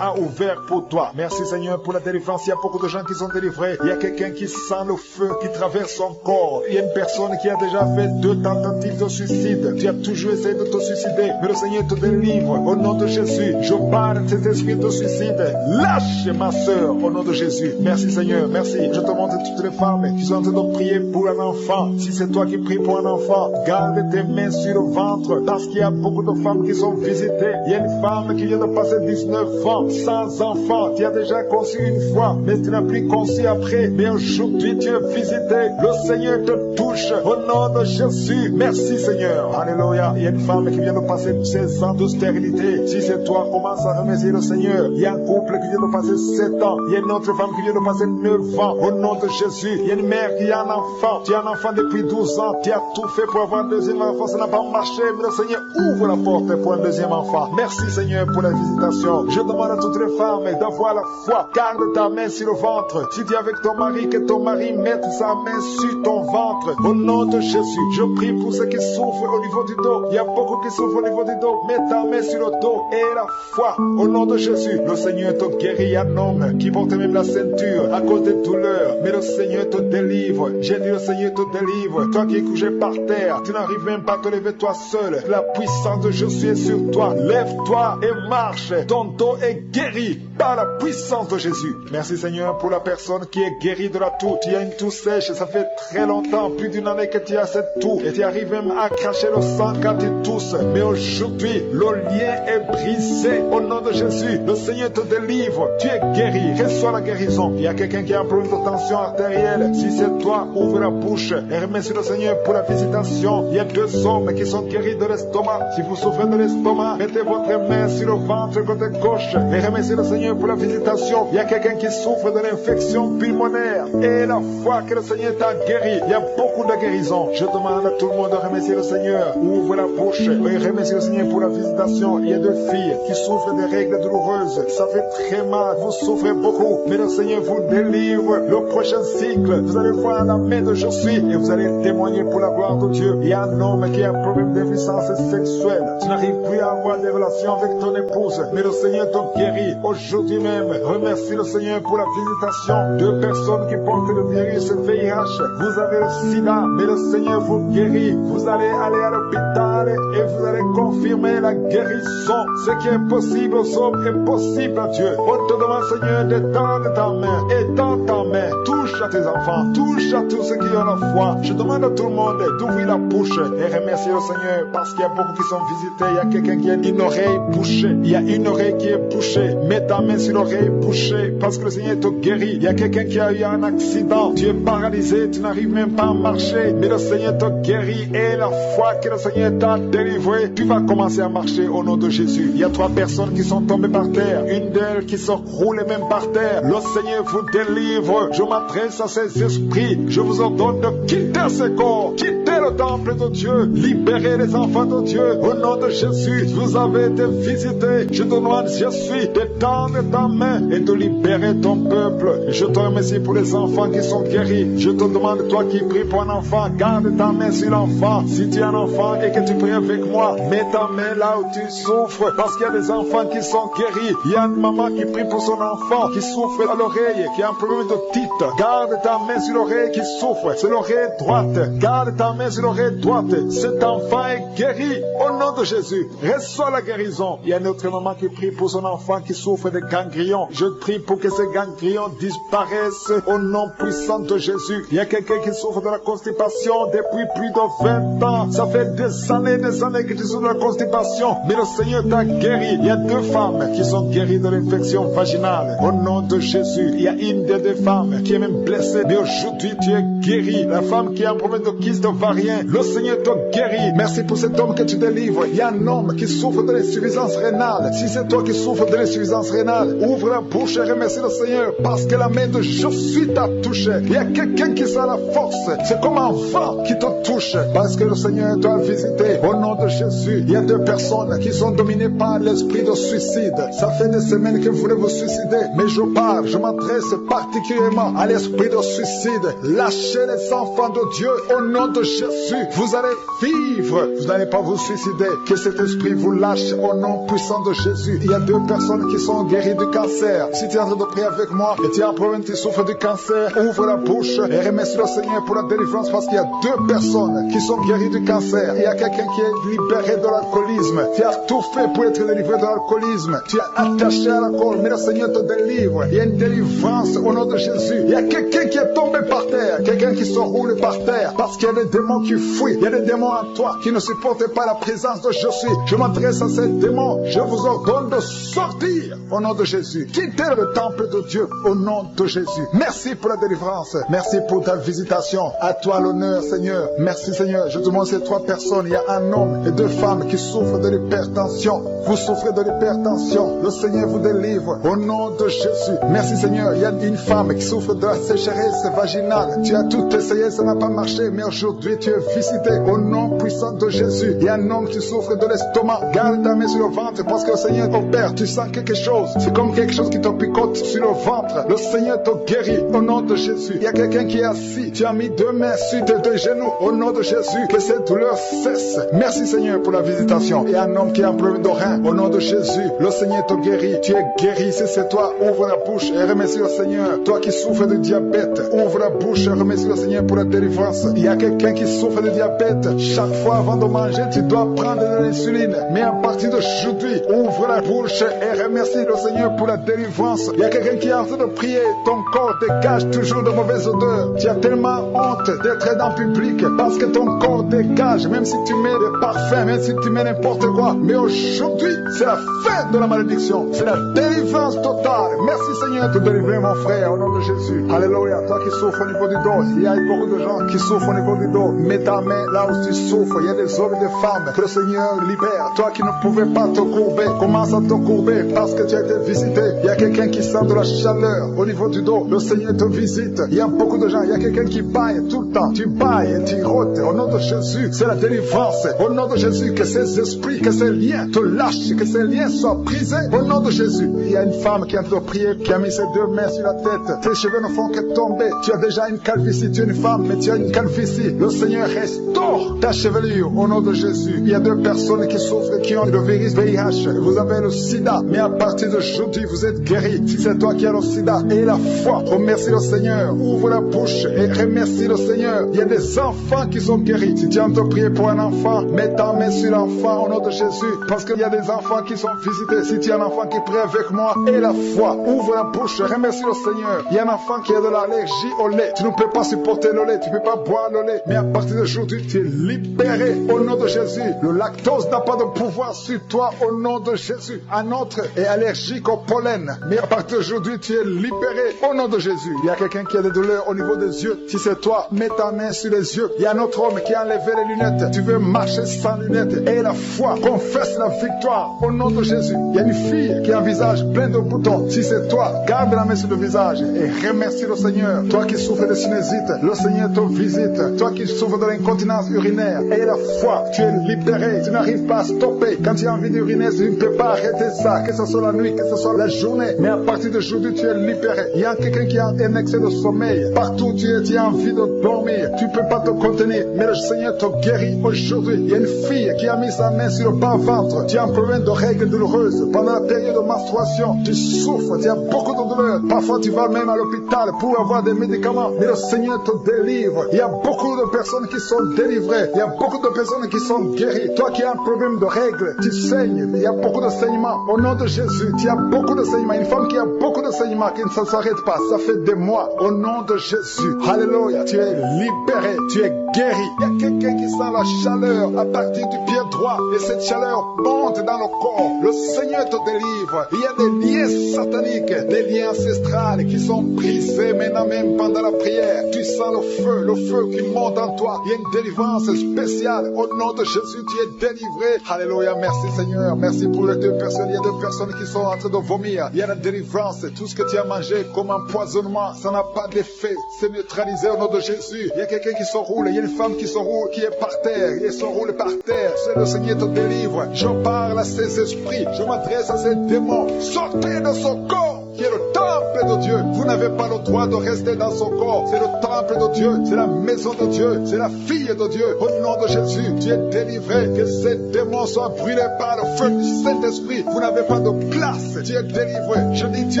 a ouvert pour toi. Merci Seigneur pour la délivrance. Il y a beaucoup de gens qui sont délivrés. Il y a quelqu'un qui sent le feu qui traverse son corps. Il y a une personne qui a déjà fait 2 tentatives de suicide. Tu as toujours essayé de te suicider, mais le Seigneur te délivre. Au nom de Jésus, je parle de cet esprit de suicide. Lâche ma soeur au nom de Jésus. Merci Seigneur, merci. Je te montre toutes les femmes qui sont en train de prier pour un enfant. Si c'est toi qui pries pour un enfant, garde tes mains sur le ventre parce qu'il y a beaucoup de femmes qui sont visitées. Il y a une femme qui vient de passer 19 ans sans enfant. Tu as déjà conçu une fois, mais tu n'as plus conçu après. Mais aujourd'hui, tu es visité. Le Seigneur te touche au nom de Jésus. Merci Seigneur. Alléluia. Il y a une femme qui vient de passer 16 ans de stérilité. Si c'est toi, commence à remercier le Seigneur. Il y a un couple qui vient de passer 7 ans. Il y a une autre femme qui vient de passer 9 ans. Au nom de Jésus. Il y a une mère qui a un enfant. Tu as un enfant depuis 12 ans. Tu as tout fait pour avoir un deuxième enfant. Ça n'a pas marché. Mais le Seigneur ouvre la porte pour un deuxième enfant. Merci Seigneur pour la visitation. Je demande à toutes les femmes d'avoir la foi. Garde ta main sur le ventre. Si tu es avec ton mari, que ton mari mette sa main sur ton ventre. Au nom de Jésus, je prie pour ceux qui souffrent au niveau du dos. Il y a beaucoup qui souffrent au niveau du dos. Mets ta main sur le dos et la foi. Au nom de Jésus, le Seigneur te guérit. Il y a un homme qui porte même la ceinture à cause des douleurs. Mais le Seigneur te délivre. J'ai dit le Seigneur te délivre. Toi qui es couché par terre, tu n'arrives même pas à te lever toi seul. La puissance de Jésus est sur toi. Lève-toi et marche. Ton dos est guéri par la puissance de Jésus. Merci Seigneur pour la personne qui est guérie de la toux. Tu as une toux sèche, ça fait très longtemps, plus d'une année que tu as cette toux. Et tu arrives même à cracher le sang quand tu tousses. Mais aujourd'hui, le lien est brisé. Au nom de Jésus, le Seigneur te délivre. Tu es guéri. Reçois la guérison. Il y a quelqu'un qui a un problème de tension artérielle. Si c'est toi, ouvre la bouche et remercie le Seigneur pour la visitation. Il y a 2 hommes qui sont guéris de l'estomac. Si vous souffrez de l'estomac, mettez votre main sur le ventre côté gauche et remerciez le Seigneur Seigneur, pour la visitation. Il y a quelqu'un qui souffre de l'infection pulmonaire. Et la foi que le Seigneur t'a guéri, il y a beaucoup de guérisons. Je demande à tout le monde de remercier le Seigneur. Ouvre la bouche et remercie le Seigneur pour la visitation. Il y a 2 filles qui souffrent des règles douloureuses. Ça fait très mal. Vous souffrez beaucoup. Mais le Seigneur vous délivre. Le prochain cycle, vous allez voir la main de Je suis et vous allez témoigner pour la gloire de Dieu. Il y a un homme qui a un problème d'impuissance sexuelle. Tu n'arrives plus à avoir des relations avec ton épouse. Mais le Seigneur te guérit. Aujourd'hui même, remercie le Seigneur pour la visitation. 2 personnes qui portent le virus VIH. Vous avez le sida, mais le Seigneur vous guérit. Vous allez aller à l'hôpital et vous allez confirmer la guérison. Ce qui est possible aux hommes est possible à Dieu. On te demande, Seigneur, d'étendre ta main. Étends ta main. Touche à tes enfants. Touche à tous ceux qui ont la foi. Je demande à tout le monde d'ouvrir la bouche et remercier le Seigneur parce qu'il y a beaucoup qui sont visités. Il y a quelqu'un qui a une oreille bouchée. Il y a une oreille qui est bouchée. Mets ta main sur l'oreille bouchée parce que le Seigneur te guérit. Il y a quelqu'un qui a eu un accident. Tu es paralysé. Tu n'arrives même pas à marcher. Mais le Seigneur te guérit et la foi que le Seigneur t'a délivré, tu vas commencer à marcher au nom de Jésus. Il y a 3 personnes qui sont tombées par terre. Une d'elles qui se roule même par terre. Le Seigneur vous délivre. Je m'adresse à ces esprits. Je vous ordonne de quitter ce corps. Quitter le temple de Dieu. Libérez les enfants de Dieu. Au nom de Jésus, vous avez été visités. Je te demande, je suis, d'étendre ta main et de libérer ton peuple. Je te remercie pour les enfants qui sont guéris. Je te demande, toi qui pries pour un enfant, garde ta main sur l'enfant. Si tu es un enfant et que tu pries avec moi, mets ta main là où tu souffres. Parce qu'il y a des enfants qui sont guéris. Il y a une maman qui prie pour son enfant qui souffre à l'oreille, qui a un problème de tite. Garde ta main sur l'oreille qui souffre. C'est l'oreille droite. Garde ta main sur l'oreille droite. Cet enfant est guéri au nom de Jésus. Reçois la guérison. Il y a une autre maman qui prie pour son enfant qui souffre de ganglions. Je prie pour que ces ganglions disparaissent au nom puissant de Jésus. Il y a quelqu'un qui souffre de la constipation depuis plus de 20 ans. Ça fait des années que tu souffres de la constipation. Mais le Seigneur t'a guéri. Il y a 2 femmes qui sont guéries de l'infection vaginale. Au nom de Jésus. Il y a une des 2 femmes qui est même blessée. Mais aujourd'hui, tu es guéri. La femme qui a un problème de kyste ovarien. Le Seigneur te guérit. Merci pour cet homme que tu délivres. Il y a un homme qui souffre de l'insuffisance rénale. Si c'est toi qui souffres de l'insuffisance rénale, ouvre la bouche et remercie le Seigneur parce que la main de Je suis t'a touché. Il y a quelqu'un qui a la force. C'est comme un vent qui te touche parce que le Seigneur t'a visité. Au nom de Jésus, il y a 2 personnes qui sont dominées par l'esprit de suicide. Ça fait des semaines que vous voulez vous suicider, mais je m'adresse particulièrement à l'esprit de suicide. Lâchez les enfants de Dieu au nom de Jésus. Vous allez vivre. Vous n'allez pas vous suicider. Que cet esprit vous lâche au nom puissant de Jésus. Il y a 2 personnes qui sont guéries du cancer. Si tu es en train de prier avec moi et tu as un problème, tu souffres du cancer, ouvre la bouche et remercie le Seigneur pour la délivrance parce qu'il y a 2 personnes qui sont guéries du cancer. Il y a quelqu'un qui est libéré de l'alcoolisme. Tu as tout fait pour être délivré de l'alcoolisme. Tu es attaché à l'alcool, mais le Seigneur te délivre. Il y a une délivrance au nom de Jésus. Il y a quelqu'un qui est tombé par terre, quelqu'un qui se roule par terre parce qu'il y a des démons qui fuient. Il y a des démons en toi qui ne supportent pas la présence de Je suis. Je m'adresse à ces démons. Je vous ordonne de sortir au nom de Jésus. Quittez le temple de Dieu au nom de Jésus. Merci pour la délivrance. Merci pour ta visitation. À toi l'honneur, Seigneur. Merci, Seigneur. Je demande ces 3 personnes. Il y a un homme et 2 femmes qui souffrent de l'hypertension. Vous souffrez de l'hypertension. Le Seigneur vous délivre au nom de Jésus. Merci, Seigneur. Il y a une femme qui souffre de la sécheresse vaginale. Tu as tout essayé, ça n'a pas marché, mais aujourd'hui tu es visité au nom puissant de Jésus. Il y a un homme qui souffre de l'estomac. Garde ta main sur le ventre parce que le Seigneur opère. Tu sens quelque chose. C'est comme quelque chose qui te picote sur le ventre. Le Seigneur te guérit au nom de Jésus. Il y a quelqu'un qui est assis. Tu as mis 2 mains sur tes 2 genoux au nom de Jésus. Que cette douleur cesse. Merci, Seigneur, pour la visitation. Il y a un homme qui a un problème de rein au nom de Jésus. Le Seigneur te guérit. Tu es guéri. Si c'est toi, ouvre la bouche et remercie le Seigneur. Toi qui souffres de diabète, ouvre la bouche et remercie le Seigneur pour la délivrance. Il y a quelqu'un qui souffre de diabète. Chaque fois avant de manger, tu dois prendre de l'insuline. Mais à partir d'aujourd'hui, ouvre la bouche et remercie le Seigneur pour la délivrance. Il y a quelqu'un qui est en train de prier. Ton corps dégage toujours de mauvaises odeurs. Tu as tellement honte d'être dans le public parce que ton corps dégage, même si tu mets des parfums, même si tu mets n'importe quoi. Mais aujourd'hui, c'est la fin de la malédiction. C'est la délivrance totale. Merci, Seigneur, de délivrer mon frère au nom de Jésus. Alléluia. Toi qui souffres au niveau du dos, il y a beaucoup de gens qui souffrent au niveau du dos. Mets ta main là où tu souffres. Il y a des hommes et des femmes que le Seigneur libère. Toi qui ne pouvais pas te courber, commence à te courber parce que tu as été visité. Il y a quelqu'un qui sent de la chaleur au niveau du dos. Le Seigneur te visite. Il y a beaucoup de gens. Il y a quelqu'un qui baille tout le temps. Tu bailles et tu rôtes. Au nom de Jésus, c'est la délivrance. Au nom de Jésus, que ces esprits, que ces liens te lâchent, que ces liens soient brisés. Au nom de Jésus, il y a une femme qui est en train de prier, qui a mis ses deux mains sur la tête. Tes cheveux ne font que tomber. Tu as déjà une calvitie. Tu es une femme, mais tu as une calvitie. Le Seigneur restaure ta chevelure au nom de Jésus. Il y a deux personnes qui souffrent, qui ont le virus VIH. Vous avez le sida, mais à partir d'aujourd'hui, vous êtes guéris. Si c'est toi qui as le sida, et la foi, remercie le Seigneur. Ouvre la bouche et remercie le Seigneur. Il y a des enfants qui sont guéris. Si tu as envie de prier pour un enfant, mets ta main sur l'enfant au nom de Jésus. Parce qu'il y a des enfants qui sont visités. Si tu as un enfant qui prie avec moi, et la foi, ouvre la bouche et remercie le Seigneur. Il y a un enfant qui a de l'allergie au lait. Tu ne peux pas supporter le lait, tu ne peux pas boire le lait. Mais à partir d'aujourd'hui, tu es libéré au nom de Jésus. Le lactose n'a pas de pouvoir sur toi au nom de Jésus. Un autre est allergique au pollen. Mais à partir d'aujourd'hui, tu es libéré au nom de Jésus. Il y a quelqu'un qui a des douleurs au niveau des yeux. Si c'est toi, mets ta main sur les yeux. Il y a un autre homme qui a enlevé les lunettes. Tu veux marcher sans lunettes. Et la foi, confesse la victoire au nom de Jésus. Il y a une fille qui a un visage plein de boutons. Si c'est toi, garde la main sur le visage et remercie le Seigneur. Toi qui souffres de sinusite, le Seigneur te visite. Toi qui souffres de l'incontinence urinaire, et la foi, tu es libéré. Tu n'arrives pas à stopper. Quand tu as envie d'uriner, tu ne peux pas arrêter ça. Que ce soit la nuit, que ce soit la journée. Mais à partir d'aujourd'hui, tu es libéré. Il y a quelqu'un qui a un excès de sommeil. Partout tu es, tu as envie de dormir. Tu ne peux pas te contenir. Mais le Seigneur te guérit aujourd'hui. Il y a une fille qui a mis sa main sur le bas-ventre. Tu as un problème de règles douloureuses. Pendant la période de menstruation, tu souffres. Tu as beaucoup de douleurs. Parfois, tu vas même à l'hôpital pour avoir des médicaments. Mais le Seigneur te délivre. Il y a beaucoup de personnes qui sont délivrées. Il y a beaucoup de personnes qui sont guéries. Toi qui as un problème de règles, tu saignes. Il y a beaucoup de saignements. Au nom de Jésus, tu as beaucoup de saignements. Une femme qui a beaucoup de saignements, qui ne s'arrête pas. Ça fait des mois. Au nom de Jésus. Alléluia. Tu es libéré. Tu es guéri. Il y a quelqu'un qui sent la chaleur à partir du pied droit. Et cette chaleur monte dans le corps. Le Seigneur te délivre. Il y a des liens sataniques, des liens ancestrales qui sont brisés maintenant même pendant la prière. Tu sens le feu qui monte en toi. Il y a une délivrance spéciale. Au nom de Jésus, tu es délivré. Alléluia. Merci Seigneur. Merci pour les deux personnes. Il y a deux personnes qui sont en train de vomir. Il y a la délivrance. Tout ce que tu as mangé comme empoisonnement, ça n'a pas d'effet. C'est neutralisé au nom de Jésus. Il y a quelqu'un qui s'enroule. Il y a une femme qui s'enroule, qui est par terre. Et s'enroule par terre. C'est le Seigneur te délivre. Je parle à ces esprits. Je m'adresse à ces démons. Sortez de son corps, qui est le temple de Dieu. Vous n'avez pas le droit de rester dans son corps. C'est le temple de Dieu, c'est la maison de Dieu, c'est la fille de Dieu. Au nom de Jésus, tu es délivré. Que ces démons soient brûlés par le feu du Saint-Esprit. Vous n'avez pas de place. Tu es délivré. Je dis, tu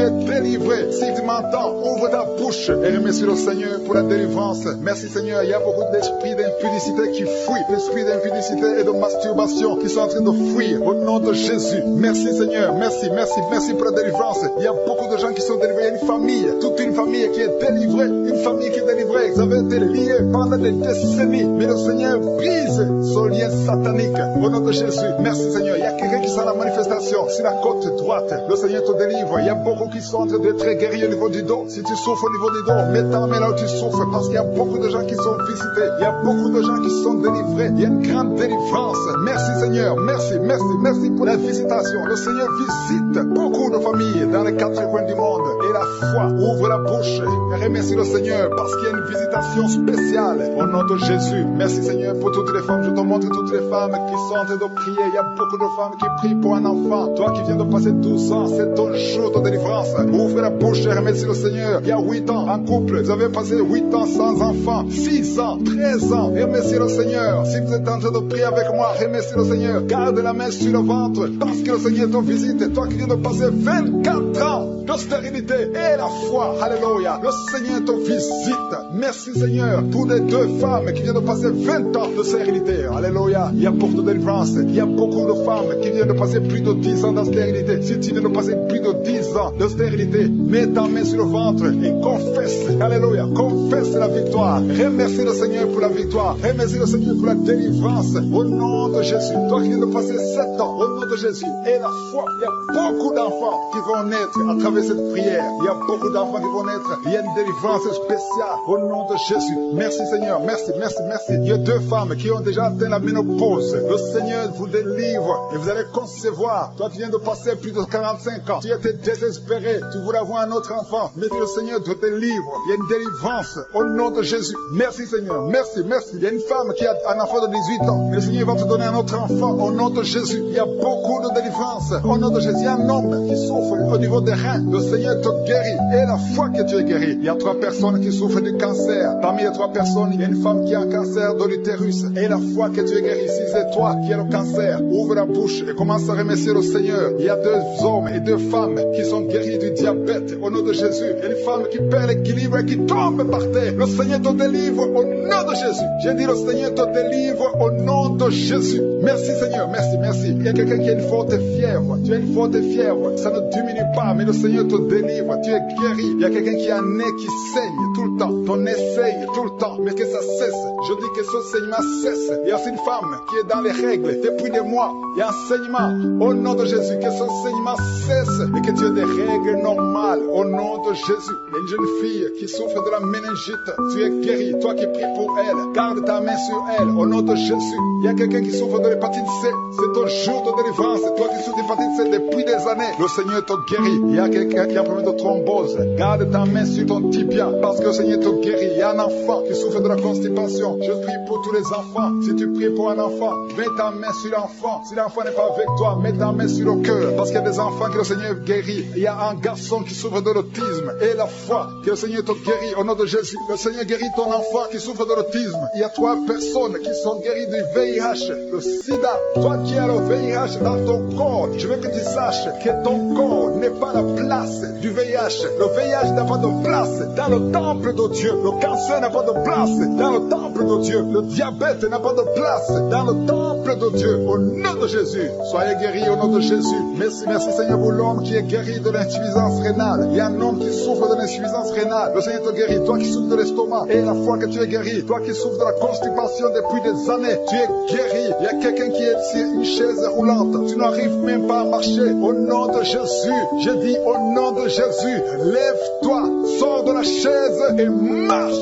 es délivré. Si tu m'entends, ouvre ta bouche et remercie le Seigneur pour la délivrance. Merci Seigneur. Il y a beaucoup d'esprits d'impudicité qui fuient. D'esprits d'impudicité et de masturbation qui sont en train de fuir. Au nom de Jésus. Merci Seigneur. Merci, merci, merci pour la délivrance. Il y a beaucoup de gens qui sont délivrés. Il y a une famille, toute une famille qui est délivrée. Une famille qui est délivrée. Vous avez été liés pendant des décennies. Mais le Seigneur brise ce lien satanique. Au nom de Jésus. Merci Seigneur. Il y a quelqu'un qui sent la manifestation sur la côte droite. Le Seigneur te délivre. Il y a beaucoup qui sont en train d'être guéris au niveau du dos. Si tu souffres au niveau du dos, mets ta main là où tu souffres. Parce qu'il y a beaucoup de gens qui sont visités. Il y a beaucoup de gens qui sont délivrés. Il y a une grande délivrance. Merci Seigneur. Merci, merci, merci pour la visitation. Le Seigneur visite beaucoup de familles dans les quatre coins du monde. Et la foi ouvre la bouche et remercie le Seigneur parce qu'il y a une visitation spéciale au nom de Jésus. Merci Seigneur pour toutes les femmes. Je te montre toutes les femmes qui sont en train de prier. Il y a beaucoup de femmes qui prient pour un enfant. Toi qui viens de passer 12 ans, c'est ton jour de délivrance. Ouvre la bouche et remercie le Seigneur. Il y a 8 ans en couple. Vous avez passé 8 ans sans enfant. 6 ans, 13 ans. Remercie le Seigneur. Si vous êtes en train de prier avec moi, remercie le Seigneur. Garde la main sur le ventre parce que le Seigneur te visite. Toi qui viens de passer 24 ans de stérilité et la foi. Alléluia. Le Seigneur te visite. Merci Seigneur pour les deux femmes qui viennent de passer 20 ans de stérilité. Alléluia. Il y a beaucoup de délivrance. Il y a beaucoup de femmes qui viennent de passer plus de 10 ans de stérilité. Si tu viens de passer plus de 10 ans de stérilité, mets ta main sur le ventre et confesse. Alléluia. Confesse la victoire. Remercie le Seigneur pour la victoire. Remercie le Seigneur pour la délivrance. Au nom de Jésus. Toi qui viens de passer 7 ans, au nom de de Jésus. Et la foi, il y a beaucoup d'enfants qui vont naître à travers cette prière. Il y a beaucoup d'enfants qui vont naître. Il y a une délivrance spéciale au nom de Jésus. Merci Seigneur, merci. Il y a 2 femmes qui ont déjà atteint la ménopause. Le Seigneur vous délivre et vous allez concevoir. Toi qui viens de passer plus de 45 ans, tu étais désespéré, tu voulais avoir un autre enfant, mais le Seigneur te délivre. Il y a une délivrance au nom de Jésus. Merci Seigneur, merci. Il y a une femme qui a un enfant de 18 ans. Le Seigneur va te donner un autre enfant au nom de Jésus. Il y a beaucoup de délivrance au nom de Jésus. Il y a un homme qui souffre au niveau des reins. Le Seigneur te guérit. Et la foi que tu es guéri. Il y a 3 personnes qui souffrent du cancer. Parmi les 3 personnes, il y a une femme qui a un cancer de l'utérus. Et la foi que tu es guéri. Si c'est toi qui as le cancer, ouvre la bouche et commence à remercier le Seigneur. Il y a 2 hommes et 2 femmes qui sont guéris du diabète au nom de Jésus. Il y a une femme qui perd l'équilibre et qui tombe par terre. Le Seigneur te délivre au nom de Jésus. J'ai dit le Seigneur te délivre au nom de Jésus. Merci Seigneur, merci. Il y a quelqu'un qui a une forte fièvre. Tu as une forte fièvre. Ça ne diminue pas, mais le Seigneur te délivre. Tu es guéri. Il y a quelqu'un qui a un nez qui saigne tout le temps. Ton nez saigne tout le temps, mais que ça cesse. Je dis que ce saignement cesse. Il y a aussi une femme qui est dans les règles depuis des mois. Il y a un saignement. Au nom de Jésus, que ce saignement cesse et que tu aies des règles normales. Au nom de Jésus. Il y a une jeune fille qui souffre de la méningite. Tu es guéri. Toi qui pries pour elle, garde ta main sur elle. Au nom de Jésus. Il y a quelqu'un qui souffre de l'hépatite C. C'est ton jour de délivrance. Toi qui souffres de l'hépatite C depuis des années, le Seigneur te guérit. Il y a quelqu'un qui a un problème de thrombose. Garde ta main sur ton tibia parce que le Seigneur te guérit. Il y a un enfant qui souffre de la constipation. Je prie pour tous les enfants. Si tu pries pour un enfant, mets ta main sur l'enfant. Si l'enfant n'est pas avec toi, mets ta main sur le cœur parce qu'il y a des enfants que le Seigneur guérit. Il y a un garçon qui souffre de l'autisme et la foi que le Seigneur te guérit au nom de Jésus. Le Seigneur guérit ton enfant qui souffre de l'autisme. Il y a 3 personnes qui sont guéries du VIH, le sida. Toi qui as le VIH dans ton corps, je veux que tu saches que ton corps n'est pas la place du VIH. Le VIH n'a pas de place dans le temple de Dieu. Le cancer n'a pas de place dans le temple de Dieu. Le diabète n'a pas de place dans le temple de Dieu. Au nom de Jésus, soyez guéris au nom de Jésus. Merci Seigneur pour l'homme qui est guéri de l'insuffisance rénale. Il y a un homme qui souffre de l'insuffisance rénale. Le Seigneur te guérit. Toi qui souffres de l'estomac et la foi que tu es guéri. Toi qui souffres de la constipation depuis des années, tu es guéri. Il y a quelqu'un qui est sur une chaise roulante. Tu n'arrives même pas à marcher. Au nom de Jésus, je dis au nom de Jésus, lève-toi, sors de la chaise et marche.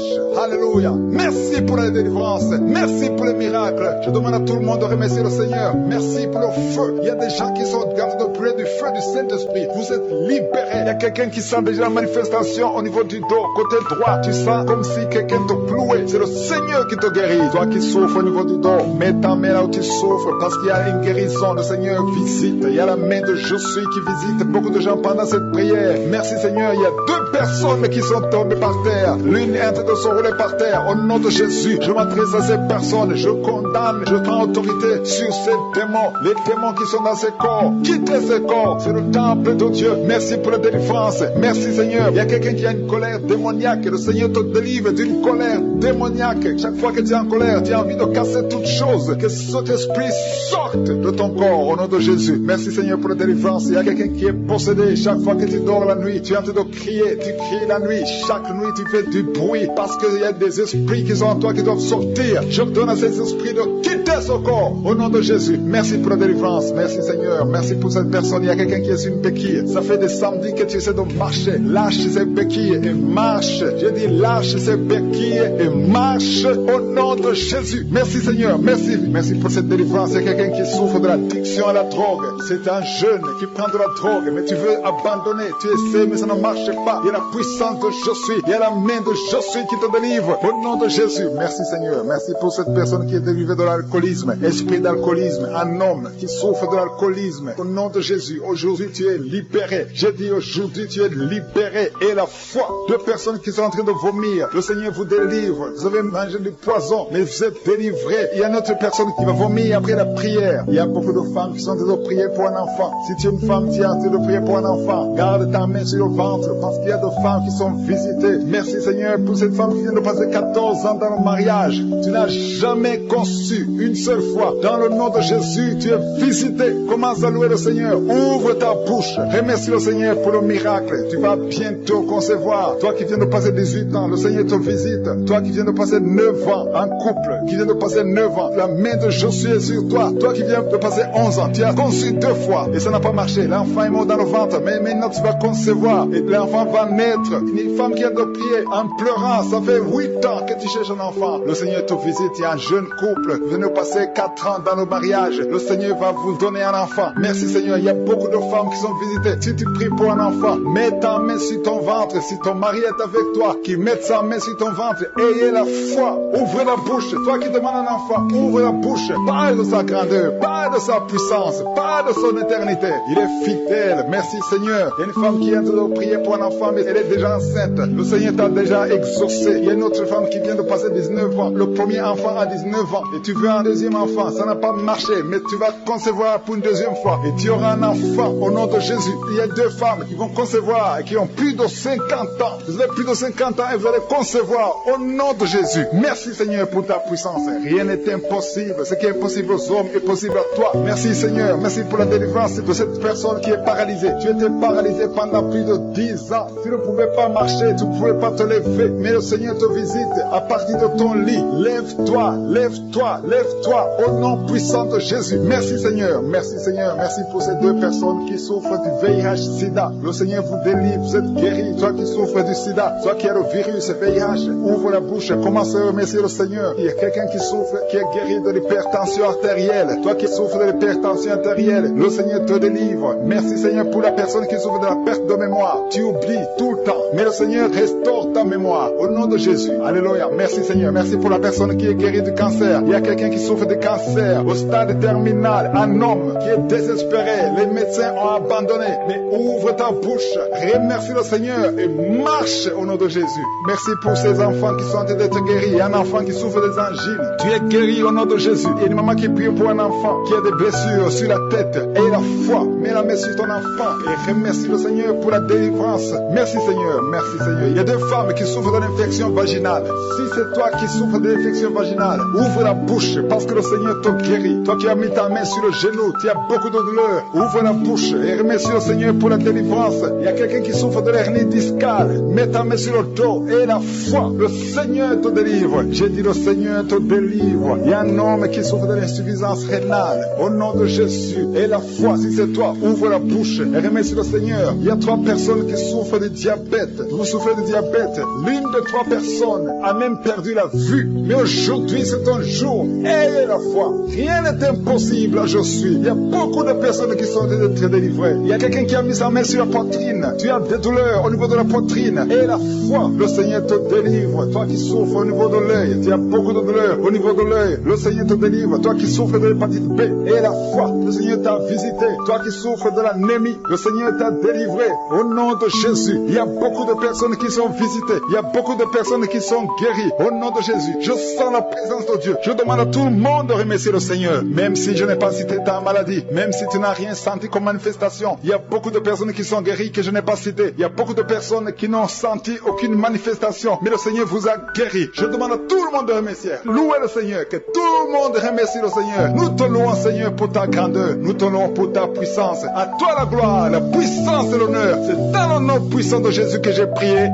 Alléluia. Merci pour la délivrance. Merci pour les miracles. Je demande à tout le monde de remercier le Seigneur. Merci pour le feu. Il y a des gens qui sont en train de prier du feu du Saint-Esprit. Vous êtes libérés. Il y a quelqu'un qui sent déjà la manifestation au niveau du dos, côté droit. Tu sens comme si quelqu'un te clouait. C'est le Seigneur qui te guérit. Toi qui souffres au niveau du dos, mets ta main là où tu souffres parce qu'il y a une guérison. Le Seigneur visite. Il y a la main de Jésus qui visite beaucoup de gens pendant cette prière. Merci Seigneur. Il y a 2 personnes qui sont tombées par terre. L'une est en train de se rouler par terre. Au nom de Jésus, je m'adresse à ces personnes. Je condamne, je prends autorité sur ces démons. Les démons qui sont dans ces corps. Quittez ces corps. C'est le temple de Dieu. Merci pour la délivrance. Merci Seigneur. Il y a quelqu'un qui a une colère démoniaque. Le Seigneur te délivre d'une colère démoniaque. Chaque fois que tu es en colère, tu as envie de casser toute chose. Que cet esprit sorte de ton corps au nom de Jésus. Merci Seigneur pour la délivrance. Il y a quelqu'un qui est possédé. Chaque fois que tu dors la nuit, tu es en train de crier. Tu cries la nuit. Chaque nuit, tu fais du bruit parce qu'il y a des esprits qui sont en toi qui doivent sortir. Je donne à ces esprits de quitter ce corps au nom de Jésus. Merci pour la délivrance. Merci Seigneur. Merci pour cette personne. Il y a quelqu'un qui est sur une béquille. Ça fait des samedis que tu essaies de marcher. Lâche ces béquilles et marche. Je dis lâche ces béquilles et marche au nom de Jésus. Merci Seigneur. Merci. Merci pour cette délivrance. Il y a quelqu'un qui souffre de l'addiction à la drogue. C'est un jeune qui prend de la drogue, mais tu veux abandonner. Tu essaies, mais ça ne marche pas. Il y a la puissance de Je suis. Il y a la main de Je suis qui te délivre. Au nom de Jésus. Merci Seigneur. Merci pour cette personne qui est délivrée de l'alcoolisme. Esprit d'alcoolisme. Un homme qui souffre de l'alcoolisme. Au nom de Jésus. Aujourd'hui, tu es libéré. J'ai dit aujourd'hui, tu es libéré. Et la foi. 2 personnes qui sont en train de vomir. Le Seigneur vous délivre. Vous avez mangé du poison, mais vous êtes délivré. Il y a une autre personne qui va vomir après la prière. Il y a beaucoup de femmes qui sont en train de prier pour un enfant. Si tu es une femme qui est en train de prier pour un enfant, garde ta main sur le ventre parce qu'il y a des femmes qui sont visitées. Merci Seigneur pour cette femme qui vient de passer 14 ans dans le mariage. Tu n'as jamais conçu une seule fois. Dans le nom de Jésus, tu es visité. Commence à louer le Seigneur. Ouvre ta bouche. Remercie le Seigneur pour le miracle. Tu vas bientôt concevoir. Toi qui viens de passer 18 ans, le Seigneur te visite. Toi qui viens de passer 9 ans, un couple qui vient de passer 9 ans, la main de Jésus est sur toi. Toi qui viens de passer 11 personne. Tu as conçu 2 fois et ça n'a pas marché. L'enfant est mort dans le ventre, mais maintenant tu vas concevoir et l'enfant va naître. Une femme qui a de prier en pleurant, ça fait 8 ans que tu cherches un enfant. Le Seigneur te visite, il y a un jeune couple, venez passer 4 ans dans le mariage. Le Seigneur va vous donner un enfant. Merci Seigneur, il y a beaucoup de femmes qui sont visitées. Si tu pries pour un enfant, mets ta main sur ton ventre. Si ton mari est avec toi, qu'il mette sa main sur ton ventre. Ayez la foi, ouvre la bouche. Toi qui demandes un enfant, ouvre la bouche. Parle de sa grandeur, parle de sa puissance, parle de son éternité. Il est fidèle. Merci Seigneur. Il y a une femme qui vient de prier pour un enfant, mais elle est déjà enceinte. Le Seigneur t'a déjà exaucé. Il y a une autre femme qui vient de passer 19 ans. Le premier enfant a 19 ans. Et tu veux un deuxième enfant. Ça n'a pas marché, mais tu vas concevoir pour une deuxième fois. Et tu auras un enfant au nom de Jésus. Il y a 2 femmes qui vont concevoir et qui ont plus de 50 ans. Vous avez plus de 50 ans et vous allez concevoir au nom de Jésus. Merci Seigneur pour ta puissance. Rien n'est impossible. Ce qui est impossible aux hommes est possible à toi. Merci Seigneur. Merci pour la délivrance de cette personne qui est paralysée. Tu étais paralysé pendant plus de 10 ans. Tu ne pouvais pas marcher, tu ne pouvais pas te lever. Mais le Seigneur te visite à partir de ton lit. Lève-toi, lève-toi, lève-toi au nom puissant de Jésus. Merci Seigneur. Merci Seigneur. Merci pour ces 2 personnes qui souffrent du VIH-Sida. Le Seigneur vous délivre, vous êtes guéris. Toi qui souffres du Sida, toi qui as le virus VIH, ouvre la bouche, commence à remercier le Seigneur. Il y a quelqu'un qui souffre, qui est guéri de l'hypertension artérielle. Toi qui souffres de l'hypertension artérielle, le Seigneur te délivre. Merci Seigneur pour la personne qui souffre de la perte de mémoire. Tu oublies tout le temps, mais le Seigneur restaure ta mémoire au nom de Jésus. Alléluia. Merci Seigneur. Merci pour la personne qui est guérie du cancer. Il y a quelqu'un qui souffre de cancer au stade terminal. Un homme qui est désespéré. Les médecins ont abandonné. Mais ouvre ta bouche. Remercie le Seigneur et marche au nom de Jésus. Merci pour ces enfants qui sont en train d'être guéris. Il y a un enfant qui souffre des angines. Tu es guéri au nom de Jésus. Il y a une maman qui prie pour un enfant qui a des blessures sur la tête. Et la foi. Mets la main sur ton enfant et remercie le Seigneur pour la délivrance. Merci Seigneur. Merci Seigneur. Il y a 2 femmes qui souffrent de l'infection vaginale. Si c'est toi qui souffres de l'infection vaginale, ouvre la bouche parce que le Seigneur te guérit. Toi qui as mis ta main sur le genou, tu as beaucoup de douleur. Ouvre la bouche et remercie le Seigneur pour la délivrance. Il y a quelqu'un qui souffre de l'hernie discale. Mets ta main sur le dos et la foi. Le Seigneur te délivre. J'ai dit le Seigneur te délivre. Il y a un homme qui souffre de l'insuffisance rénale. Au nom de Jésus. Et la foi, si c'est toi, ouvre la bouche et remercie le Seigneur. Il y a 3 personnes qui souffrent de diabète. Vous souffrez de diabète. L'une de 3 personnes a même perdu la vue. Mais aujourd'hui, c'est un jour. Ayez la foi. Rien n'est impossible, je suis. Il y a beaucoup de personnes qui sont très délivrées. Il y a quelqu'un qui a mis sa main sur la poitrine. Tu as des douleurs au niveau de la poitrine. Et la foi, le Seigneur te délivre. Toi qui souffres au niveau de l'œil, tu as beaucoup de douleurs au niveau de l'œil. Le Seigneur te délivre. Toi qui souffres de l'hépatite B. Et la foi, le Seigneur t'a visité. Toi qui souffres de l'anémie, le Seigneur t'a délivré. Au nom de Jésus, il y a beaucoup de personnes qui sont visitées. Il y a beaucoup de personnes qui sont guéries. Au nom de Jésus, je sens la présence de Dieu. Je demande à tout le monde de remercier le Seigneur. Même si je n'ai pas cité ta maladie, même si tu n'as rien senti comme manifestation, il y a beaucoup de personnes qui sont guéries que je n'ai pas citées. Il y a beaucoup de personnes qui n'ont senti aucune manifestation, mais le Seigneur vous a guéri. Je demande à tout le monde de remercier. Louez le Seigneur, que tout le monde remercie le Seigneur. Nous te louons, Seigneur, pour ta grandeur. Nous te louons pour ta puissance. À toi la gloire, la puissance et l'honneur. C'est dans le nom puissant de Jésus que j'ai prié.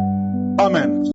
Amen.